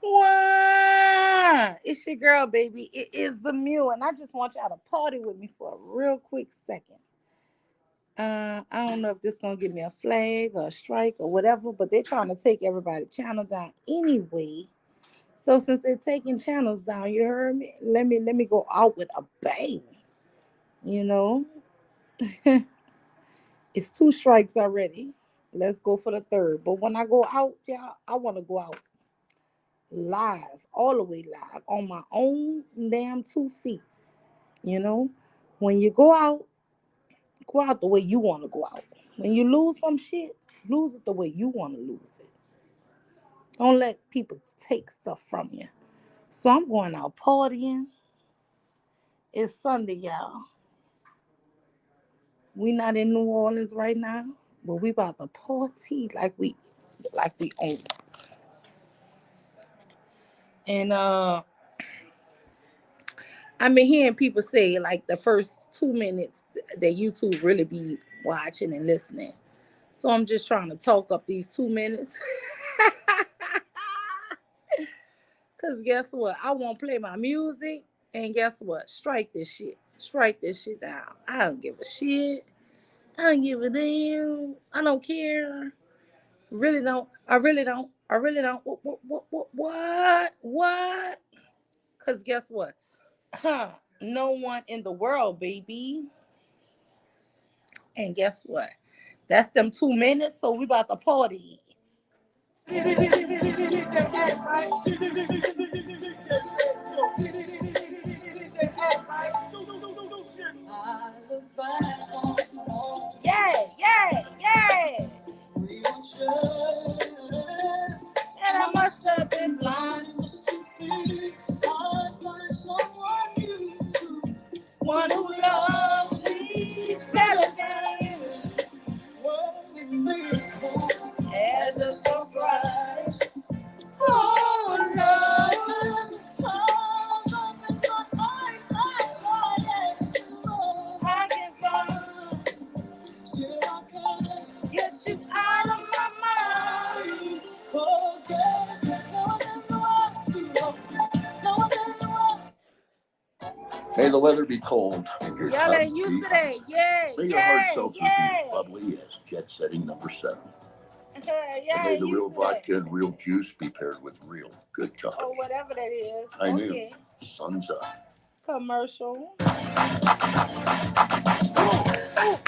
What? It's your girl, baby. It is the Mule, and I just want y'all to party with me for a real quick second. I don't know if this gonna give me a flag or a strike or whatever, but they're trying to take everybody channel down anyway. So since they're taking channels down, you heard me. Let me go out with a bang. You know, it's two strikes already. Let's go for the third. But when I go out, y'all, I want to go out live, all the way live, on my own damn 2 feet. You know, when you go out the way you want to go out. When you lose some shit, lose it the way you want to lose it. Don't let people take stuff from you. So I'm going out partying. It's Sunday, y'all. We not in New Orleans right now, but we about to party like we own. And I've been hearing people say like the first 2 minutes that YouTube really be watching and listening. So I'm just trying to talk up these 2 minutes. Cause guess what? I won't play my music. And guess what? Strike this shit. Strike this shit down. I don't give a shit. I don't give a damn. I don't care. Really don't. I really don't. I really don't. What? Cause guess what? No one in the world, baby. And guess what? That's them 2 minutes. So we about to party. Yeah. And I must have been blind. One who loves me better than as a surprise. Oh, love. I can find, still I can't get you out of my mind. 'Cause there's no one in the world to love. No one in the world. May the weather be cold and your Y'all tub ain't used be to that. Yeah, May your hard seltzer be as bubbly as jet setting number 7. And may the real vodka and real juice be paired with real good company. Or whatever that is. I knew. Sun's up. Commercial. Ooh.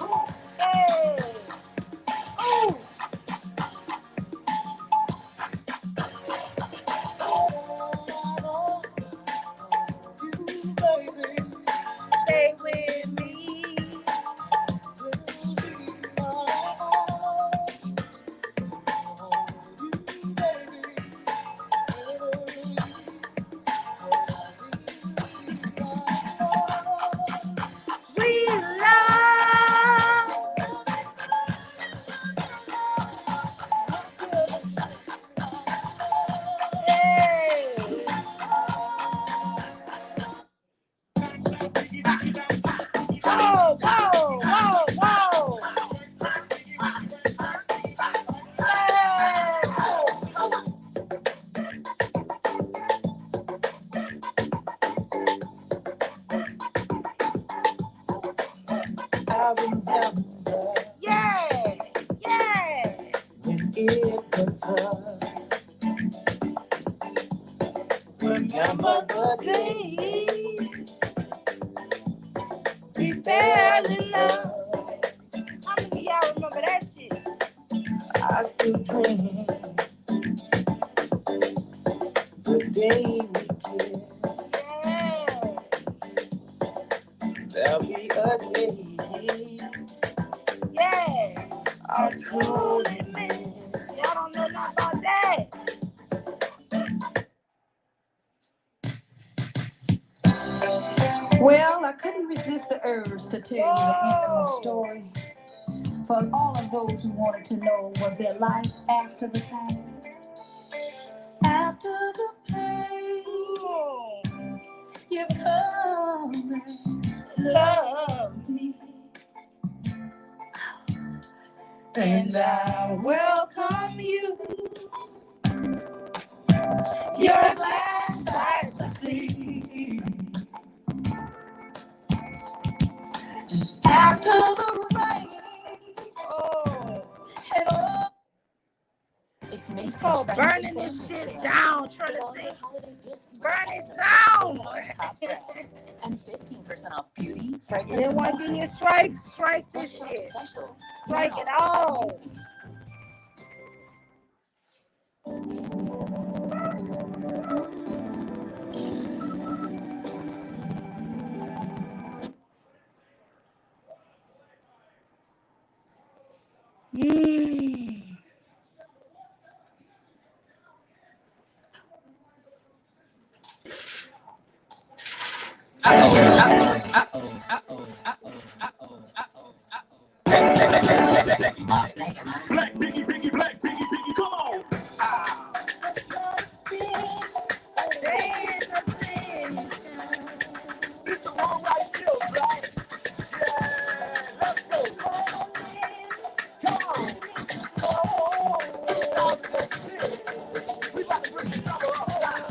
Ooh. Hey. Ooh. Stay with me. We love. Hey. Whoa. I remember. Yeah. When it was us. Remember the day we fell in love. How many of y'all remember that shit? I still dream the day we kissed. Yeah. There'll be a day. Yeah. I truly miss. Y'all don't know nothing about that. Well, I couldn't resist the urge to tell you the end of my story. For all of those who wanted to know, was there life after the pain? After the pain, you come and love me. and I welcome you. You're a glass sight to see. After the rain, and oh, it's Macy's burning this shit down, trying to say, burn it down. And 15% off beauty, fragrance. They want to give you strike this shit. Strike it all. Black Biggie, come on. It's the wrong right chill, black. Yeah, let's go. Come on. Oh, we about to bring this summer up.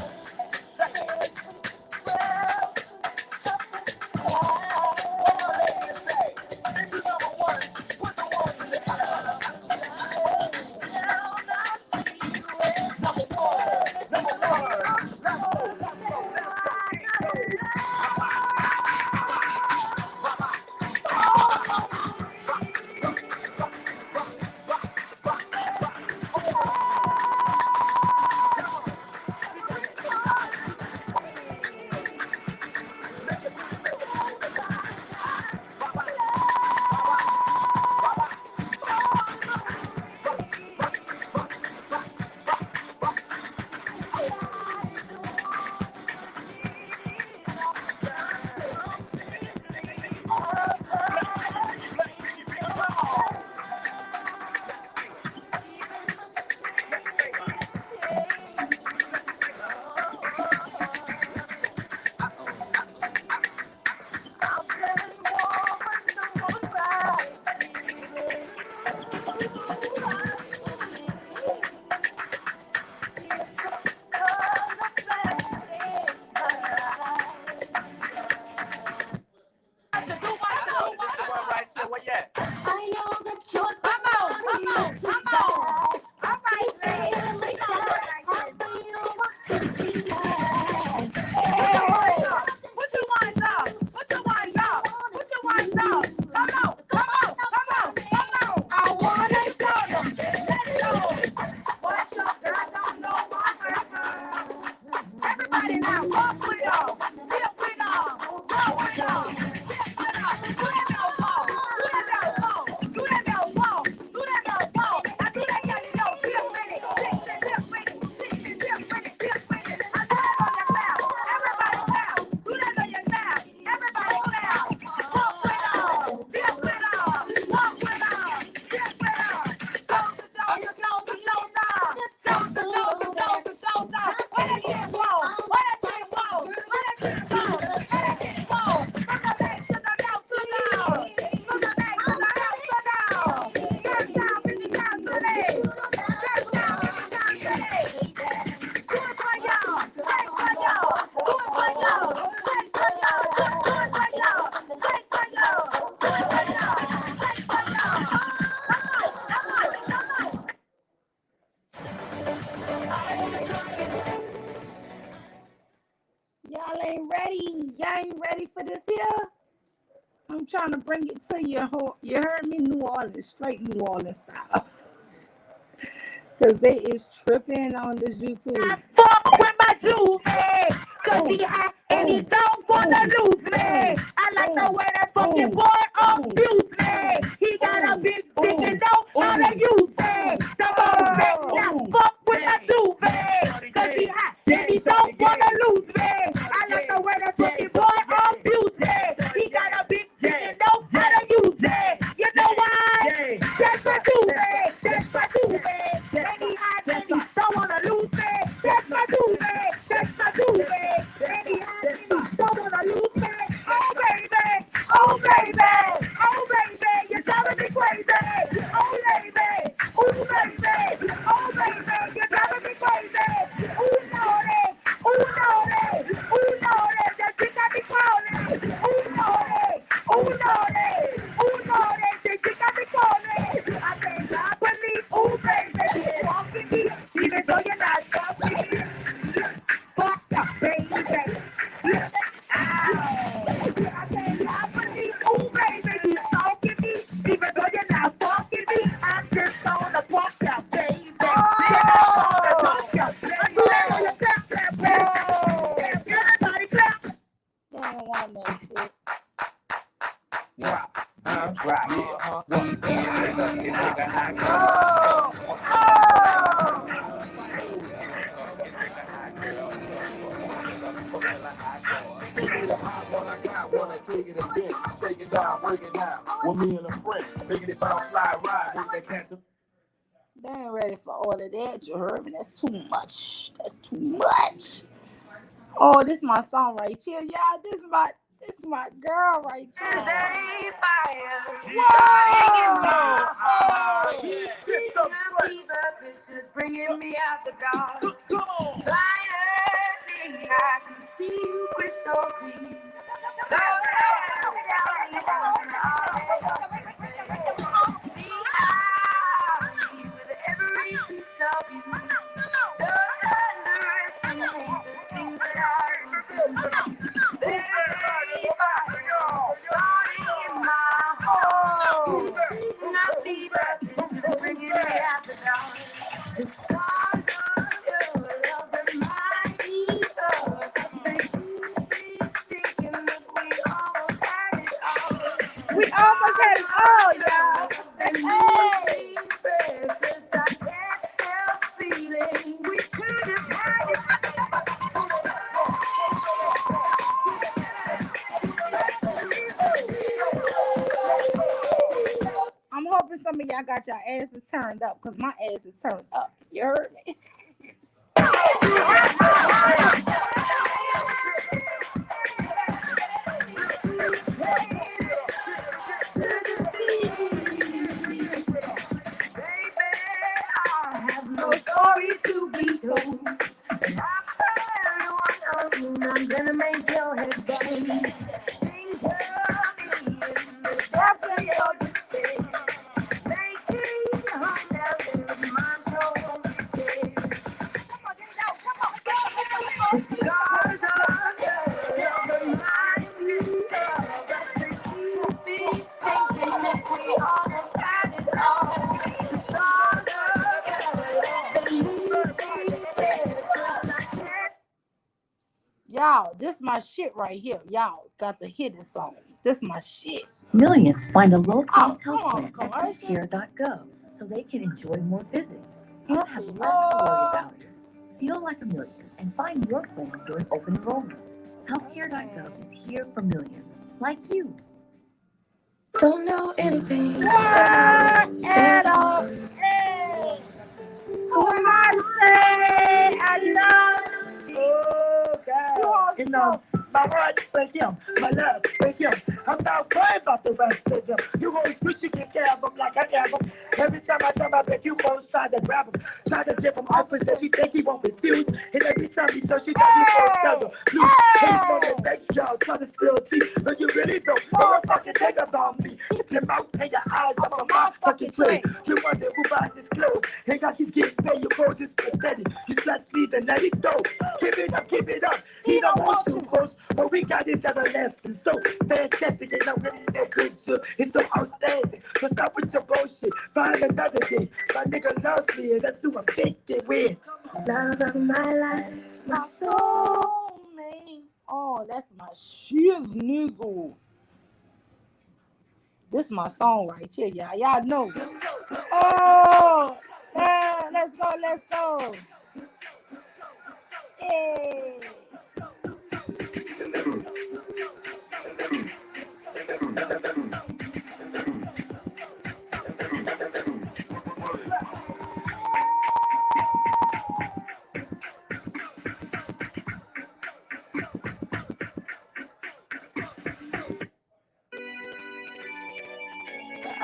Y'all ain't ready for this here? I'm trying to bring it to you. You heard me? New Orleans, straight New Orleans style. Because they is tripping on this YouTube. I fuck with my Jew, man. Because he hot and he don't want to lose, man. I like the way that fucking boy abuse, man. He got a big dick and know how to use, man. The most man, now fuck with my Jew, man. Because he hot and he don't want to lose, man. I like the way that fucking boy abuse, man. He got a big dick and know how to use, man. You know why? That's my Jew, man. That's my Jew, man. And he hot and he don't want to lose, man. That's my Jew, man. That's my Jew, man. And he hot and he don't want to lose, man. Oh, baby. Oh, baby. Oh, baby. You're driving me crazy. Oh, baby. Take it down, break it down. With me and a friend, making it bounce, slide, ride. With that cancer. They ain't ready for all of that. You heard me? That's too much. That's too much. Oh, this is my song right here. Yeah, this is my girl right here. Today fire starting in Whoa! my heart. Yeah, Seeing a fever pictures bringing me out the dark. come on. Finally, I can see you crystal clear. Go ahead and tell me how all your secrets. See, I leave with every piece of you. Don't underestimate the things that I will do. There's a fire starting in my heart. Seeing a fever pictures bringing me out the dark. The stars of your love remind me of us. They keep me thinking that we almost had it all. We almost had it all, y'all. And Hey! you breathless, I can't help feeling we could have had it. I'm hoping some of y'all got your asses turned up because my ass is turned up. You heard me? No story to be told. And I'm gonna make your head bang. Think of me in the depths of your despair. Making home down there with my soul. The scars of your love remind me of us. They keep me thinking that we almost had it all. The scars of your love, they leave me breathless. I can't. Y'all, this my shit right here. Y'all got the hidden song. This my shit. Millions find a low-cost Oh, health come on, plan at commercial. healthcare.gov so they can enjoy more visits and have less to worry about. Feel like a million and find your plan during open enrollment. Healthcare.gov is here for millions like you. Don't know anything. What at all? Hey, who am I to say I love you? Oh God, you know, my heart with him, my love with him. I'm not worried about the rest of them. You always wish you could care of them like I have them. Every time I turn my back, you always try to grab him, try to give him offers that you think he won't refuse. And every time he tells you that you won't tell them. You hate on the next y'all, try to spill tea, but you really don't. Know a fucking thing about me. Keep your mouth and your eyes up on my fucking plate. You wonder who buys his clothes. Ain't got he's getting paid, your clothes is pathetic. You just need to let it go. Keep it up, keep it up. He don't want you close. What we got is everlasting, so fantastic. And I'm really that good too. It's so outstanding. So stop with your bullshit. Find another thing. My nigga loves me, and that's who I'm thinking with. Love of my life, my soul. Oh, man. Oh, that's my shiznizle. This my song right here, y'all. Y'all know. Oh, yeah, let's go, let's go. Hey.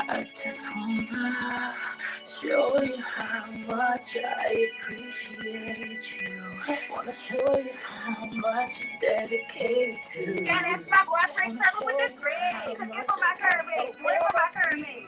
I just wanna show you how much I appreciate you. Wanna show you how much I'm dedicated to. Yeah, that's my boyfriend Trevor with the dread. Took it from my curvy. Went from my curvy.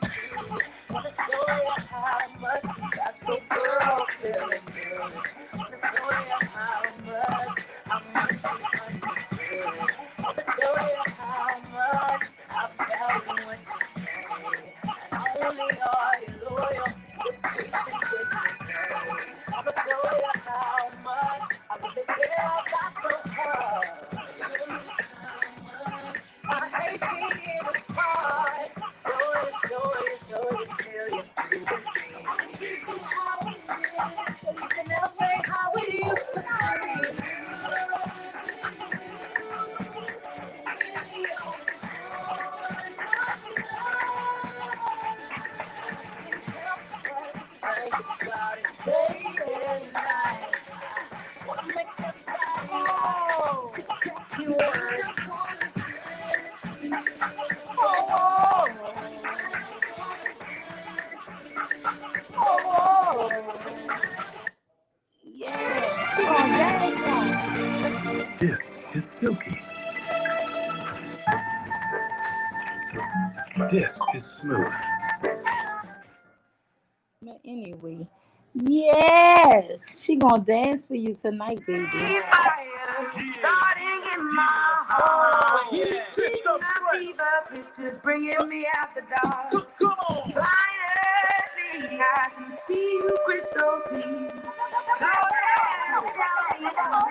Wanna show you how much you got so girl feeling good. Wanna show you how much you understood. Wanna show you how much I value what you say. And only are you loyal, you're patient with your girl. Wanna show you how much I really care about your love. I hate being apart. Yeah, she gonna dance now. This is silky. This is smooth. But anyway, yes, she gonna dance for you tonight, baby. Starting in my heart. The fever pictures bringing me out the dark. Finally, I can see you crystal clear. Go ahead, tell me how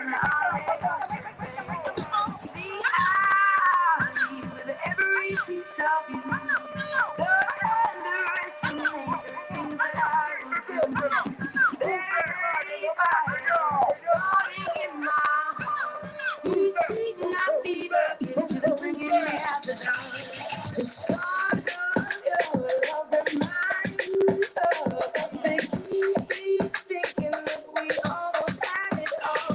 see, I leave with every piece of you. Don't underestimate the things that I will do. There's a fire starting in my heart. He's taking a fever, pictures bringing me out the dark. The stars of your love and mine, they keep me thinking that we almost had it all.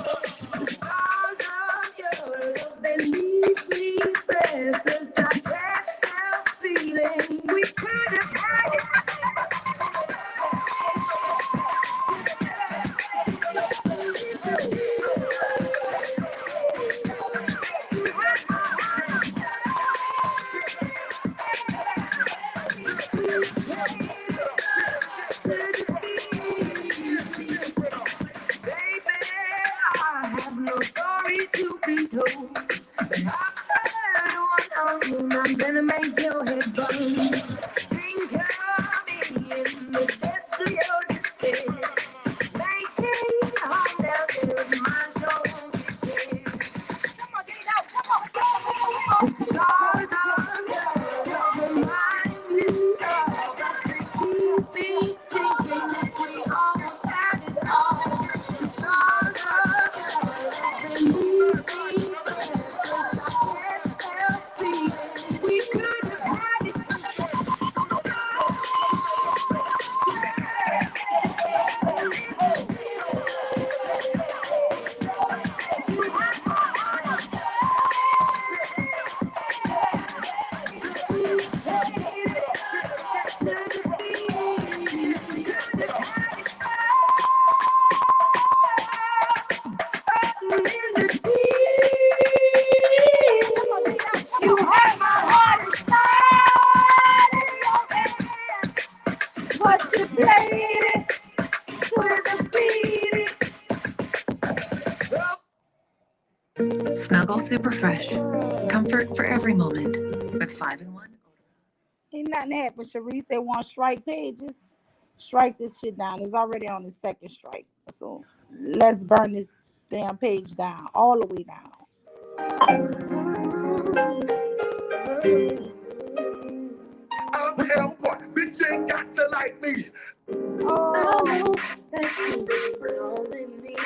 The stars of your love, they leave me breathless. I can't help feeling we could have had it. Baby, I have no story to be told. But I've heard one on you, I'm gonna make your head burn. Think of me in the depths of your despair. Making home down there is my soul. The stars of your love remind me of us. They keep me thinking that we almost had it all. The stars of your love, they leave me breathless. I can't help feeling we could have had it. You have my heart inside of your hand, but you played it with a beat. Snuggle Super Fresh. Comfort for every moment with 5-in-1. Ain't nothing happened. Sharice, they want strike pages. Strike this shit down. It's already on the second strike. So let's burn this damn page down, all the way down. I'm hell boy. Bitch ain't got to like me. Oh, that you calling me,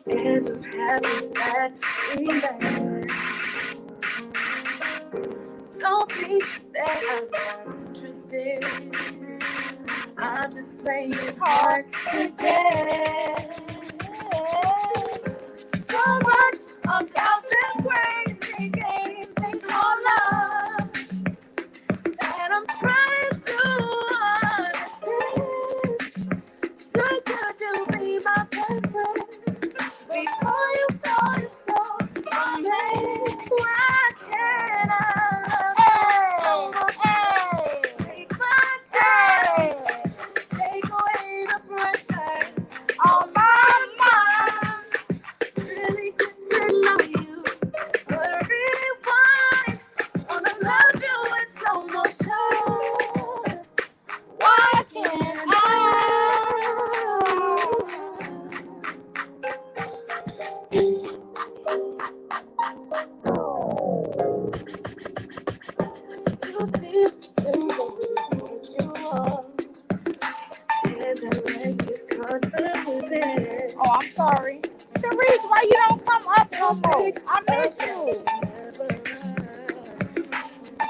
and I'm happy that we met. Don't think that I'm not interested. I'm just playing hard to get. So much about this crazy game they call love that I'm trying to understand. So good to be my best friend before you fall so amazed. Why can't I love you so much? Take my time, take away the pressure on my mind. Really get to know you, but I really wanna love you with so much love. Why can't Oh, I'm sorry. Sharice, why you don't come up no more? I miss you.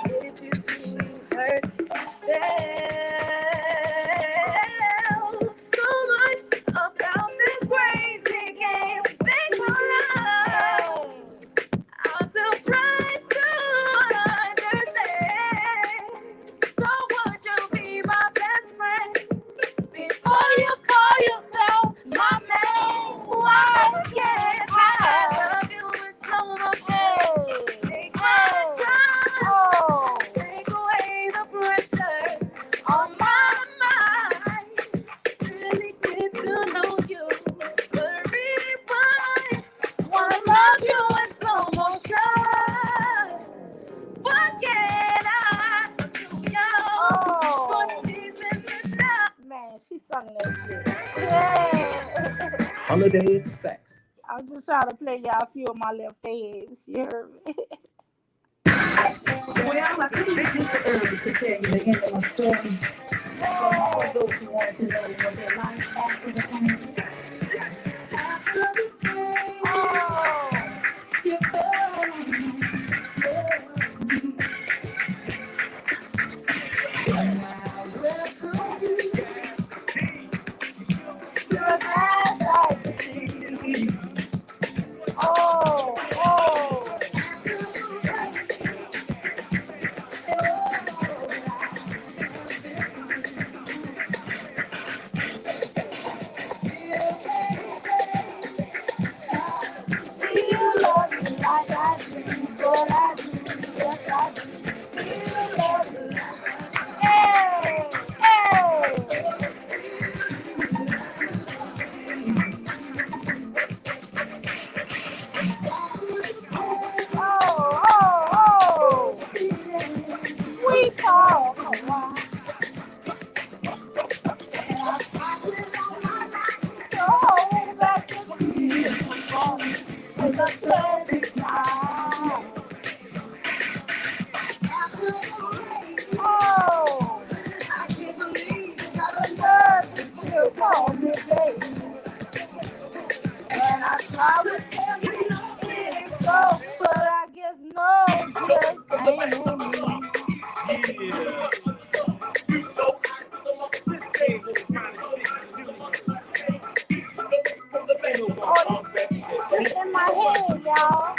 if you hurt so much about this crazy game they call love what they expect. I'm just trying to play y'all a few of my little faves. You heard me? Well, I couldn't resist the urge to tell you the end of my story. For all of those who wanted to know was their life after the pain. After the pain, Oh, you come. you're a glass I see. Oh. Still love you like I do, but I do, yes I do. Still love you. Hey, hey. Oh. We talk a while. So hold back the tears with a pleasant smile. Oh, the love is still call me baby. And I try to tell you it is so, but I guess no, just ain't in me. Oh, this in my head, y'all.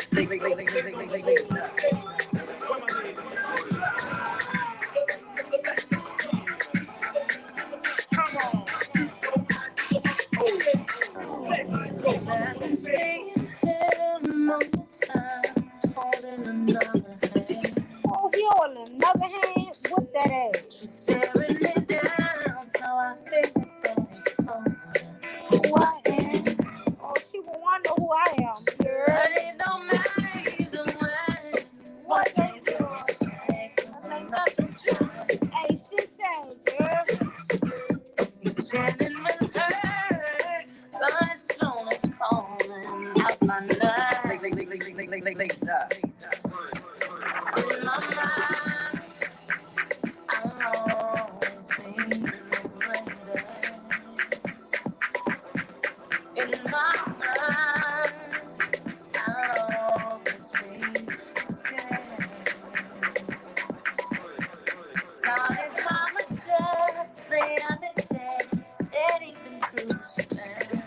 Imagine staying there a long time, holding another hand. Oh, he on another hand. What that ass? Staring me down, so I think that it's over. Who I am? Oh, she will wonder who I am, girl. But it don't matter either way. What What they they do? do is change, 'cause Ain't nothing nothing changed. Ain't shit changed, girl. is standing with her. But his phone is calling out my name. In my mind, I'll always be his lady. In my mind, I'll always be his girl. Saw his mama just the other day, said he'd been through some bad.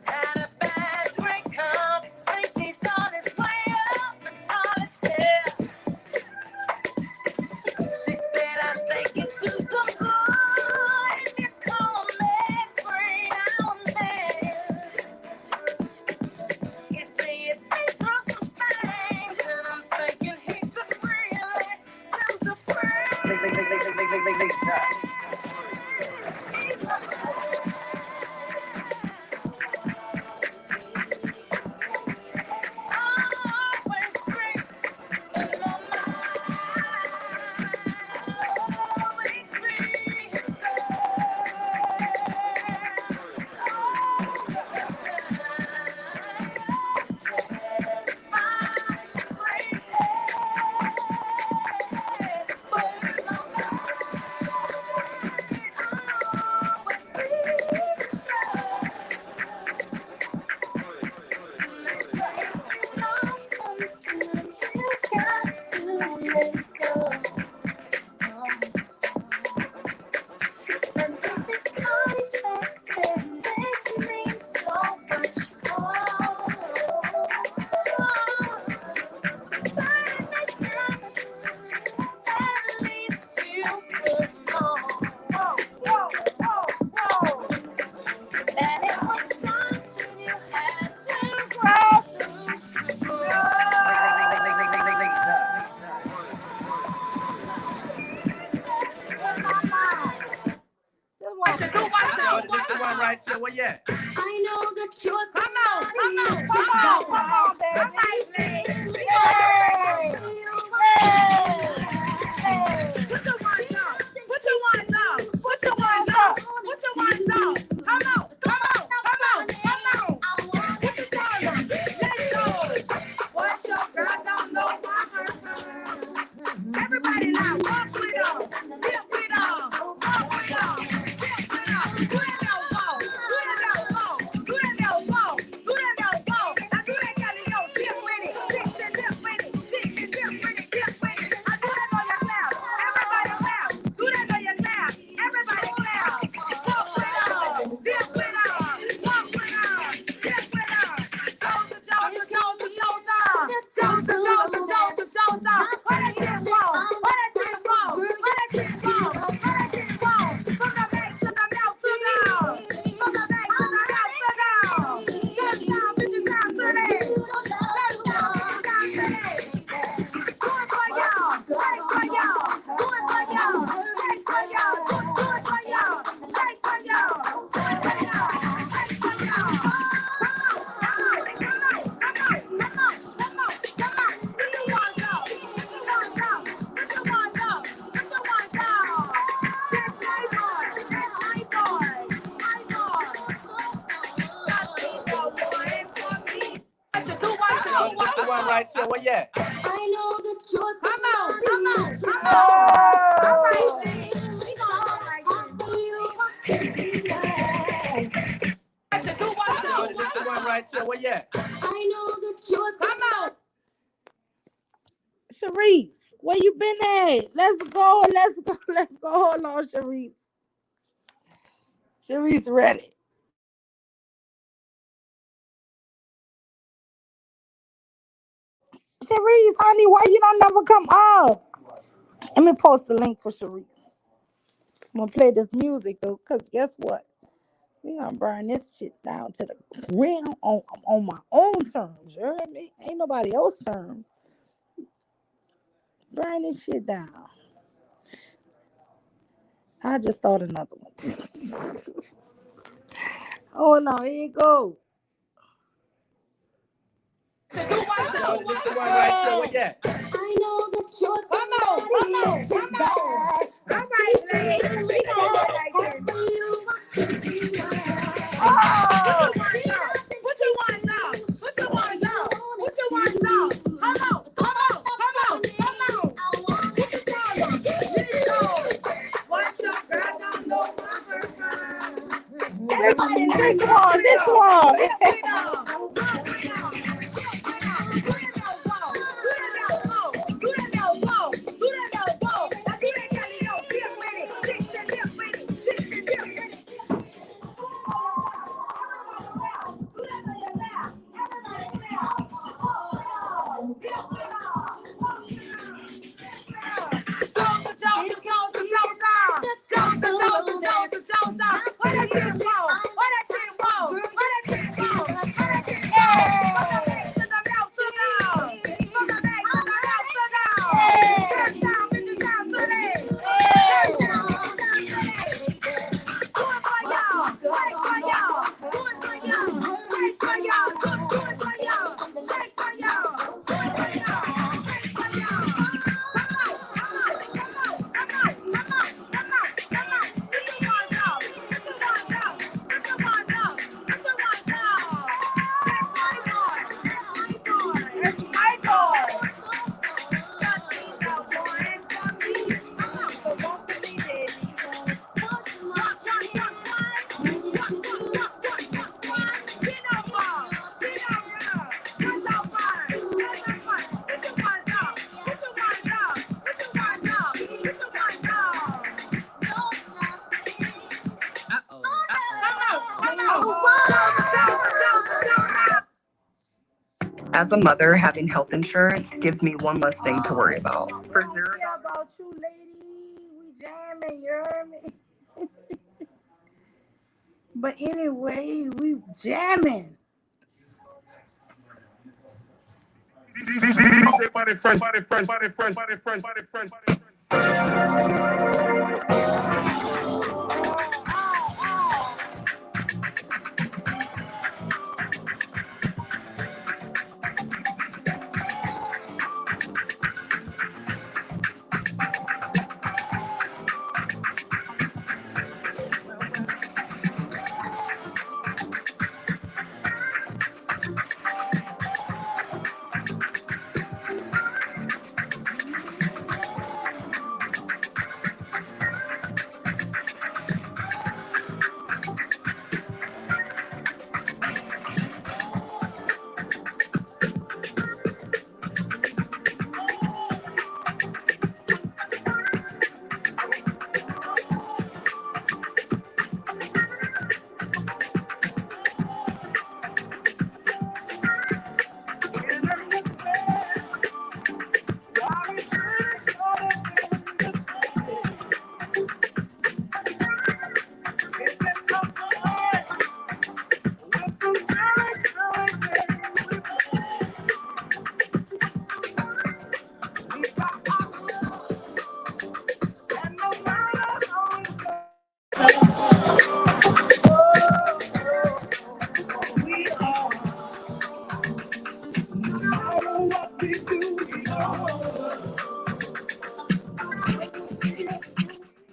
Had a bad breakup one right here. Where you at? I know that you're Come on. all right, baby. We gonna like This the one right here. Where you at? I know that you're Come on. Sharice, where you been at? Let's go. Hold on, Sharice. Sharice ready. Sharice, honey, why you don't never come up? Let me post the link for Sharice. I'm gonna play this music though, cause guess what? We gonna burn this shit down to the ground on my own terms. You heard me? Ain't nobody else's terms. Burn this shit down. I just thought another one. Hold on, here you go. This the one right here. Where you at? I know that you're Come on. All right, lady. We gonna like this. What you want now? Come on. What's up, girl? Don't know my first time. This one. As a mother, having health insurance gives me one less thing to worry about. For zero. Yeah, about you, lady. We jamming, you heard me? But anyway, we jamming. DJ Money Fresh.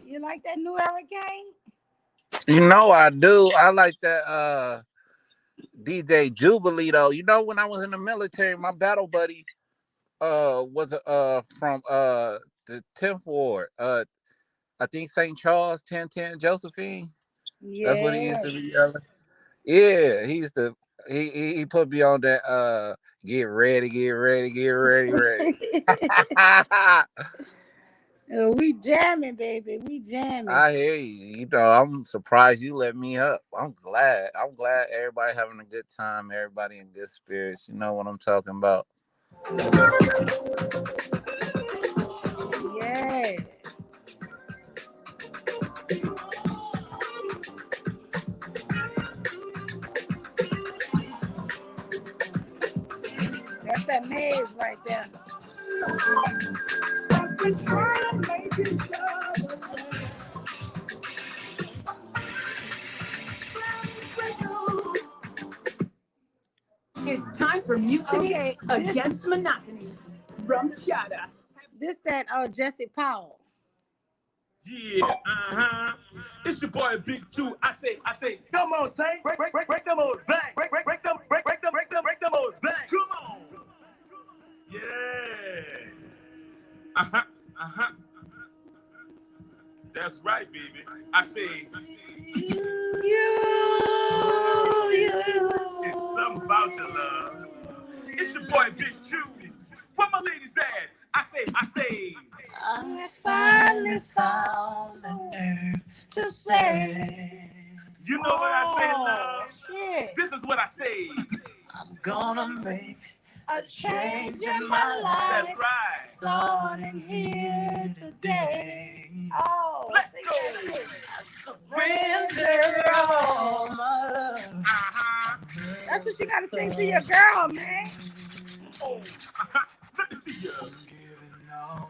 You like that new hurricane? You know I do. I like that DJ Jubilee though. You know, when I was in the military, my battle buddy was from the 10th Ward. I think St. Charles, 1010 Josephine. That's what he used Yeah. to be yelling. Yeah, he used to he put me on that get ready, get ready, get ready, ready. We jamming, baby. We jamming. I hear you. You know, I'm surprised you let me up. I'm glad. I'm glad everybody having a good time, everybody in good spirits. You know what I'm talking about. Yeah. That's that maze right there. It's time for mutiny Okay, against monotony. Rum chata. this that Jesse Powell. Yeah, It's your boy Big Two. I say, come on, Tank. Break them hoes back. Break them hoes back. Come on. Yeah. That's right, baby. I say, it's something about your love. It's your boy Big Two. Where my ladies at? I say. I finally found the nerve to say. You know what I say, love? Shit. This is what I say. I'm gonna make A change in my life. That's right. Starting here today. Oh, Let's sing go. that. surrender all my love. That's what you gotta sing to your girl, man. Oh, let me see you.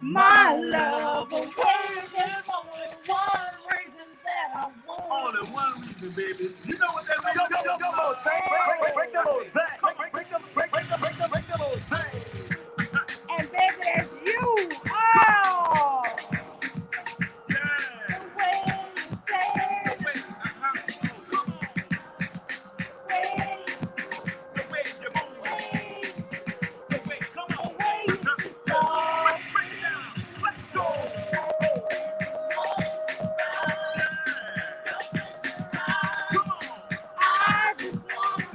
My love away. There's only one reason that I want. Only one reason, baby. You know what that means? Come on, break them hoes back. Break them hoes back. And baby, that's you. Oh. Yeah. The way you say it. Wait, come on. The way you move. The way, come on. The way you Break it down. Let's go. Come on. I just want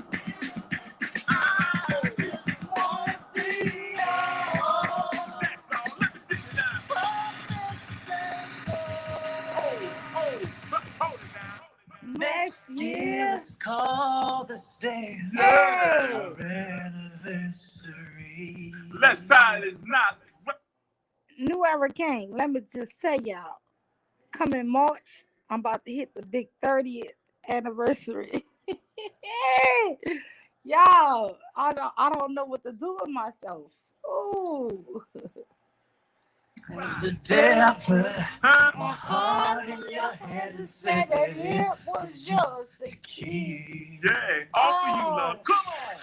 next year. Let's call this day Yeah. our anniversary. Let's tie this knot. New Era King. Let me just tell y'all. Coming March, I'm about to hit the big 30th anniversary. Y'all, I don't know what to do with myself. Ooh. The day I put Huh? my heart in your hand and said Said that that it was just the the key. Yeah. All for you, love. Come on.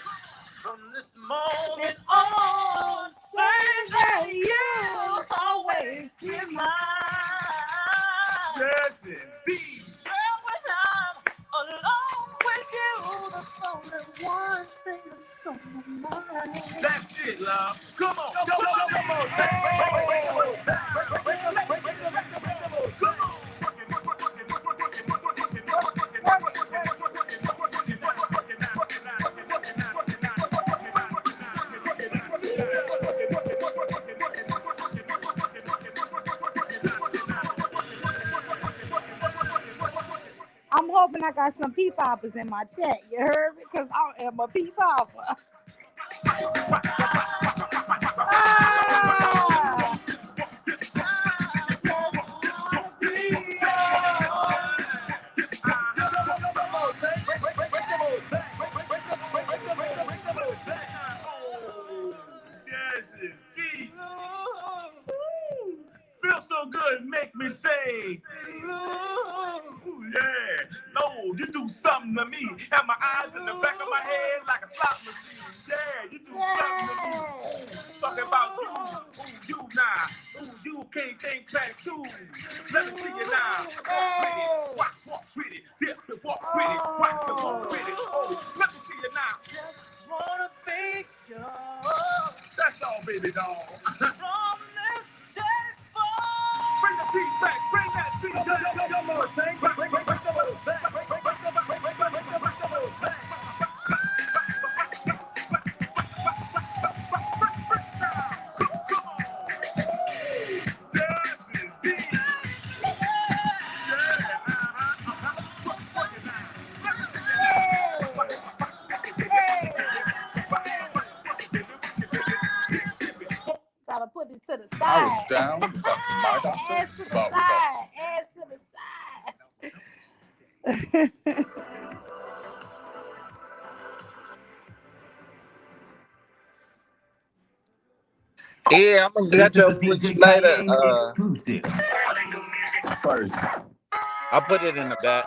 From this moment on. Say that you always be mine. Yes, indeed. Girl, when I'm alone with you, there's only one thing that's on my mind. That's it, love. Come on. Come on. Break them hoes back. Break them hoes. Come on. I'm hoping I got some pea poppers in my chat. You heard me? Because I am a pea popper. Ah! Yes, indeed. Feel so good, make me say, yeah. No, you do something to me. Have my eyes in the back of my head like a slot machine. Yeah, you do something to me. Talking about you now. You can't back too. Let me see you now. Walk with it, walk with it, dip and walk with it, rock and walk with it. Oh, let me see you now. Just wanna be yours. That's all, baby doll. From this day forward. Bring the beat back. Bring that beat back. Come on, Tank. Bring the blues back. Bring the blues back. Gotta put it to the side. I was down, talking to my doctor Ass to the about side. Ass to the side. Yeah, I'm gonna This catch is a up with DJ you later. Cayenne exclusive. First. I'll put it in the back.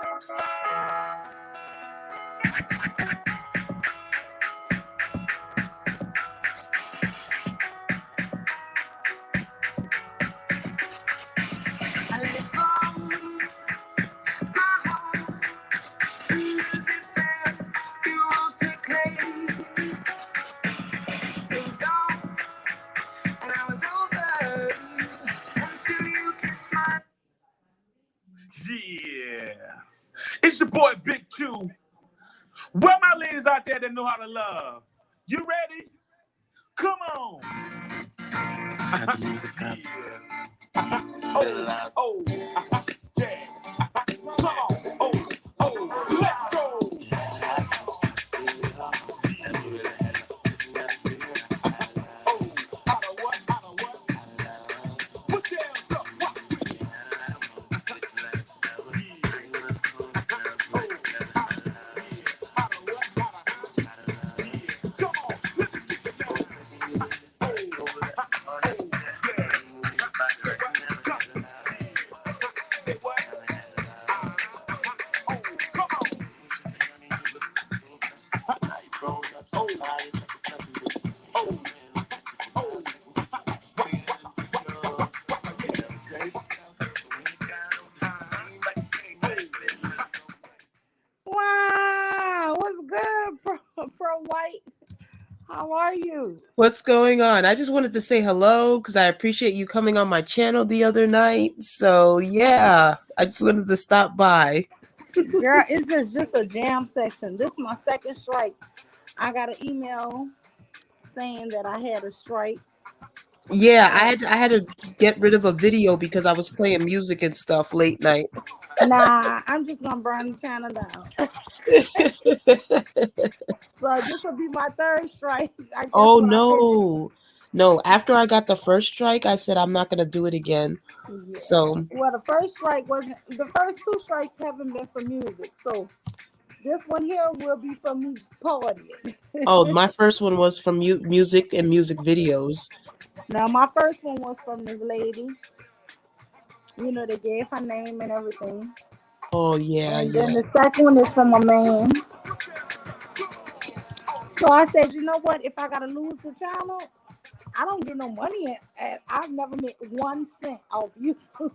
Yeah. It's your boy Big Q. Where my ladies out there that know how to love? You ready? Come on. Got the music up. Yeah. Oh, yeah. Come on. Let's go. Out of what? Put down some. Wow, what's good, Pro White? How are you? What's going on? I just wanted to say hello because I appreciate you coming on my channel the other night. So yeah, I just wanted to stop by. Girl, it's just a jam section. This is my second strike. I got an email saying that I had a strike. Yeah, I had to get rid of a video because I was playing music and stuff late night. Nah, I'm just gonna burn the channel down. So this will be my third strike. I guess Oh what I no. No, after I got the first strike, I said I'm not gonna do it again. Yeah. So Well, the first strike wasn't. The first two strikes haven't been for music. So this one here will be for me partying. oh, my first one was from music and music videos. Now my first one was from this lady. You know, they gave her name and everything. Oh yeah, And yeah. then the second one is from a man. So I said, you know what? If I gotta lose the channel, I don't get no money. And I've never made 1 cent off YouTube.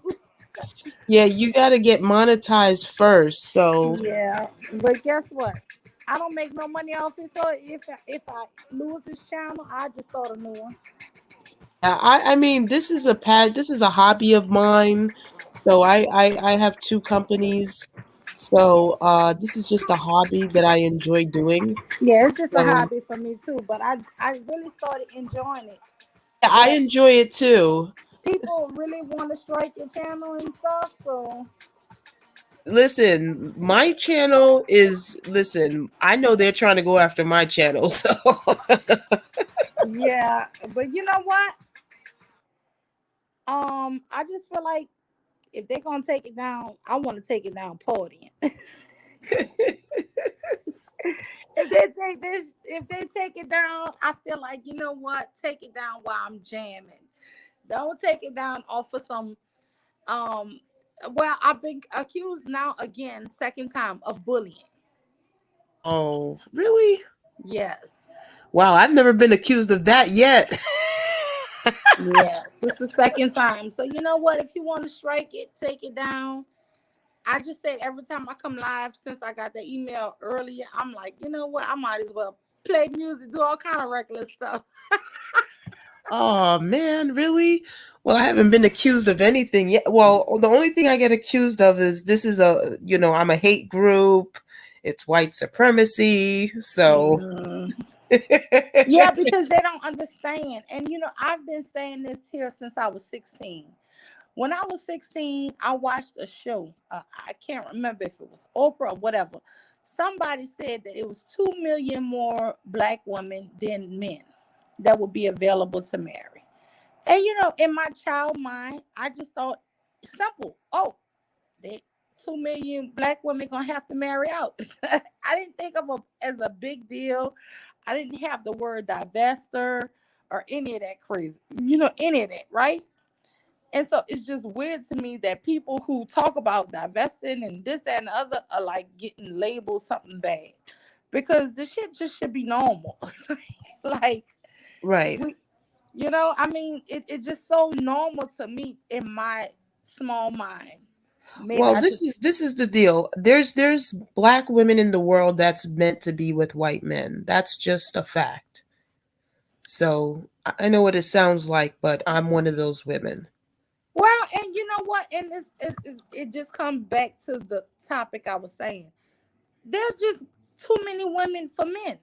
Yeah, you gotta get monetized first. So Yeah, but guess what? I don't make no money off it. So if I lose this channel, I just start a new one. I mean, this is a hobby of mine. So I have two companies. So this is just a hobby that I enjoy doing. Yeah, it's just a So hobby for me too. But I really started enjoying it. yeah, I But enjoy it too. people really want to strike your channel and stuff. So Listen, my channel I know they're trying to go after my channel. So yeah, but you know what? I just feel like if they're gonna take it down, I want to take it down partying. If they take it down, I feel like, you know what? Take it down while I'm jamming. Don't take it down off of some well, I've been accused now again, second time, of bullying. oh, really? Yes. Wow, I've never been accused of that yet. Yes. This is the second time. So you know what? If you want to strike it, take it down. I just said every time I come live since I got the email earlier, I'm like, you know what? I might as well play music, do all kind of reckless stuff. Oh man, really? Well, I haven't been accused of anything yet. Well, the only thing I get accused of is this is a, I'm a hate group. It's white supremacy. So, Mm. Yeah, because they don't understand. And I've been saying this here since I was 16. When I was 16, I watched a show. I can't remember if it was Oprah or whatever. Somebody said that it was 2 million more black women than men that would be available to marry. And in my child mind, I just thought simple. Oh, they 2 million black women gonna have to marry out. I didn't think of it as a big deal. I didn't have the word divester or any of that crazy, any of that, right? And so it's just weird to me that people who talk about divesting and this, that, and the other are like getting labeled something bad. Because the shit just should be normal. Like right. we I mean, it's just so normal to me in my small mind. Maybe Well, I just this is the deal. There's black women in the world that's meant to be with white men. That's just a fact. So, I know what it sounds like, but I'm one of those women. well, and you know what? And it just comes back to the topic I was saying. There's just too many women for men,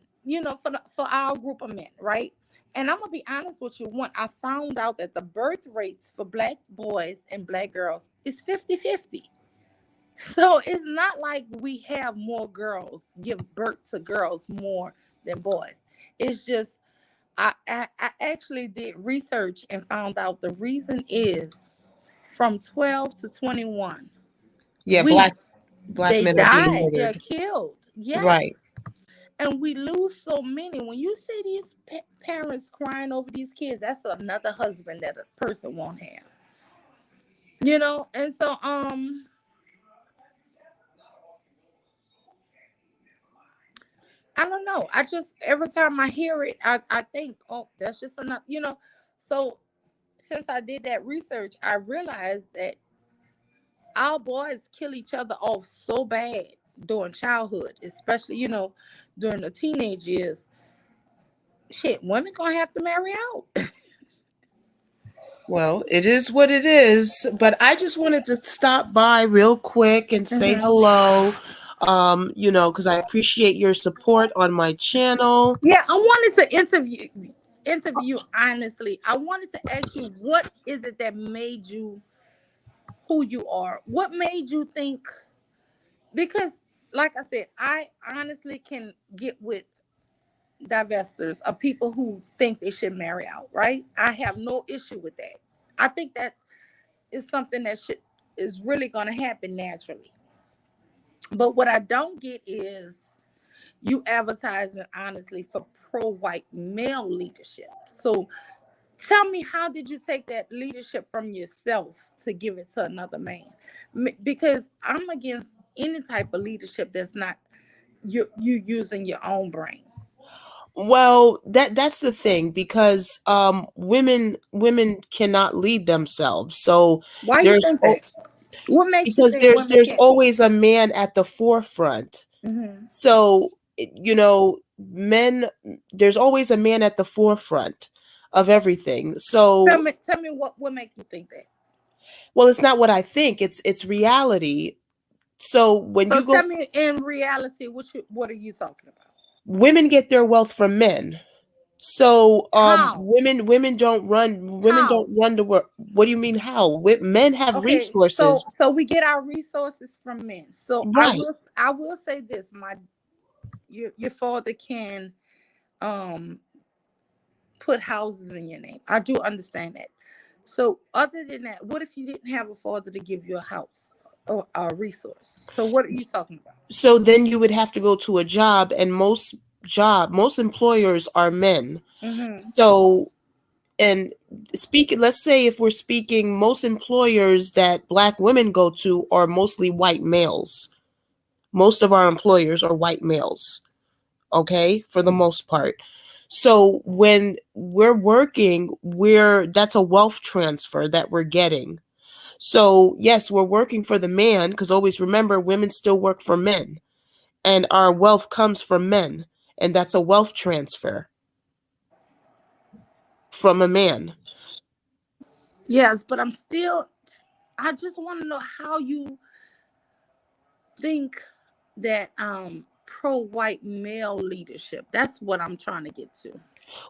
for our group of men, right? And I'm gonna be honest with you. When I found out that the birth rates for black boys and black girls is 50-50. So it's not like we have more girls give birth to girls more than boys. It's just I actually did research and found out the reason is from 12 to 21. Yeah, We black They men are being die, they're murdered. killed. Yes. Right. And we lose so many. When you see these parents crying over these kids, that's another husband that a person won't have. And so I don't know. I just every time I hear it, I think, oh, that's just enough. So since I did that research, I realized that our boys kill each other off so bad during childhood, especially, during the teenage years. Shit, women gonna have to marry out. Well, it is what it is, but I just wanted to stop by real quick and say Mhm. hello. Because I appreciate your support on my channel. Yeah, I wanted to interview you honestly. I wanted to ask you, what is it that made you who you are? What made you think? Because, like I said, I honestly can get with divestors of people who think they should marry out. Right? I have no issue with that. I think that is something that should is really going to happen naturally. But what I don't get is you advertising honestly for pro-white male leadership. So tell me, how did you take that leadership from yourself to give it to another man? Because I'm against any type of leadership that's not you using your own brain. Well, that's the thing because women cannot lead themselves. So Why you there's think that? What makes you because think women there's can't? always a man at the forefront. Hmm. So, men, there's always a man at the forefront of everything. So, Tell me what make you think that. well, it's not what I think, it's reality. So, when So you go, tell me in reality, what are you talking about? women get their wealth from men. So, How? women How? don't run the work. What do you mean how? Men have Okay, so resources. we get our resources from men. So Right. I will say this, your father can um put houses in your name. I do understand that. So other than that, what if you didn't have a father to give you a house or a resource? So what are you talking about? So then you would have to go to a job, and most employers are men. Mm-hmm. So, and let's say if we're speaking, most employers that black women go to are mostly white males. Most of our employers are white males, okay, for the most part. So when we're working, that's a wealth transfer that we're getting. So, yes, we're working for the man, because always remember, women still work for men, and our wealth comes from men, and that's a wealth transfer from a man. Yes, but I just want to know how you think that pro white male leadership. That's what I'm trying to get to.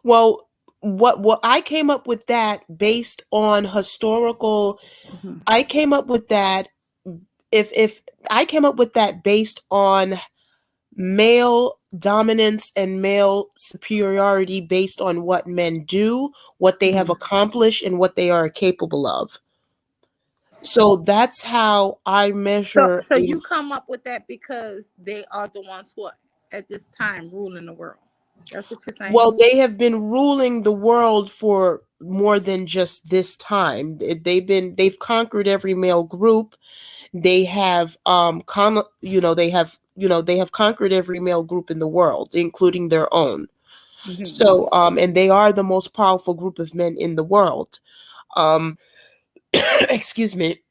Well, what I came up with that based on historical. Mhm. I came up with that if I came up with that based on male dominance and male superiority based on what men do, what they have Mhm. accomplished, and what they are capable of. So that's how I So, measure so a. you come up with that because they are the ones who are at this time ruling the world. That's what you're saying. Well, they have been ruling the world for more than just this time. They've conquered every male group. They have they have conquered every male group in the world, including their own. Hmm. So and they are the most powerful group of men in the world. Um excuse me.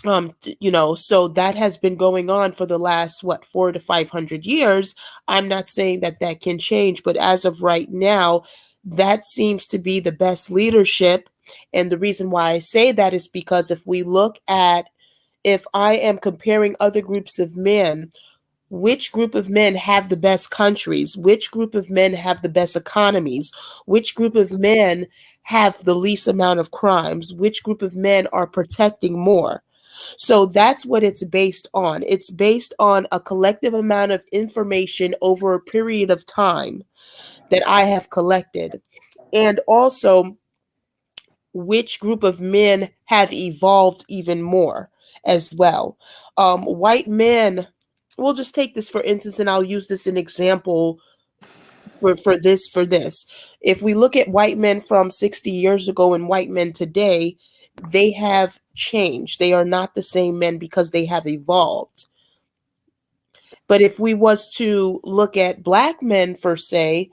So that has been going on for the last, what, 400 to 500 years. I'm not saying that that can change, but as of right now, that seems to be the best leadership. And the reason why I say that is because if I am comparing other groups of men, which group of men have the best countries, which group of men have the best economies, which group of men have the least amount of crimes, which group of men are protecting more. So that's what it's based on. It's based on a collective amount of information over a period of time that I have collected. And also, which group of men have evolved even more as well. White men, we'll just take this for instance, and I'll use this an example for this. If we look at white men from 60 years ago and white men today, they have changed. They are not the same men because they have evolved. But if we was to look at black men per se,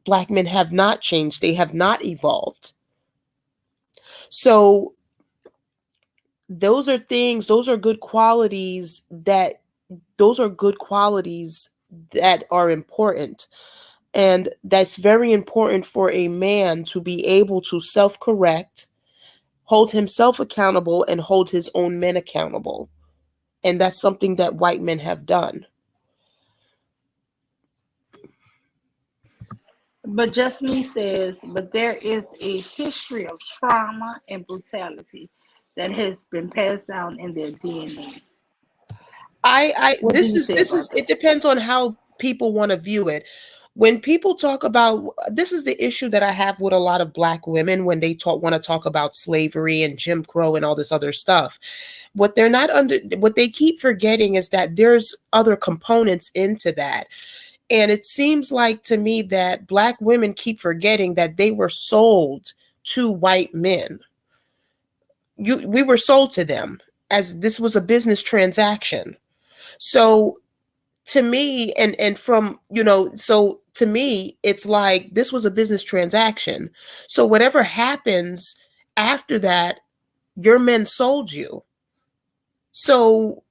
black men have not changed. They have not evolved. So those are good qualities that are important. And that's very important for a man to be able to self correct, hold himself accountable, and hold his own men accountable. And that's something that white men have done. But Just Me says, but there is a history of trauma and brutality that has been passed down in their DNA. I What do you say this about is that? it depends on how people want to view it. When people talk about, this is the issue that I have with a lot of black women when they want to talk about slavery and Jim Crow and all this other stuff. What they keep forgetting is that there's other components into that. And it seems like to me that black women keep forgetting that they were sold to white men. We were sold to them as this was a business transaction. So to me, and from, so to me, it's like this was a business transaction. So whatever happens after that, your men sold you. So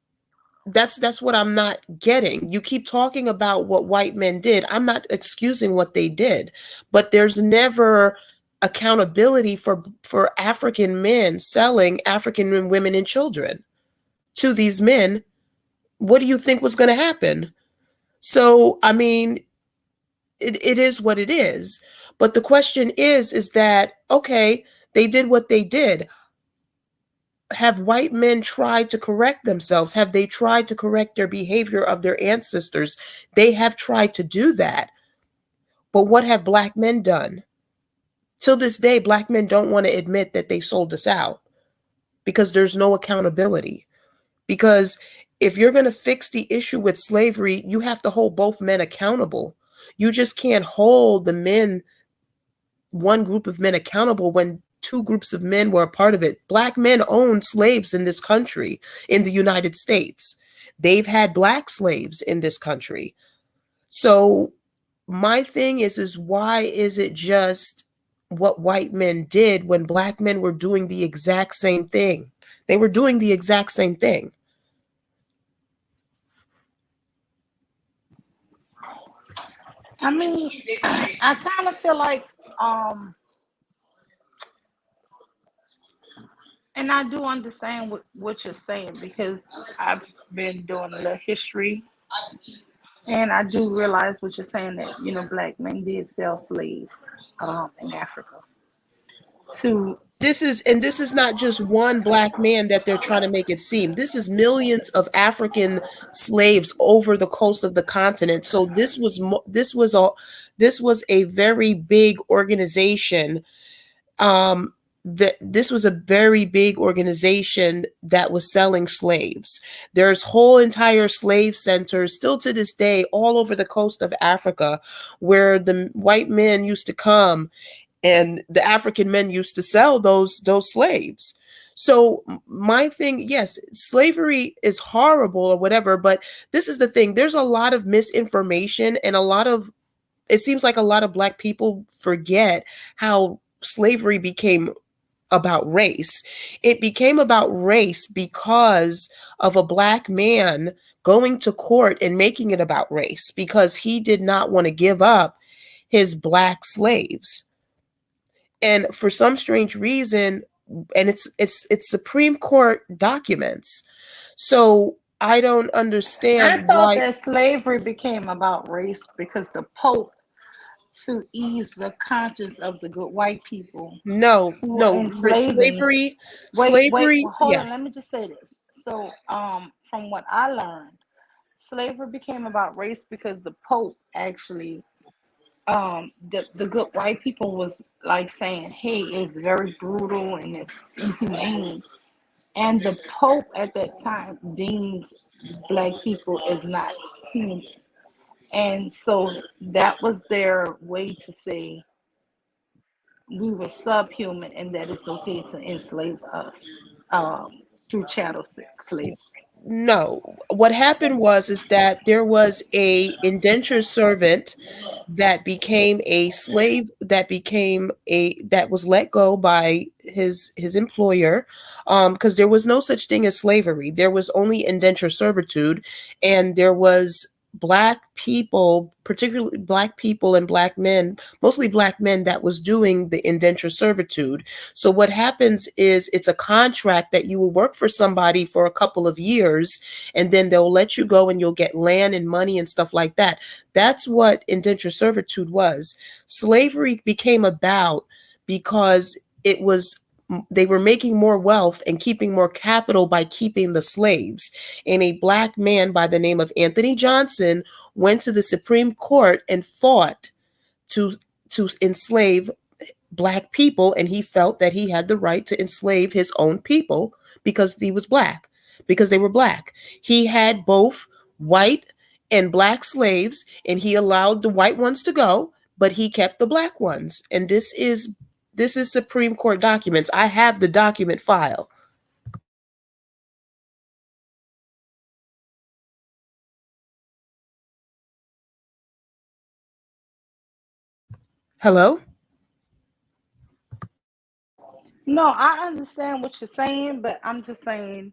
that's what I'm not getting. You keep talking about what white men did. I'm not excusing what they did, but there's never accountability for African men selling African women and children to these men. What do you think was going to happen? So, I mean, it is what it is. But the question is that, okay, they did what they did. Have white men tried to correct themselves? Have they tried to correct their behavior of their ancestors? They have tried to do that. But what have black men done? Till this day, black men don't want to admit that they sold us out because there's no accountability. Because if you're going to fix the issue with slavery, you have to hold both men accountable. You just can't hold one group of men accountable when two groups of men were a part of it. Black men owned slaves in this country, in the United States. They've had black slaves in this country. So my thing is why is it just what white men did when black men were doing the exact same thing? They were doing the exact same thing. I mean, I kind of feel like, um, and I do understand what you're saying because I've been doing a little history, and I do realize what you're saying that black men did sell slaves in Africa to. This is not just one black man that they're trying to make it seem. This is millions of African slaves over the coast of the continent. So this was a very big organization. That this was a very big organization that was selling slaves. There's whole entire slave centers still to this day all over the coast of Africa where the white men used to come and the African men used to sell those slaves. So my thing, yes, slavery is horrible or whatever, but this is the thing. There's a lot of misinformation and a lot of it seems like a lot of black people forget how slavery became about race. It became about race because of a black man going to court and making it about race because he did not want to give up his black slaves. And for some strange reason, and it's Supreme Court documents. So I don't I understand thought why. that slavery became about race because the Pope, to ease the conscience of the good white people No, who were no, enslaving. Wait, slavery, well, hold yeah. on. Let me just say this. So, from what I learned, slavery became about race because the Pope actually, the good white people was like saying, "Hey, it's very brutal and it's inhumane," and the Pope at that time deemed black people as not human, and so that was their way to say we were subhuman and that it's okay to enslave us through chattel slavery. No, what happened was is that there was a indentured servant that became a slave that was let go by his employer, because there was no such thing as slavery. There was only indentured servitude, and there was black people, particularly black people and black men, mostly black men, that was doing the indentured servitude. So what happens is it's a contract that you will work for somebody for a couple of years, and then they'll let you go and you'll get land and money and stuff like that. That's what indentured servitude was. Slavery became about because it was they were making more wealth and keeping more capital by keeping the slaves. And a black man by the name of Anthony Johnson went to the Supreme Court and fought to enslave black people, and he felt that he had the right to enslave his own people because he was black, because they were black. He had both white and black slaves, and he allowed the white ones to go, but he kept the black ones. And this is Supreme Court documents. I have the document file. Hello? No, I understand what you're saying, but I'm just saying,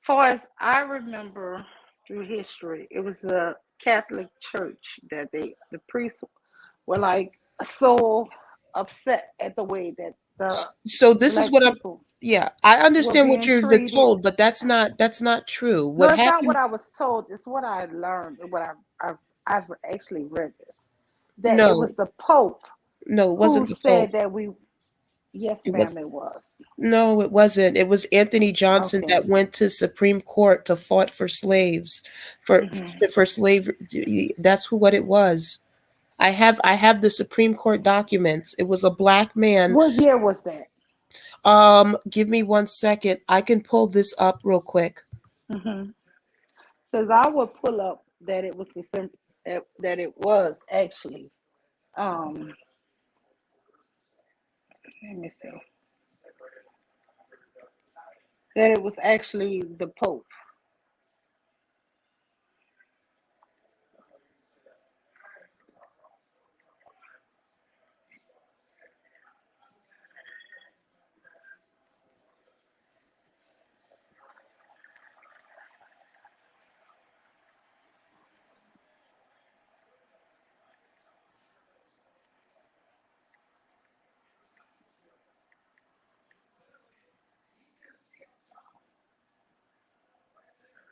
far as I remember through history, it was a Catholic church that the priests were like so upset at the way that the So this is black what I'm people yeah, I were understand what being you've been treated. told, but that's not true. No, What it's not what happened? I was told. It's what I learned and what I've actually read this. That it was No, the Pope no, it who wasn't the said Pope. that we. Yes, It ma'am, was it was. No, it wasn't. It was Anthony Johnson Okay. that went to Supreme Court to fought for slaves, for Hmm. for slavery. That's what it was. I have the Supreme Court documents. It was a black man. What year was that? Give me 1 second. I can pull this up real quick. Because I would pull up that it was that it was actually. Um, Let me see. That it was actually the Pope.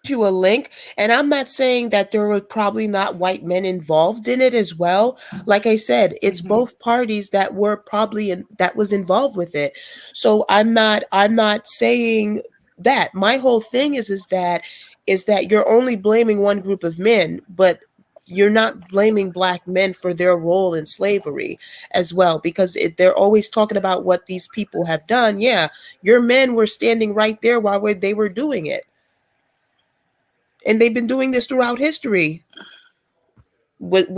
you a link, and I'm not saying that there were probably not white men involved in it as well. Like I said, it's Mm-hmm. both parties that were probably that was involved with it. So I'm not saying that. My whole thing is that you're only blaming one group of men, but you're not blaming black men for their role in slavery as well, because they're always talking about what these people have done. Yeah, your men were standing right there while they were doing it, and they've been doing this throughout history. With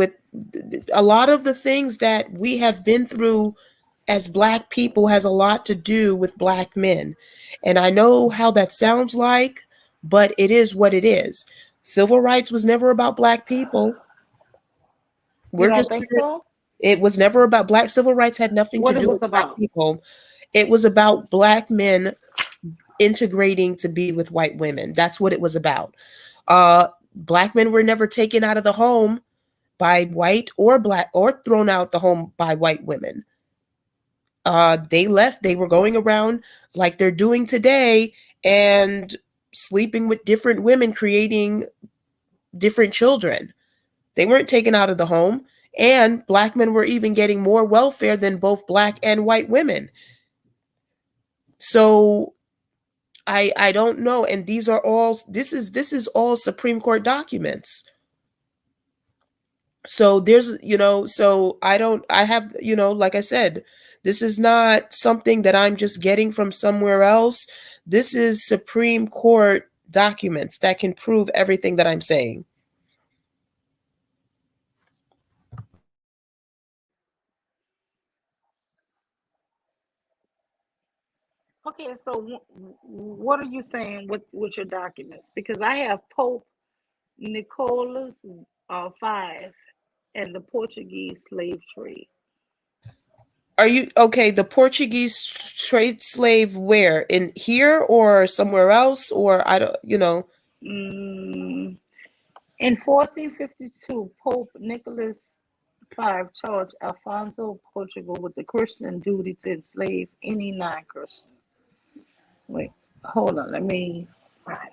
a lot of the things that we have been through as black people has a lot to do with black men. And I know how that sounds like, but it is what it is. Civil rights was never about black people. You We're don't just think so? It was never about black. Civil rights had nothing to What it do was with black about? people. It was about black men integrating to be with white women. That's what it was about. Black men were never taken out of the home by white or black or thrown out the home by white women. They left. They were going around like they're doing today and sleeping with different women, creating different children. They weren't taken out of the home. And black men were even getting more welfare than both black and white women. So I don't know. And this is all Supreme Court documents. So I have, like I said, this is not something that I'm just getting from somewhere else. This is Supreme Court documents that can prove everything that I'm saying. Okay, so what are you saying with your documents? Because I have Pope Nicholas five and the Portuguese slave trade. Are you okay? The Portuguese trade slave where? In here or somewhere else? Or I don't. Mm, in 1452, Pope Nicholas V charged Alfonso Portugal with the Christian duty to enslave any non-Christian. Wait, hold on, let me find.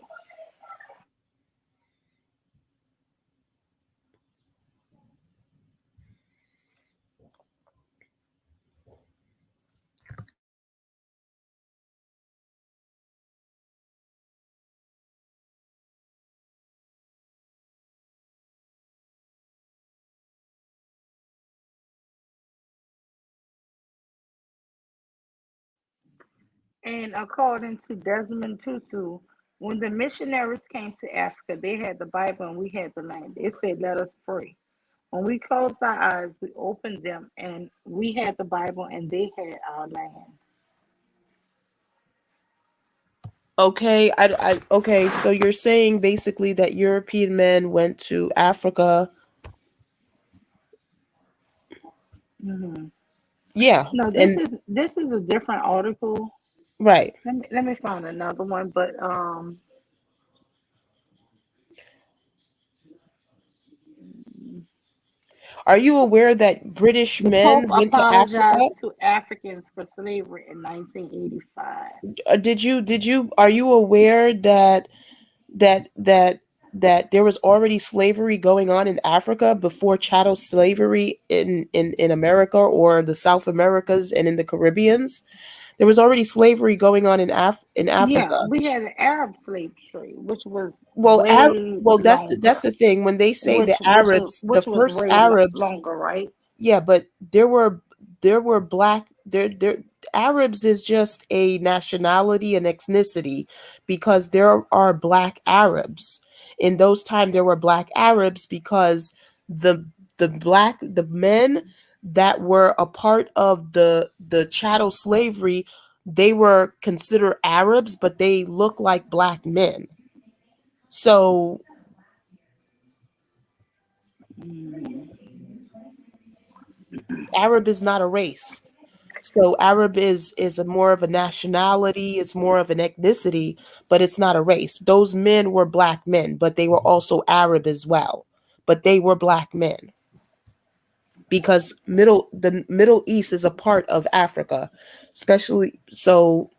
And according to Desmond Tutu, when the missionaries came to Africa, they had the Bible and we had the land. They said, "Let us pray." When we closed our eyes, we opened them, and we had the Bible and they had our land. Okay. So you're saying basically that European men went to Africa. Hmm. Yeah, No, and this is a different article. right. Let me find another one. But Are you aware that British the Pope men went to Africa? apologized to Africans for slavery in 1985. Are you aware that that that there was already slavery going on in Africa before chattel slavery in America or the South Americas and in the Caribbeans? There was already slavery going on in Yeah, Africa. we had an Arab slave trade, which was Well, way that's longer. the thing. When they say the Arabs, the Which was first way Arabs, longer, right? yeah, but there were black there Arabs is just a nationality, an ethnicity, because there are black Arabs. In those times there were black Arabs because the the men that were a part of the chattel slavery, they were considered Arabs, but they look like black men. So Mm. Arab is not a race. So Arab is a more of a nationality, it's more of an ethnicity, but it's not a race. Those men were black men, but they were also Arab as well. But they were black men because the Middle East is a part of Africa, especially so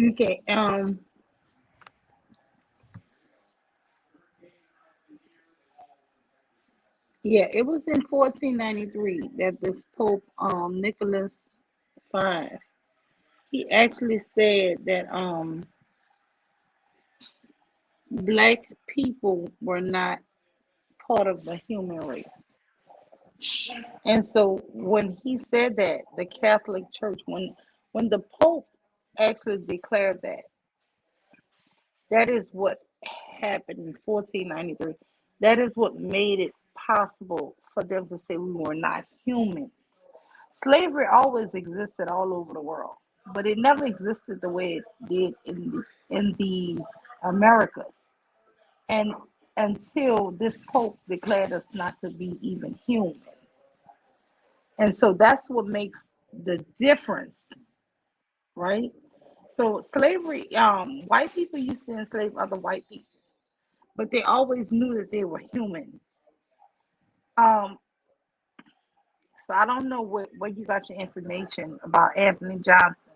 Okay. Yeah, it was in 1493 that this Pope Nicholas V, he actually said that black people were not part of the human race. And so when he said that, the Catholic Church, when the Pope actually declared that, that is what happened in 1493. That is what made it possible for them to say we were not human. Slavery always existed all over the world, but it never existed the way it did in the Americas. And until this Pope declared us not to be even human. And so that's what makes the difference, right? So slavery, white people used to enslave other white people, but they always knew that they were human. Um, so I don't know where you got your information about Anthony Johnson.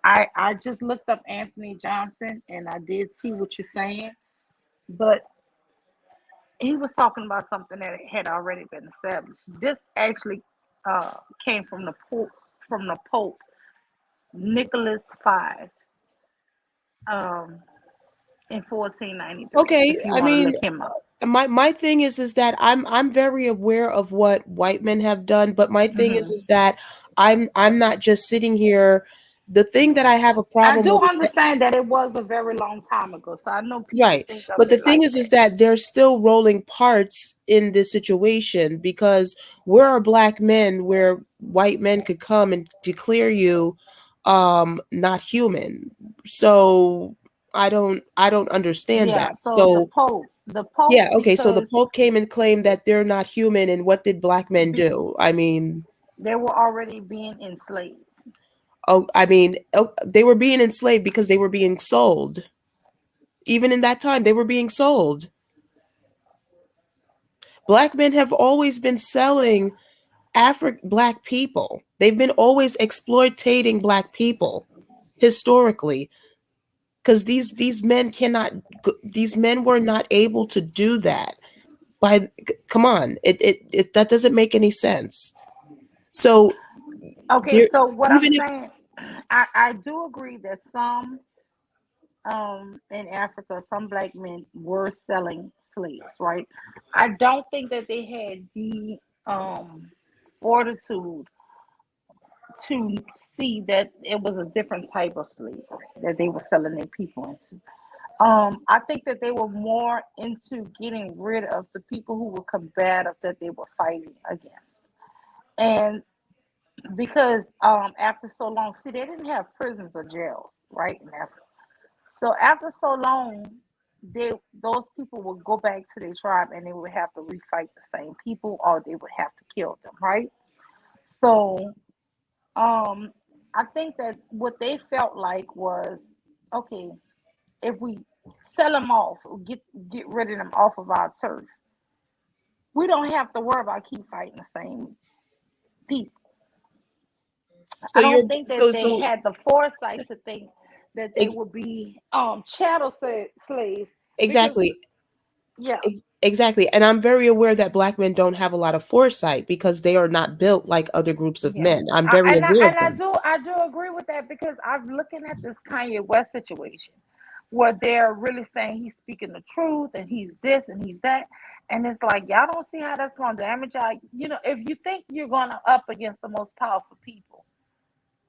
I just looked up Anthony Johnson and I did see what you're saying, but he was talking about something that had already been established. This actually uh, came from the Pope Nicholas V um, in 1493. Okay, If you I want to mean, look him up. my thing is that I'm very aware of what white men have done, but my thing is Hmm. that I'm not just sitting here. The thing that I have a I problem do with is that, understand that it was a very long time ago, so I know people right, think of but the it thing like is that. that there's still rolling parts in this situation because where are black men where white men could come and declare you not human. So I don't understand Yeah, that. so So the Pope, yeah, okay, so the because Pope came and claimed that they're not human, and what did black men be, do? I mean, they were already being enslaved. they were being enslaved because they were being sold. Even in that time, they were being sold. Black men have always been selling black people. They've been always exploitating black people historically because these men these men were not able to do that. Come on, it that doesn't make any sense. So Okay, there, so what I'm even if saying, I do agree that some in Africa, some black men were selling slaves, right? I don't think that they had the fortitude to see that it was a different type of slavery that they were selling their people into. I think that they were more into getting rid of the people who were combative that they were fighting against. And because after so long, see, they didn't have prisons or jails, right, in Africa. So after so long, they those people would go back to their tribe and they would have to refight the same people or they would have to kill them, right? So um I think that what they felt like was, okay, if we sell them off, or get rid of them off of our turf, we don't have to worry about keep fighting the same people. so I you're don't think that so they so had the foresight to think that they ex- would be chattel slaves because exactly. yeah. Exactly. And I'm very aware that black men don't have a lot of foresight because they are not built like other groups of Yeah, men. I'm very and aware of that. I do agree with that because I'm looking at this Kanye West situation where they're really saying he's speaking the truth and he's this and he's that, and it's like y'all don't see how that's going to damage y'all. You know, if you think you're going to up against the most powerful people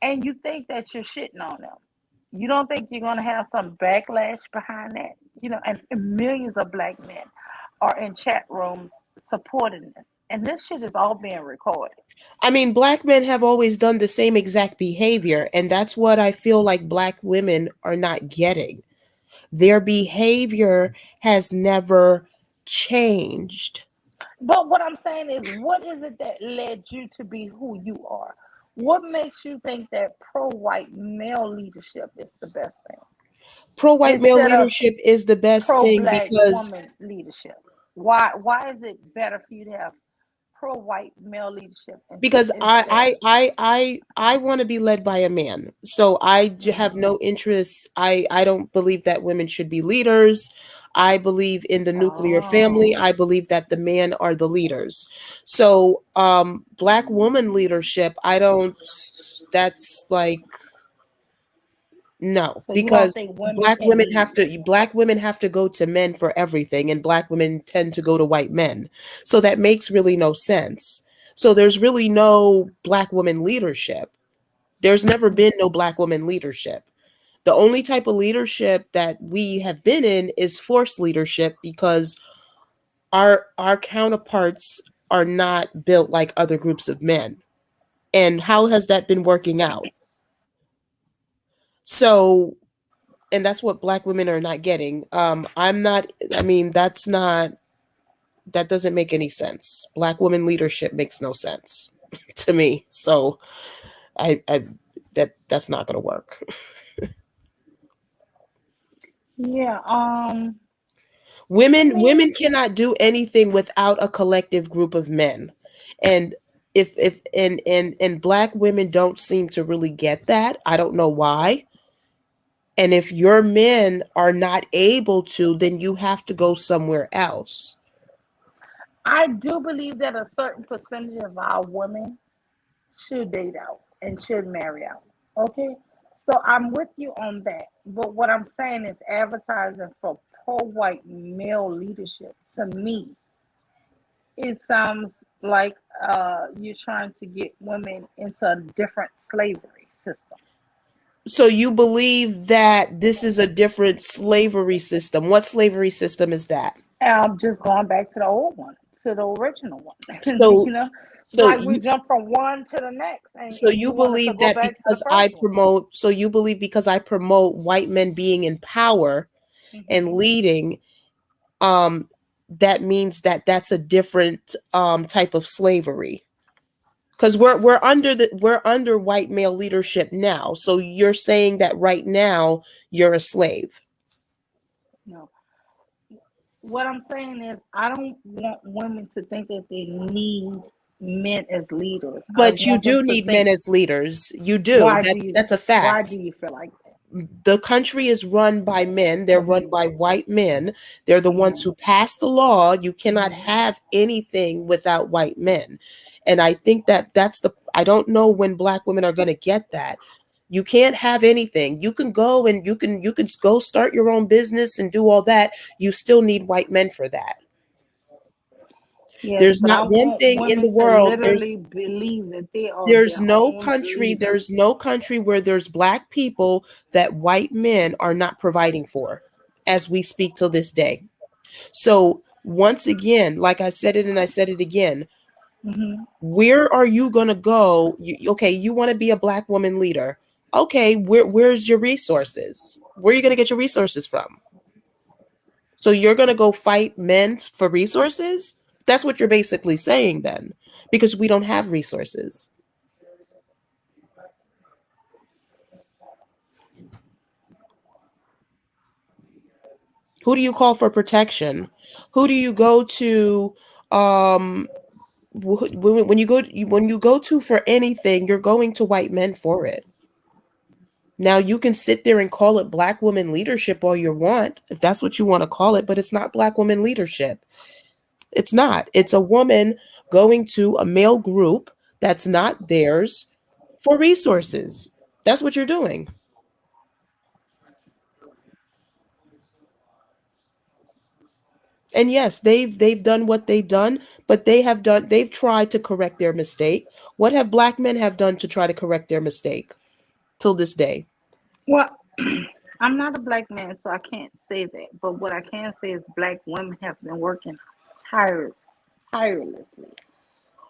and you think that you're shitting on them, you don't think you're going to have some backlash behind that. You know, and millions of black men are in chat rooms supporting this, and this shit is all being recorded. I mean, black men have always done the same exact behavior, and that's what I feel like black women are not getting. Their behavior has never changed. But what I'm saying is, what is it that led you to be who you are? What makes you think that pro-white male leadership is the best thing Pro white male instead of leadership is the best thing pro-black because woman leadership? Why is it better for you to have pro-white male leadership because instead. I want to be led by a man. So have no interest. I don't believe that women should be leaders. I believe in the nuclear family. Oh, I believe that the men are the leaders. So black woman leadership, I don't, that's like, no, so you don't because think women can lead? black women have to go to men for everything, and black women tend to go to white men. So that makes really no sense. So there's really no black woman leadership. There's never been no black woman leadership. The only type of leadership that we have been in is forced leadership, because our counterparts are not built like other groups of men. And how has that been working out? So, and that's what black women are not getting. I'm not, I mean, that doesn't make any sense. Black woman leadership makes no sense to me. So I that's not going to work. Yeah. I Women mean, cannot do anything without a collective group of men. And if and black women don't seem to really get that. I don't know why. And if your men are not able to, then you have to go somewhere else. I do believe that a certain percentage of our women should date out and should marry out. Okay? So I'm with you on that. But what I'm saying is advertising for pro-white male leadership, to me, it sounds like you're trying to get women into a different slavery system. So you believe that this is a different slavery system. What slavery system is that? Just going back to the old one, to the original one. So You know, so like we you jump from one to the next, so and you you want us to believe go that back to the because first one. you believe because I promote white men being in power and Hmm. leading, um that means that that's a different type of slavery, because we're under white male leadership now. So you're saying that right now you're a slave. No, what I'm saying is, I don't want women to think that they need men as leaders. I But you want them do to need men think, as leaders. You do. why do you, That's a why fact. do you feel like that? The country is run by men. They're run Hmm. by white men. They're the ones Hmm. who pass the law. You cannot Hmm. have anything without white men. And I think that I don't know when black women are going to get that. You can't have anything. You can go and you can go start your own business and do all that. You still need white men for that. Yes, There's but I not one want thing in the women to world. literally believe that they are There's their no own country, leader. where there's black people that white men are not providing for as we speak till this day. So once again, like I said it and I said it again, Hmm. where are you going to go? Okay, you want to be a black woman leader. Okay, where's your resources? Where are you going to get your resources from? So you're going to go fight men for resources? That's what you're basically saying then, because we don't have resources. Who do you call for protection? Who do you go to? Um, when you go to for anything, you're going to white men for it. Now you can sit there and call it black woman leadership all you want, if that's what you want to call it, but it's not black woman leadership. It's not. It's a woman going to a male group that's not theirs for resources. That's what you're doing. And yes, they've done what they've done, but they've tried to correct their mistake. What have black men have done to try to correct their mistake till this day? Well, I'm not a black man, so I can't say that. But what I can say is black women have been working tires, tirelessly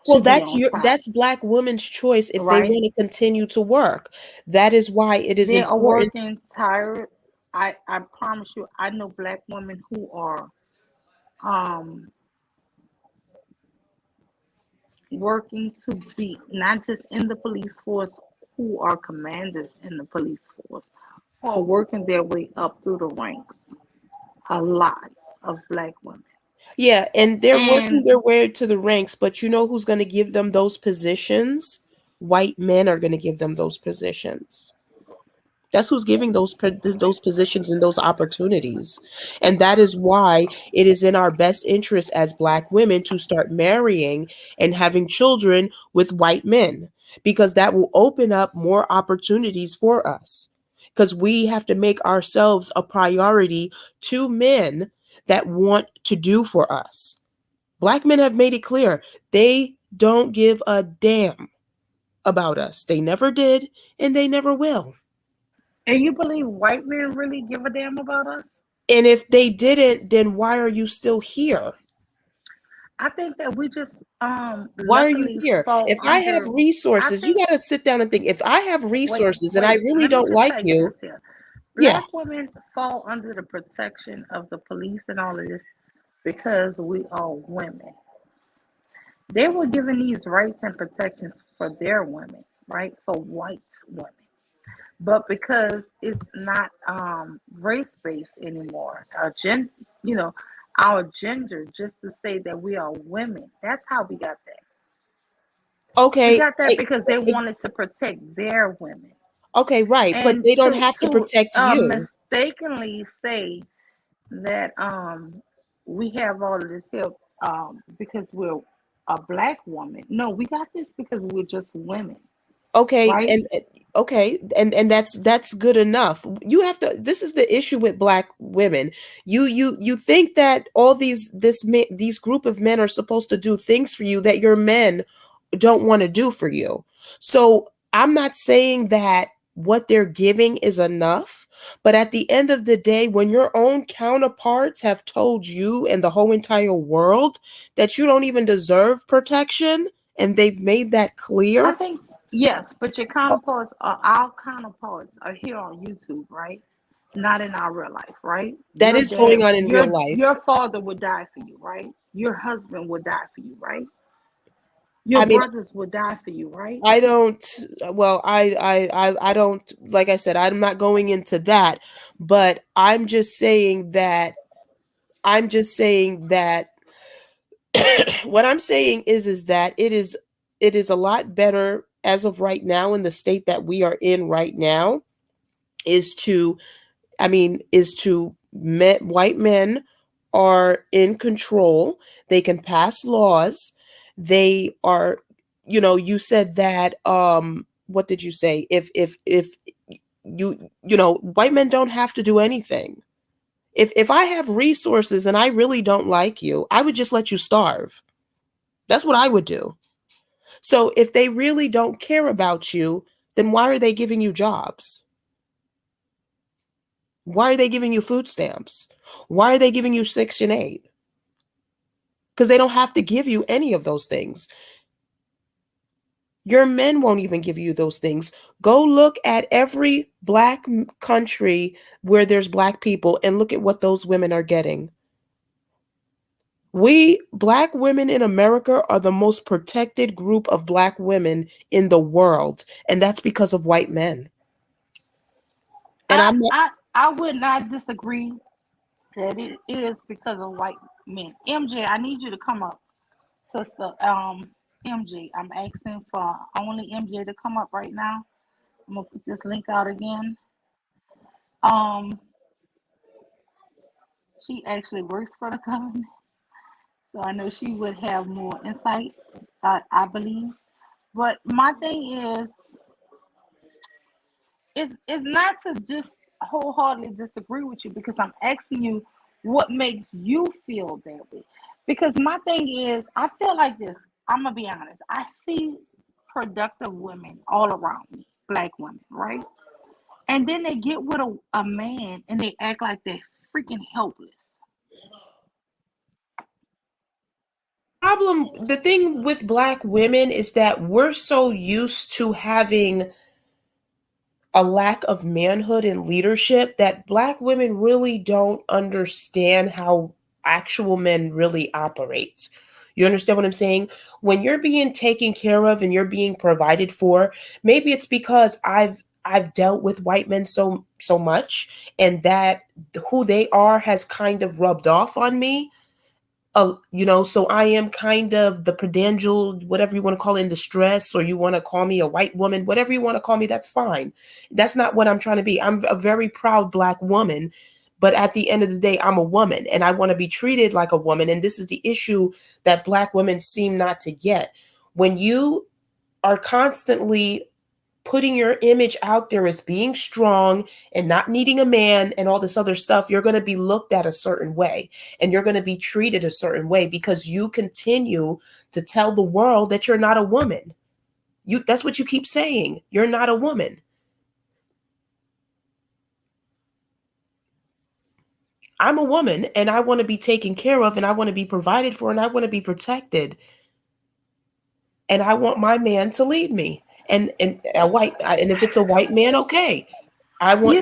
Well, to be on top, that's black women's choice if they right? want to continue to work. That is why it is They are important. working tired. I promise you, I know black women who are um working to be not just in the police force, who are commanders in the police force, who are working their way up through the ranks. A lot of black women. Yeah, and they're working And their way to the ranks, but you know who's going to give them those positions? White men are going to give them those positions. That's who's giving those positions and those opportunities. And that is why it is in our best interest as black women to start marrying and having children with white men, because that will open up more opportunities for us. Because we have to make ourselves a priority to men that want to do for us. Black men have made it clear they don't give a damn about us. They never did, and they never will. you believe white men really give a damn about us? And if they didn't, then why are you still here? I think that we just Why are you luckily here? fall If I have under. I resources, you think got to sit down and think. If I have resources and I really let me don't just like tell you you, this here. yeah, Black women fall under the protection of the police and all of this because we are women. They were given these rights and protections for their women, right? For white women. But because it's not race based anymore, you know, our gender, just to say that we are women, that's how we got that. We okay, got that because they wanted to protect their women. okay, right, but And they don't to have to protect you. mistakenly say that we have all of this help because we're a black woman. No, we got this because we're just women, Okay, right? and okay, and that's good enough. You have to. This is the issue with black women. You think that all these group of men are supposed to do things for you that your men don't want to do for you. So I'm not saying that what they're giving is enough, but at the end of the day, when your own counterparts have told you and the whole entire world that you don't even deserve protection, and they've made that I clear, think yes, but your counterparts are our counterparts are here on YouTube, right? Not in our real life, right? that Your is going dad, on in real life. your father would die for you, right? Your husband would die for you, right? Your I mean, brothers would die for you, right? I don't. Well, I don't. Like I said, I'm not going into that, but I'm just saying that. I'm just saying that what I'm saying is that it is a lot better as of right now in the state that we are in right now is to white men are in control. They can pass laws. They are, you said that, what did you say? If white men don't have to do anything. If I have resources and I really don't like you, I would just let you starve. That's what I would do. So if they really don't care about you, then why are they giving you jobs? Why are they giving you food stamps? Why are they giving you Section 8? Because they don't have to give you any of those things. Your men won't even give you those things. Go look at every black country where there's black people and look at what those women are getting. We black women in America are the most protected group of black women in the world, and that's because of white men. And I I'm not, I I would not disagree that it is because of white men. MJ, I need you to come up, sister. MJ, I'm asking for only MJ to come up right now. I'm gonna put this link out again. Um, she actually works for the government, so I know she would have more insight. I believe. But my thing is not to just wholeheartedly disagree with you because I'm asking you what makes you feel that way. Because my thing is, I feel like this. I'm gonna be honest. I see productive women all around me, black women, right? And then they get with a man and they act like they're freaking helpless. the thing with black women is that we're so used to having a lack of manhood and leadership that black women really don't understand how actual men really operate. You understand what I'm saying? When you're being taken care of and you're being provided for, maybe it's because I've dealt with white men so much, and that who they are has kind of rubbed off on me. So I am kind of the pedangel, whatever you want to call it, in distress, or you want to call me a white woman, whatever you want to call me, that's fine. That's not what I'm trying to be. I'm a very proud Black woman, but at the end of the day, I'm a woman and I want to be treated like a woman. And this is the issue that Black women seem not to get. When you are constantly putting your image out there as being strong and not needing a man and all this other stuff, you're going to be looked at a certain way and you're going to be treated a certain way because you continue to tell the world that you're not a woman. That's what you keep saying. You're not a woman. I'm a woman and I want to be taken care of and I want to be provided for and I want to be protected. And I want my man to lead me. And if it's a white man, okay.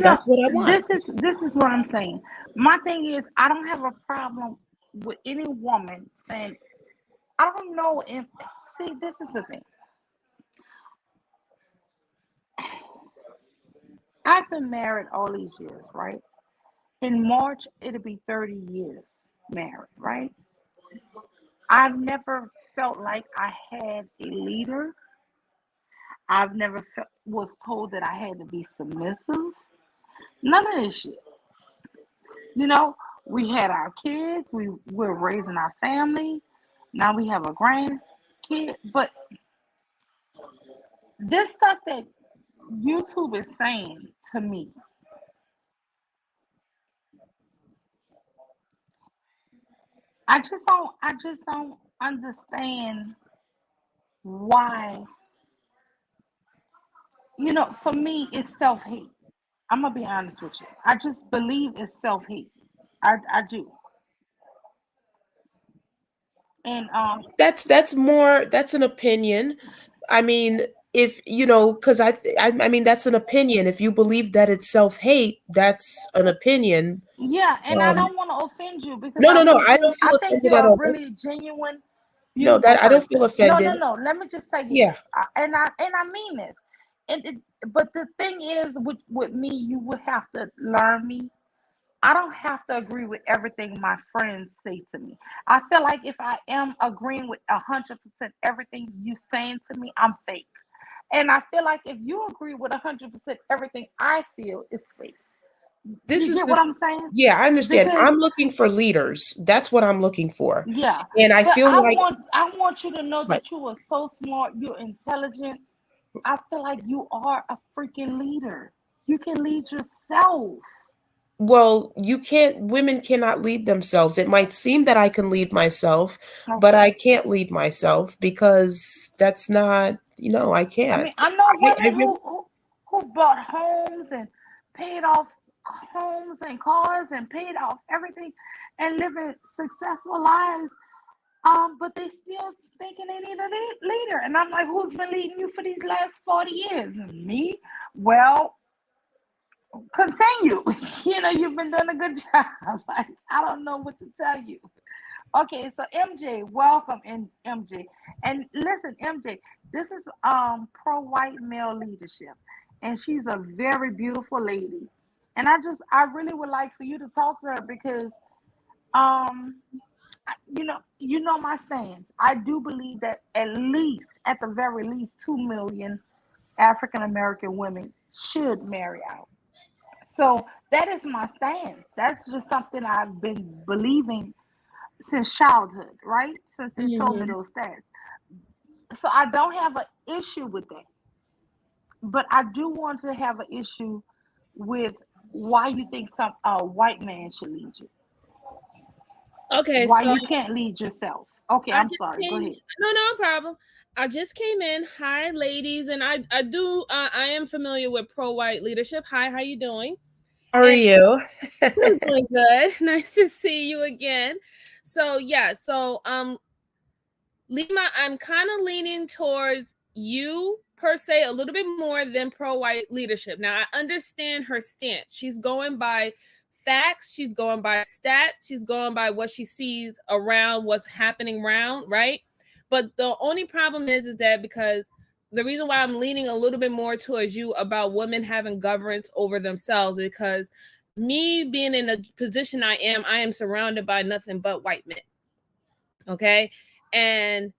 That's what I want. This is what I'm saying. My thing is, I don't have a problem with any woman saying, I don't know if, see, this is the thing. I've been married all these years, right? In March, it'll be 30 years married, right? I've never felt like I had a leader. I've never was told that I had to be submissive. None of this shit. We had our kids. We're raising our family. Now we have a grandkid. But this stuff that YouTube is saying to me, I just don't understand why. For me, it's self-hate. I'm gonna be honest with you. I just believe it's self-hate. I do. And That's an opinion. I mean, if because I mean that's an opinion. If you believe that it's self-hate, that's an opinion. yeah, and I don't want to offend you because No, I no, no. think I don't I feel think offended you're at a all. really genuine, No, beautiful that I don't feel person. No, no, offended. no. Let me just say this, Yeah. and I mean this. But the thing is, with me, you would have to learn me. I don't have to agree with everything my friends say to me. I feel like if I am agreeing with 100% everything you saying to me, I'm fake. And I feel like if you agree with 100% everything I feel, it's fake. This You is get the what I'm saying? Yeah, I understand. Because I'm looking for leaders. That's what I'm looking for. yeah, And I but feel like I want you to know but that you are so smart, you're intelligent. I feel like you are a freaking leader. You can lead yourself. well, women cannot lead themselves. It might seem that I can lead myself, but Okay. I can't lead myself because that's not, I I mean, can't. I know I women really who bought homes and paid off homes and cars and paid off everything and living successful lives. But they still thinking they need a leader. And I'm like, who's been leading you for these last 40 years? Me? Well, continue. You've been doing a good job. Like, I don't know what to tell you. Okay, so MJ, welcome in MJ. And listen, MJ, this is pro white male leadership. And she's a very beautiful lady. And I really would like for you to talk to her because um you know my stance. I do believe that at the very least 2 million African American women should marry out. So that is my stance. That's just something I've been believing since childhood, right? Since they told me Mhm. those stats. So I don't have an issue with that. But I do want to have an issue with why you think some white man should lead you. Okay, Why so you can't lead yourself. Okay, I I'm just sorry. Go came. ahead. No problem. I just came in. Hi, ladies, and I do. I am familiar with pro white leadership. Hi, how you doing? How are And you? I'm doing good. Nice to see you again. So yeah, Lima, I'm kind of leaning towards you per se a little bit more than pro white leadership. Now, I understand her stance. She's going by facts, she's going by stats, she's going by what she sees around what's happening around, right? But the only problem is that because the reason why I'm leaning a little bit more towards you about women having governance over themselves because me being in the position I am surrounded by nothing but white men. Okay. And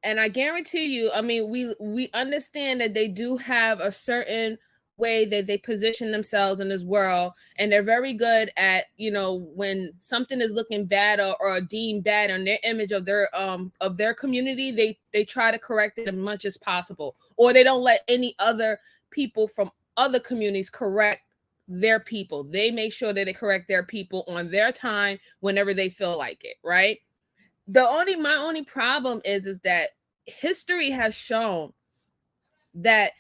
I guarantee you, I mean, we understand that they do have a certain way that they position themselves in this world, and they're very good at, you know, when something is looking bad or deemed bad on their image of their community, they try to correct it as much as possible, or they don't let any other people from other communities correct their people. They make sure that they correct their people on their time whenever they feel like it, right? My only problem is that history has shown that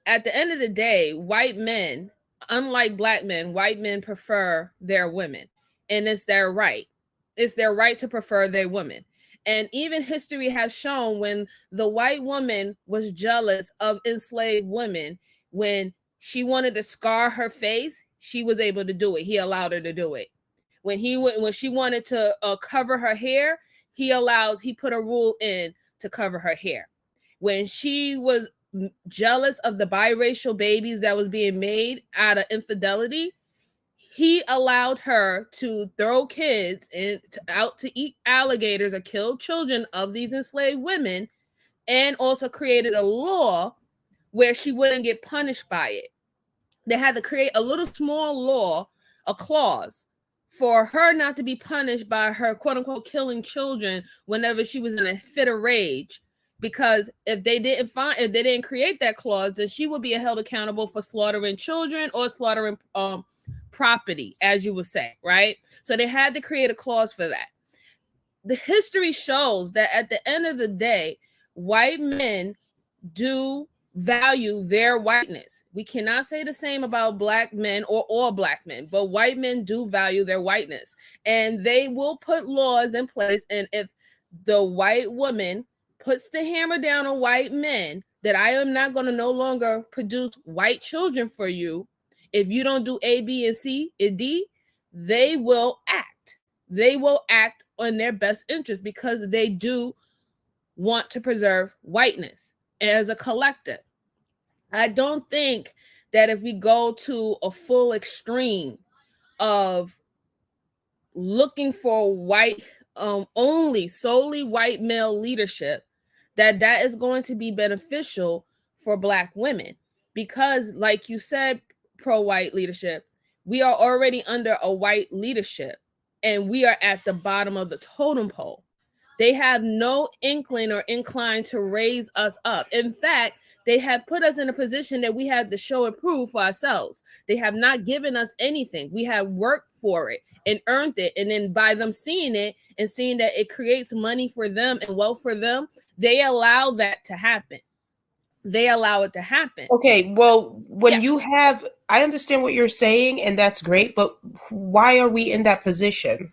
at the end of the day, white men, unlike black men, white men prefer their women, and it's their right. It's their right to prefer their women. And even history has shown when the white woman was jealous of enslaved women, when she wanted to scar her face, she was able to do it. He allowed her to do it. When she wanted to cover her hair, he put a rule in to cover her hair. When she was jealous of the biracial babies that was being made out of infidelity, he allowed her to throw kids out to eat alligators or kill children of these enslaved women, and also created a law where she wouldn't get punished by it. They had to create a little small law, a clause, for her not to be punished by her quote unquote killing children whenever she was in a fit of rage. Because if they didn't create that clause, then she would be held accountable for slaughtering children or slaughtering property, as you would say, right? So they had to create a clause for that. The history shows that at the end of the day, white men do value their whiteness. We cannot say the same about black men or all black men, but white men do value their whiteness, and they will put laws in place. And if the white woman puts the hammer down on white men that I am not going to no longer produce white children for you, if you don't do A, B, and C, and D, they will act. They will act on their best interest because they do want to preserve whiteness as a collective. I don't think that if we go to a full extreme of looking for white only solely white male leadership, that is going to be beneficial for black women, because like you said, pro white leadership, we are already under a white leadership and we are at the bottom of the totem pole. They have no inkling or incline to raise us up. In fact, they have put us in a position that we have to show and prove for ourselves. They have not given us anything. We have worked for it and earned it. And then by them seeing it and seeing that it creates money for them and wealth for them, they allow that to happen. They allow it to happen. Okay, well, when Yes. you have, I understand what you're saying, and that's great, but why are we in that position?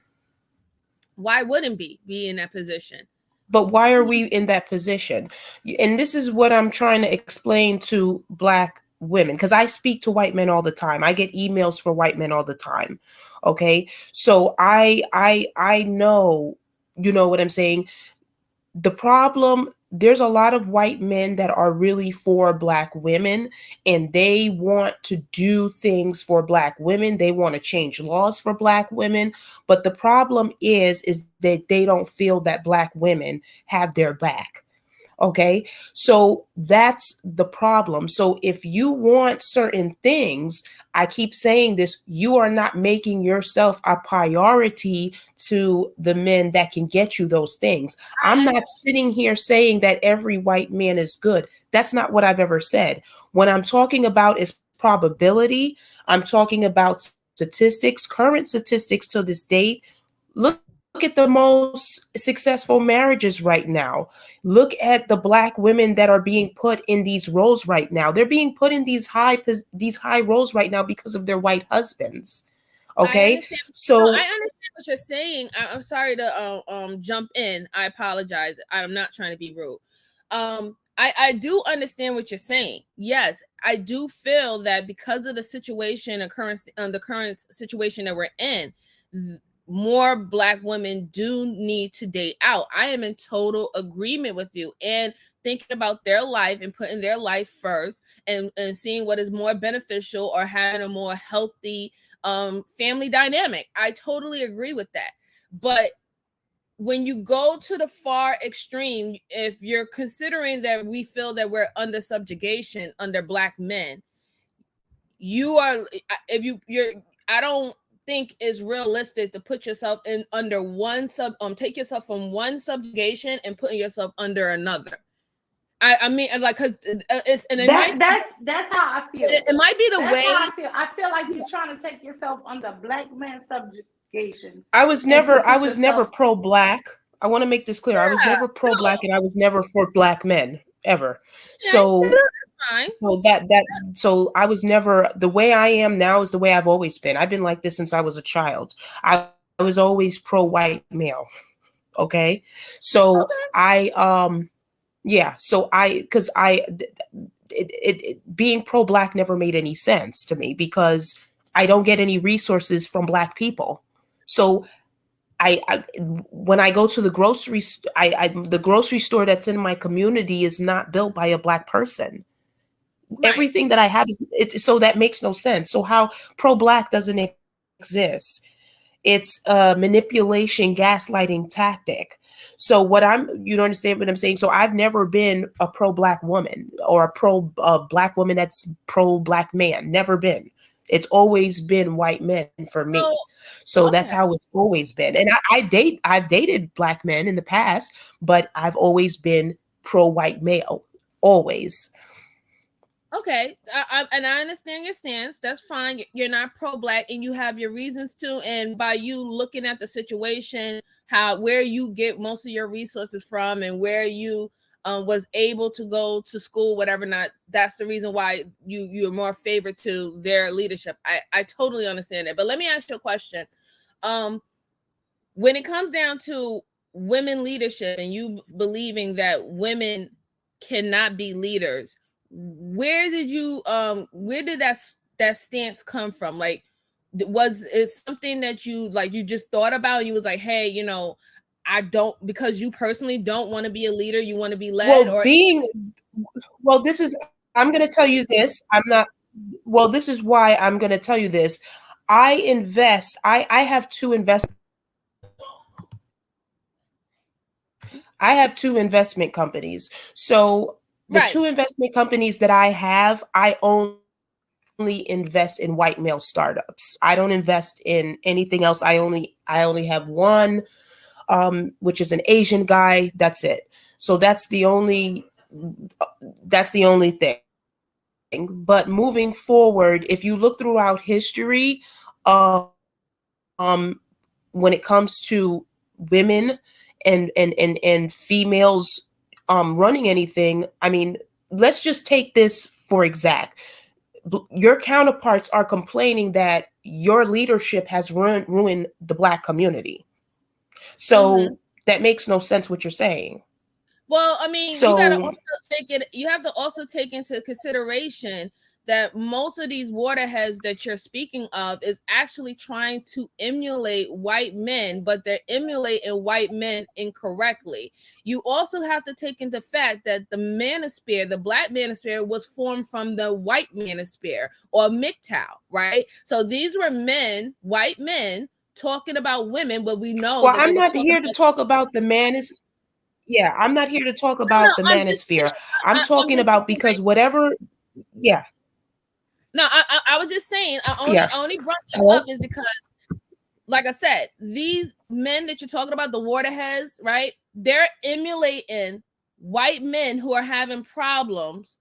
Why wouldn't be in that position? But why are we in that position? And this is what I'm trying to explain to black women, because I speak to white men all the time. I get emails for white men all the time. Okay, so I know, you know what I'm saying. The problem, there's a lot of white men that are really for black women, and they want to do things for black women. They want to change laws for black women, but the problem is that they don't feel that black women have their back. Okay. So that's the problem. So if you want certain things, I keep saying this, you are not making yourself a priority to the men that can get you those things. I'm not sitting here saying that every white man is good. That's not what I've ever said. What I'm talking about is probability. I'm talking about statistics, current statistics to this date. Look at the most successful marriages right now. Look at the black women that are being put in these roles right now. They're being put in these high roles right now because of their white husbands. I Okay? understand. No, I So understand what you're saying. I'm sorry to jump in. I apologize. I'm not trying to be rude. I do understand what you're saying. Yes, I do feel that because of the situation, the current situation that we're in, more black women do need to date out. I am in total agreement with you, and thinking about their life and putting their life first, and seeing what is more beneficial or having a more healthy family dynamic. I totally agree with that. But when you go to the far extreme, if you're considering that we feel that we're under subjugation under Black men, you are, if you're, I don't think it's realistic to put yourself in under one take yourself from one subjugation and putting yourself under another. I mean, like, cause it's, and it might, that's how I feel. it might be the That's way. how I feel. I feel like you're trying to take yourself under Black man subjugation. I was and to never put yourself. pro-Black. I want to make this clear. I was Yeah, never pro-Black, no, and I was never for Black men ever. okay, So that's fine. so I was never, the way I am now is the way I've always been. I've been like this since I was a child. I was always pro-white male. Okay, so Okay. yeah, so because being pro-Black never made any sense to me because I don't get any resources from Black people. So I when I go to the grocery the grocery store that's in my community is not built by a Black person. Right. Everything that I have is so that makes no sense. So how pro-Black doesn't exist? It's a manipulation, gaslighting tactic. So you don't understand what I'm saying? So I've never been a pro-Black woman or a Black woman that's pro-Black man. Never been. It's always been white men for me. So that's Okay. how it's always been. And I've dated Black men in the past, but I've always been pro-white male. Always. Okay, and I understand your stance. That's fine. You're not pro-Black, and you have your reasons to. And by you looking at the situation, where you get most of your resources from, and where you was able to go to school, whatever. Not that's the reason why you're more favored to their leadership. I totally understand it. But let me ask you a question. When it comes down to women leadership, and you believing that women cannot be leaders, where did that stance come from? Like, was it something that you just thought about, and you was like, hey, I don't, because you personally don't want to be a leader, you want to be led? This is, I'm going to tell you this. This is why I'm going to tell you this. I have two investment companies. So the two investment companies that I have, I only invest in white male startups. I don't invest in anything else. I only have one, which is an Asian guy. That's it. So that's the only thing. But moving forward, if you look throughout history, when it comes to women and females running anything, I mean, let's just take this for exact. Your counterparts are complaining that your leadership has ruined the Black community. So that makes no sense what you're saying. Well, I mean, you have to also take into consideration that most of these waterheads that you're speaking of is actually trying to emulate white men, but they're emulating white men incorrectly. You also have to take into fact that the manosphere, the Black manosphere, was formed from the white manosphere or MGTOW, right? So these were men, white men, talking about women, but we know Well, that I'm not here to talk about the I'm not here to talk about the manosphere. I'm talking about because whatever. Yeah. No, I was just saying. I only brought this up is because, like I said, these men that you're talking about, the waterheads, right? They're emulating white men who are having problems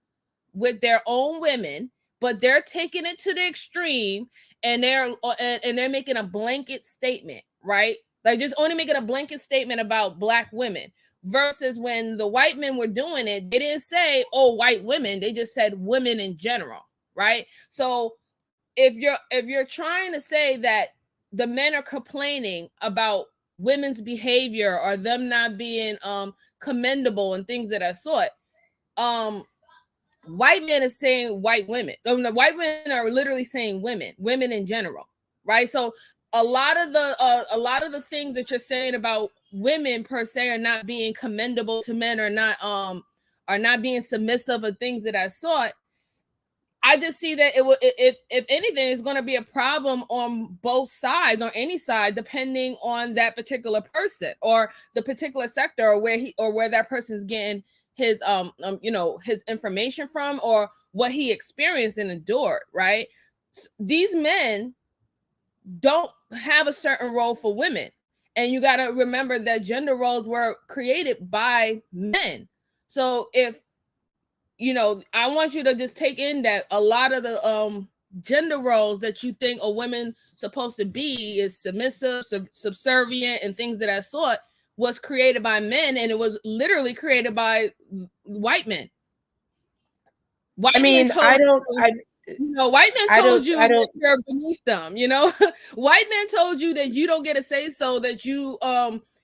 with their own women, but they're taking it to the extreme, and they're making a blanket statement, right? Like, just only making a blanket statement about Black women. Versus when the white men were doing it, they didn't say, "Oh, white women." They just said women in general, right? So if you're trying to say that the men are complaining about women's behavior or them not being commendable and things of that sort, white men is saying white women. The white men are literally saying women in general, right? So a lot of the things that you're saying about women per se are not being commendable to men, or not being submissive, or things of that sort. I just see that if anything, it's going to be a problem on both sides, on any side, depending on that particular person or the particular sector, or where that person is getting his his information from, or what he experienced and endured. Right? These men don't have a certain role for women, and you got to remember that gender roles were created by men. So if I want you to just take in that a lot of the gender roles that you think a woman supposed to be is submissive, subservient, and things of that sort was created by men, and it was literally created by white men. I mean, White men told you that you're beneath them. White men told you that you don't get a say, so that you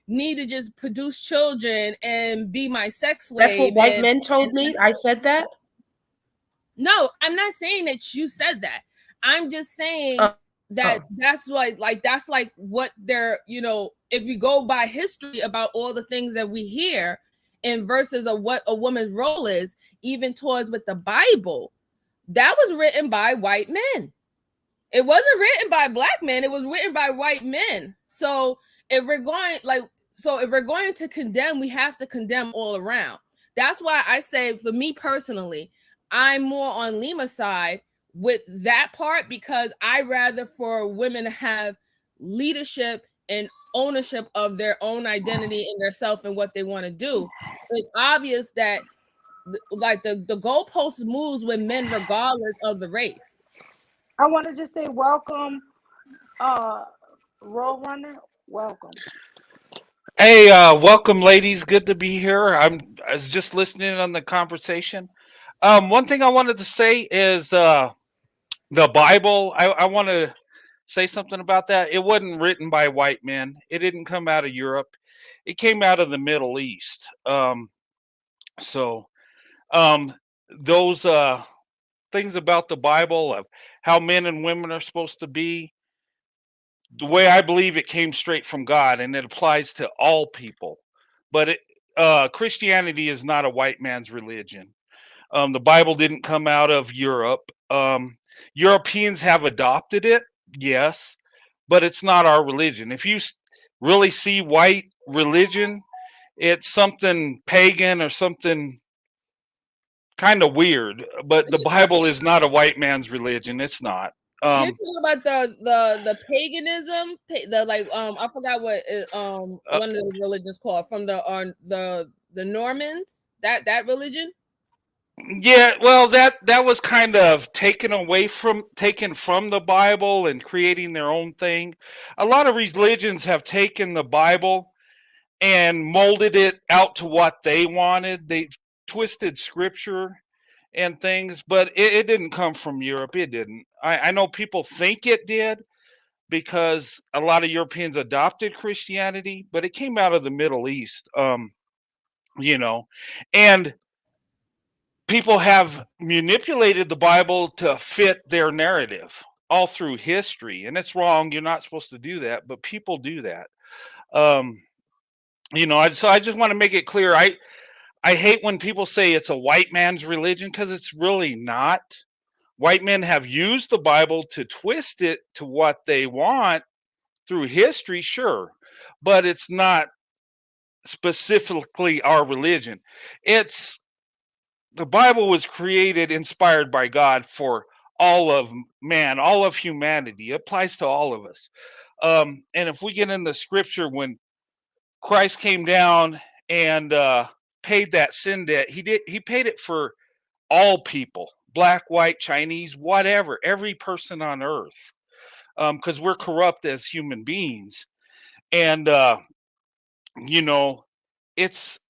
need to just produce children and be my sex slave. That's what white men told me. I said that. No, I'm not saying that you said that. I'm just saying that's that's like what they're, if you go by history about all the things that we hear in verses of what a woman's role is, even towards with the Bible, that was written by white men. It wasn't written by black men. It was written by white men. So if we're going to condemn, we have to condemn all around. That's why I say, for me personally, I'm more on Lima's side with that part, because I rather for women to have leadership and ownership of their own identity and their self and what they want to do. It's obvious that the goalpost moves with men regardless of the race. I want to just say welcome, Road Runner. Welcome. Hey, welcome, ladies. Good to be here. I was just listening on the conversation. One thing I wanted to say is the Bible. I want to say something about that. It wasn't written by white men. It didn't come out of Europe. It came out of the Middle East. So those things about the Bible, of how men and women are supposed to be, the way I believe it came straight from God, and it applies to all people. But Christianity is not a white man's religion. The Bible didn't come out of Europe. Europeans have adopted it, yes, but it's not our religion. If you really see white religion, it's something pagan or something kind of weird. But the Bible is not a white man's religion. It's not. You're talking about the paganism, I forgot what one of the religions called, from the Normans, that religion. Yeah, well, that was kind of taken from the Bible and creating their own thing. A lot of religions have taken the Bible and molded it out to what they wanted. They twisted scripture and things, but it didn't come from Europe. It didn't. I know people think it did because a lot of Europeans adopted Christianity, but it came out of the Middle East. And people have manipulated the Bible to fit their narrative all through history, and it's wrong. You're not supposed to do that, but people do that. So I just want to make it clear. I hate when people say it's a white man's religion, because it's really not. White men have used the Bible to twist it to what they want through history, sure, but it's not specifically our religion. The Bible was created, inspired by God for all of man, all of humanity. It applies to all of us. And if we get in the scripture, when Christ came down and paid that sin debt, he paid it for all people, black, white, Chinese, whatever, every person on earth, because we're corrupt as human beings. And it's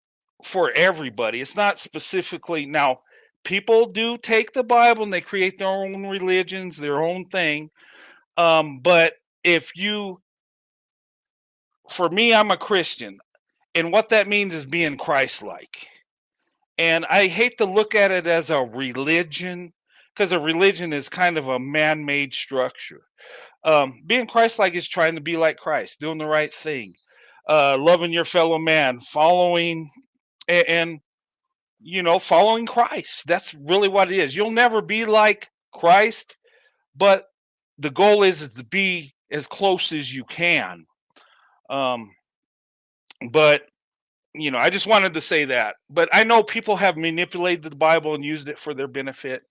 for everybody. It's not specifically. Now, people do take the Bible and they create their own religions, their own thing. But for me, I'm a Christian, and what that means is being Christ-like. And I hate to look at it as a religion, because a religion is kind of a man-made structure. Being Christ-like is trying to be like Christ, doing the right thing, loving your fellow man, following and following Christ. That's really what it is. You'll never be like Christ, but the goal is to be as close as you can. Um, but I just wanted to say that. But I know people have manipulated the Bible and used it for their benefit,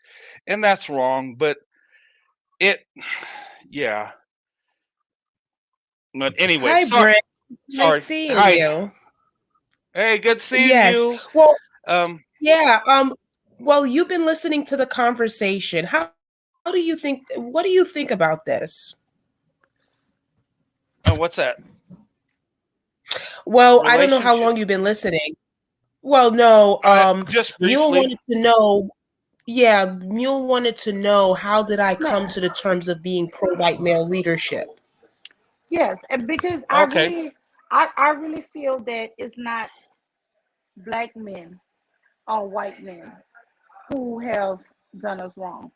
and that's wrong. But it, yeah. But anyway, Hi, Brent. Nice sorry. seeing Hi. you. Hey, good seeing Yes. you. Well, Um, yeah. Well, you've been listening to the conversation. How do you think? What do you think about this? what's that? Well, I don't know how Relationship? long you've been listening. Well, no. Just Mule briefly. wanted to know. Yeah, Mule wanted to know how did I No, come to the terms of being pro-white male leadership? yes, and because Okay. I really feel that it's not black men or white men who have done us wrong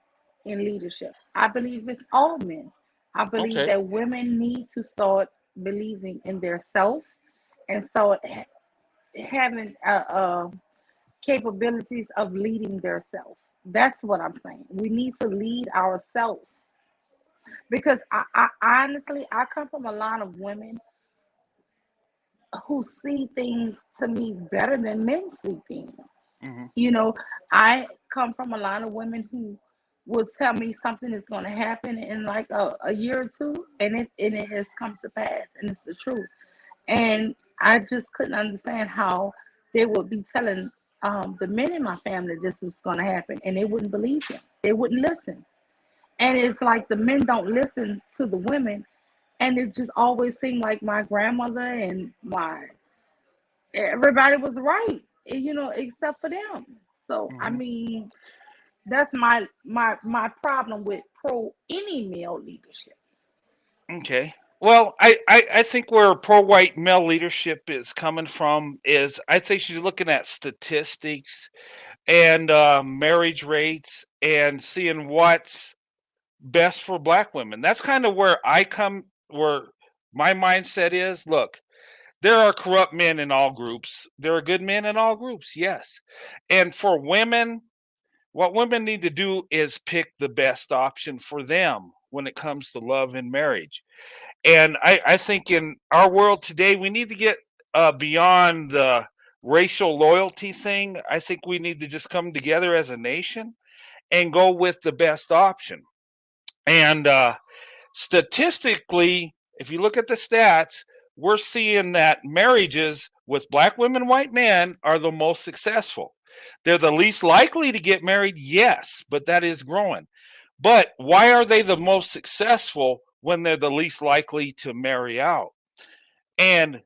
in leadership. I believe it's all men. I believe Okay. that women need to start believing in their self and start having capabilities of leading their self. That's what I'm saying. We need to lead ourselves because I honestly I come from a line of women who see things to me better than men see things. Hmm. You know, I come from a line of women who will tell me something is going to happen in like a year or two, and it has come to pass, and it's the truth. And I just couldn't understand how they would be telling the men in my family this was going to happen, and they wouldn't believe them. They wouldn't listen. And it's like the men don't listen to the women, and it just always seemed like my grandmother and my everybody was right, except for them. So I Hmm. mean, that's my problem with pro any male leadership. Okay. Well, I think where pro-white male leadership is coming from is I think she's looking at statistics and marriage rates and seeing what's best for black women. That's kind of where my mindset is. Look, there are corrupt men in all groups. There are good men in all groups, yes. And for women, what women need to do is pick the best option for them when it comes to love and marriage. And I think in our world today, we need to get beyond the racial loyalty thing. I think we need to just come together as a nation and go with the best option. And statistically, if you look at the stats, we're seeing that marriages with black women, white men are the most successful. They're the least likely to get married, yes, but that is growing. But why are they the most successful when they're the least likely to marry out? And,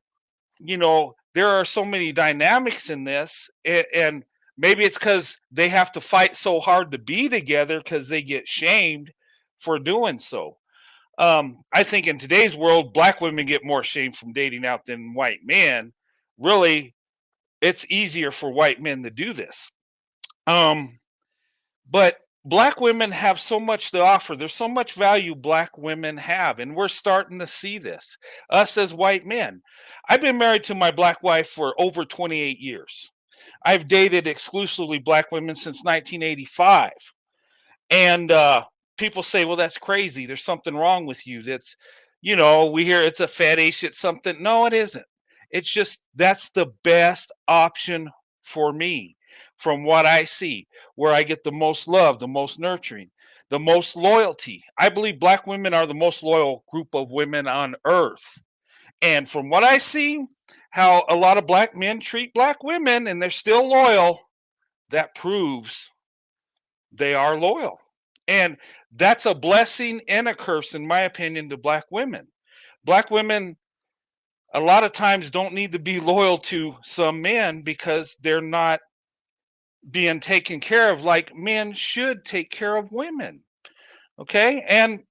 there are so many dynamics in this. And maybe it's because they have to fight so hard to be together because they get shamed for doing so. I think in today's world, black women get more shame from dating out than white men. Really, it's easier for white men to do this. Um, but black women have so much to offer. There's so much value black women have, and we're starting to see this. Us as white men. I've been married to my black wife for over 28 years. I've dated exclusively black women since 1985. And people say, well, that's crazy. There's something wrong with you. We hear it's a fetish, it's something. No, it isn't. It's just that's the best option for me from what I see, where I get the most love, the most nurturing, the most loyalty. I believe black women are the most loyal group of women on earth. And from what I see, how a lot of black men treat black women and they're still loyal, that proves they are loyal. And that's a blessing and a curse, in my opinion, to black women. Black women, a lot of times, don't need to be loyal to some men because they're not being taken care of like men should take care of women. Okay. And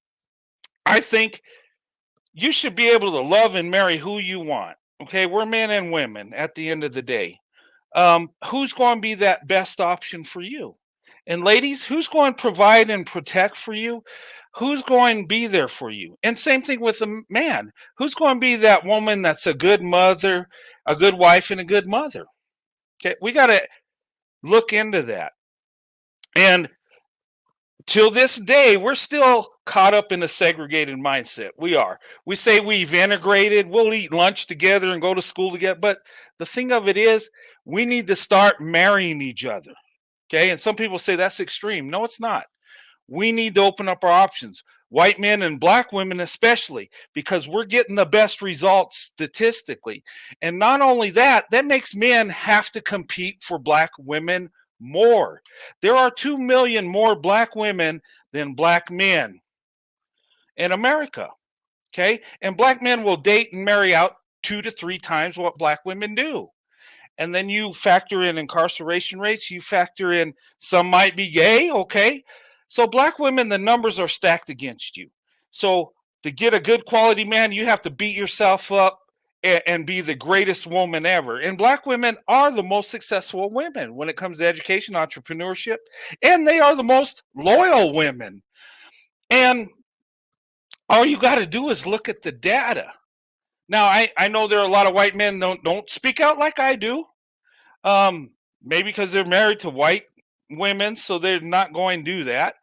I think you should be able to love and marry who you want. Okay. We're men and women at the end of the day. Who's going to be that best option for you? And ladies, who's going to provide and protect for you? Who's going to be there for you? And same thing with a man. Who's going to be that woman that's a good mother, a good wife, and a good mother? Okay, we got to look into that. And till this day, we're still caught up in a segregated mindset. We are. We say we've integrated, we'll eat lunch together and go to school together. But the thing of it is, we need to start marrying each other. Okay. And some people say that's extreme. No, it's not. We need to open up our options, white men and black women especially, because we're getting the best results statistically. And not only that, that makes men have to compete for black women more. There are 2 million more black women than black men in America. Okay. And black men will date and marry out 2 to 3 times what black women do. And then you factor in incarceration rates, you factor in some might be gay, okay? So black women, the numbers are stacked against you. So to get a good quality man, you have to beat yourself up and be the greatest woman ever. And black women are the most successful women when it comes to education, entrepreneurship, and they are the most loyal women. And all you got to do is look at the data. Now, I know there are a lot of white men don't speak out like I do. Maybe because they're married to white women, so they're not going to do that.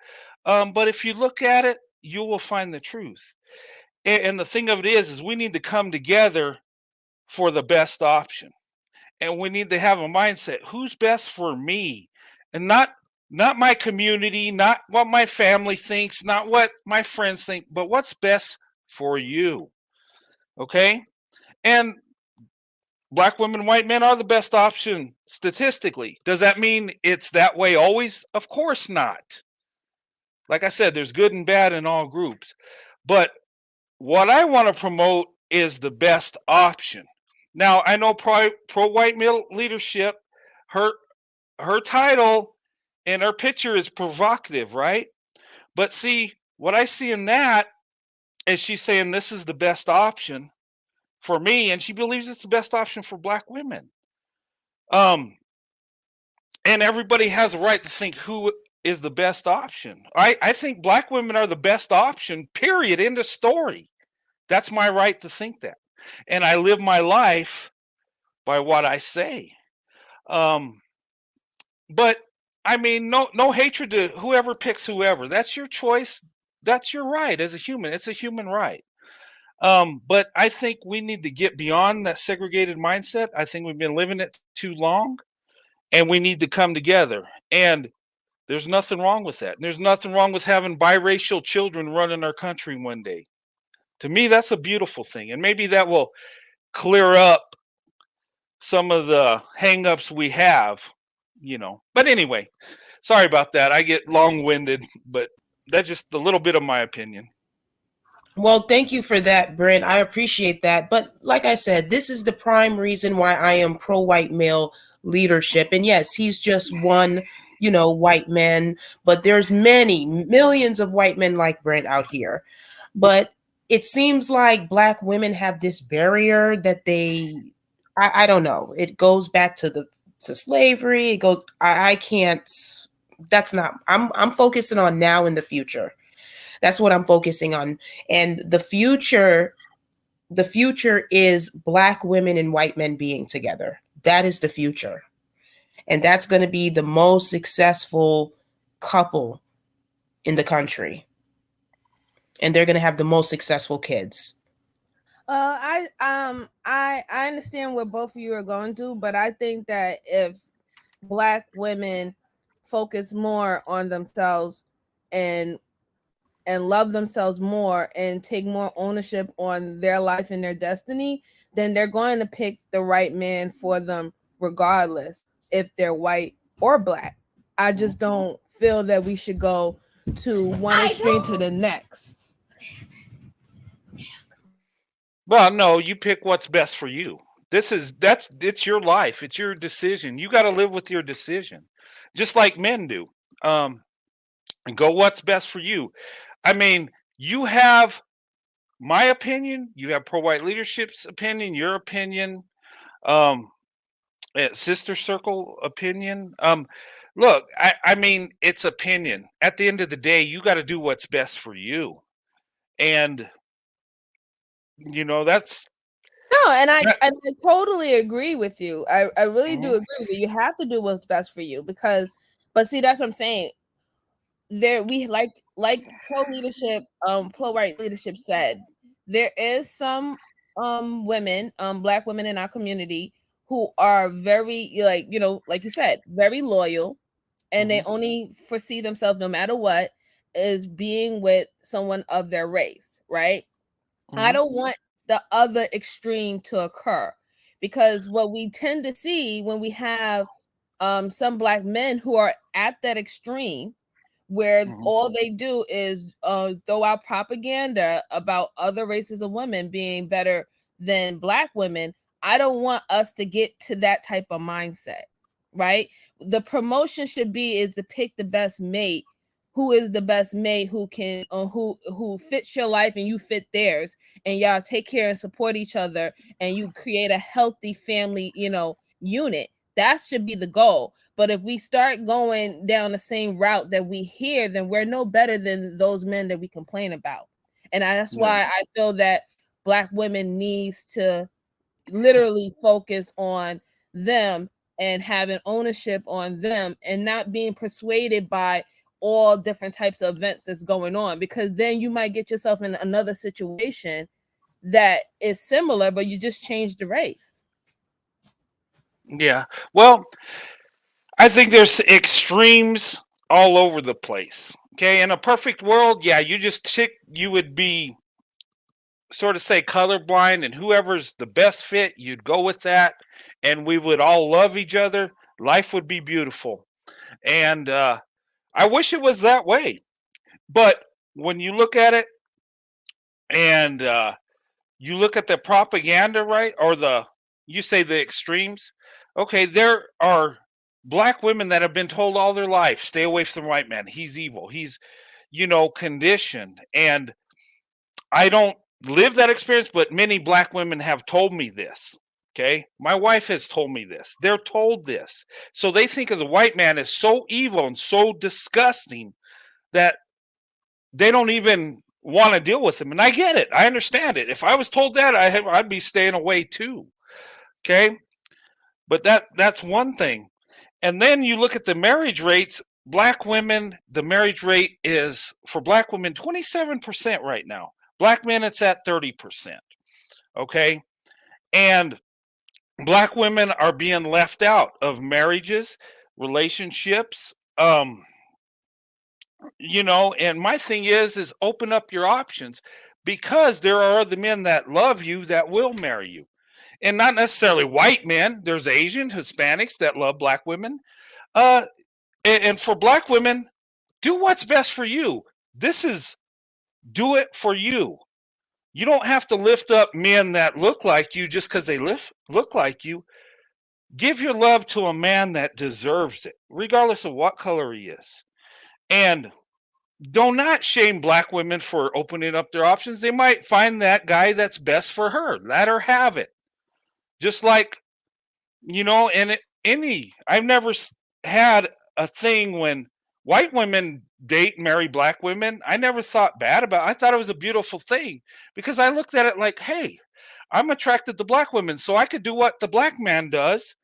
But if you look at it, you will find the truth. And the thing of it is we need to come together for the best option, and we need to have a mindset: who's best for me, and not my community, not what my family thinks, not what my friends think, but what's best for you. Okay, and black women, white men are the best option statistically. Does that mean it's that way always? Of course not. Like I said, there's good and bad in all groups. But what I want to promote is the best option. Now, I know pro white male leadership, her her title and her picture is provocative, right? But see, what I see in that is she's saying this is the best option for me, and she believes it's the best option for black women. Um, and everybody has a right to think who is the best option. I think black women are the best option, period. End of story. That's my right to think that. And I live my life by what I say. Um, but I mean, no hatred to whoever picks whoever. That's your choice. That's your right as a human. It's a human right. But I think we need to get beyond that segregated mindset. I think we've been living it too long, and we need to come together. And there's nothing wrong with that. And there's nothing wrong with having biracial children running our country one day. To me, that's a beautiful thing. And maybe that will clear up some of the hangups we have. But anyway, sorry about that. I get long winded, but that's just a little bit of my opinion. Well, thank you for that, Brent. I appreciate that. But like I said, this is the prime reason why I am pro white male leadership. And yes, he's just one, white man, but there's many millions of white men like Brent out here. But it seems like black women have this barrier that I don't know. It goes back to slavery. It goes, I can't, that's not, I'm focusing on now and the future. That's what I'm focusing on. And the future is black women and white men being together. That is the future. And that's going to be the most successful couple in the country. And they're going to have the most successful kids. I understand what both of you are going to, but I think that if black women focus more on themselves and love themselves more and take more ownership on their life and their destiny, then they're going to pick the right man for them regardless if they're white or black. I just don't feel that we should go to one extreme to the next. Well, no, you pick what's best for you. It's your life. It's your decision. You got to live with your decision, just like men do. And go what's best for you. I mean, you have my opinion. You have pro white leadership's opinion. Your opinion. Sister circle opinion. Look, I mean, it's opinion. At the end of the day, you got to do what's best for you, and that's no. And I totally agree with you. I really do agree with you. You have to do what's best for you but see, that's what I'm saying. there we like pro leadership, pro right leadership said, there is some women, black women in our community who are very, like, like you said, very loyal, and they only foresee themselves, no matter what, is being with someone of their race, right? I don't want the other extreme to occur, because what we tend to see when we have some black men who are at that extreme, where all they do is throw out propaganda about other races of women being better than black women. I don't want us to get to that type of mindset, right? The promotion should be is to pick the best mate, who is the best mate, who can who fits your life and you fit theirs, and y'all take care and support each other, and you create a healthy family, unit. That should be the goal. But if we start going down the same route that we hear, then we're no better than those men that we complain about. And that's why I feel that black women needs to literally focus on them and having ownership on them, and not being persuaded by all different types of events that's going on, because then you might get yourself in another situation that is similar, but you just changed the race. Yeah. Well, I think there's extremes all over the place. Okay, in a perfect world, yeah, you would be sort of say colorblind, and whoever's the best fit, you'd go with that, and we would all love each other. Life would be beautiful, and I wish it was that way. But when you look at it, and you look at the propaganda, right, or you say the extremes. Okay, there are black women that have been told all their life, stay away from the white man. He's evil. He's, conditioned. And I don't live that experience, but many black women have told me this. Okay. My wife has told me this. They're told this. So they think of the white man as so evil and so disgusting that they don't even want to deal with him. And I get it. I understand it. If I was told that, I'd be staying away too. Okay. But that's one thing. And then you look at the marriage rates. Black women, the marriage rate is for black women 27% right now. Black men, it's at 30%. Okay. And black women are being left out of marriages, relationships. And my thing is open up your options, because there are other men that love you that will marry you. And not necessarily white men. There's Asian, Hispanics that love black women. Uh, and for black women, do what's best for you. Do it for you. You don't have to lift up men that look like you just because they look like you. Give your love to a man that deserves it, regardless of what color he is. And do not shame black women for opening up their options. They might find that guy that's best for her. Let her have it. Just like, I've never had a thing when white women date and marry black women. I never thought bad about it. I thought it was a beautiful thing, because I looked at it like, hey, I'm attracted to black women, so I could do what the black man does,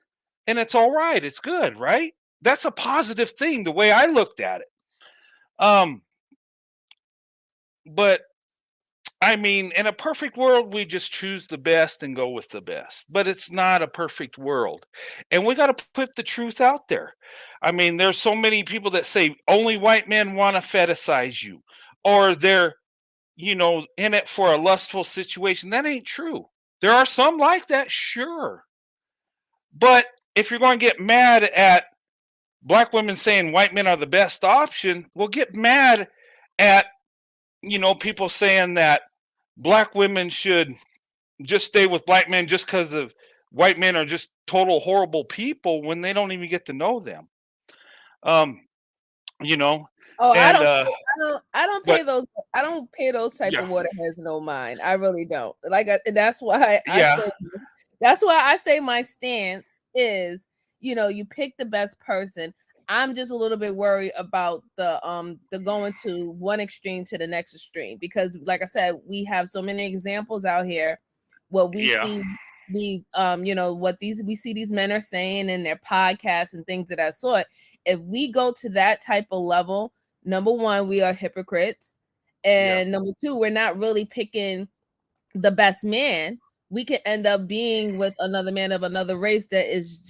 and it's all right. It's good, right? That's a positive thing, the way I looked at it. But I mean, in a perfect world, we just choose the best and go with the best. But it's not a perfect world. And we got to put the truth out there. I mean, there's so many people that say only white men want to fetishize you, or they're, in it for a lustful situation. That ain't true. There are some like that, sure. But if you're going to get mad at black women saying white men are the best option, well, get mad at, people saying that black women should just stay with black men just because of white men are just total horrible people when they don't even get to know them. You know, Oh, and pay but those. I don't pay those type yeah, of waterheads no mind. I really don't. That's why I yeah, say. That's why I say my stance is, you pick the best person. I'm just a little bit worried about the going to one extreme to the next extreme, because like I said, we have so many examples out here. What we yeah, see these we see these men are saying in their podcasts and things of that sort. If we go to that type of level, number one, we are hypocrites. And number two, we're not really picking the best man. We can end up being with another man of another race that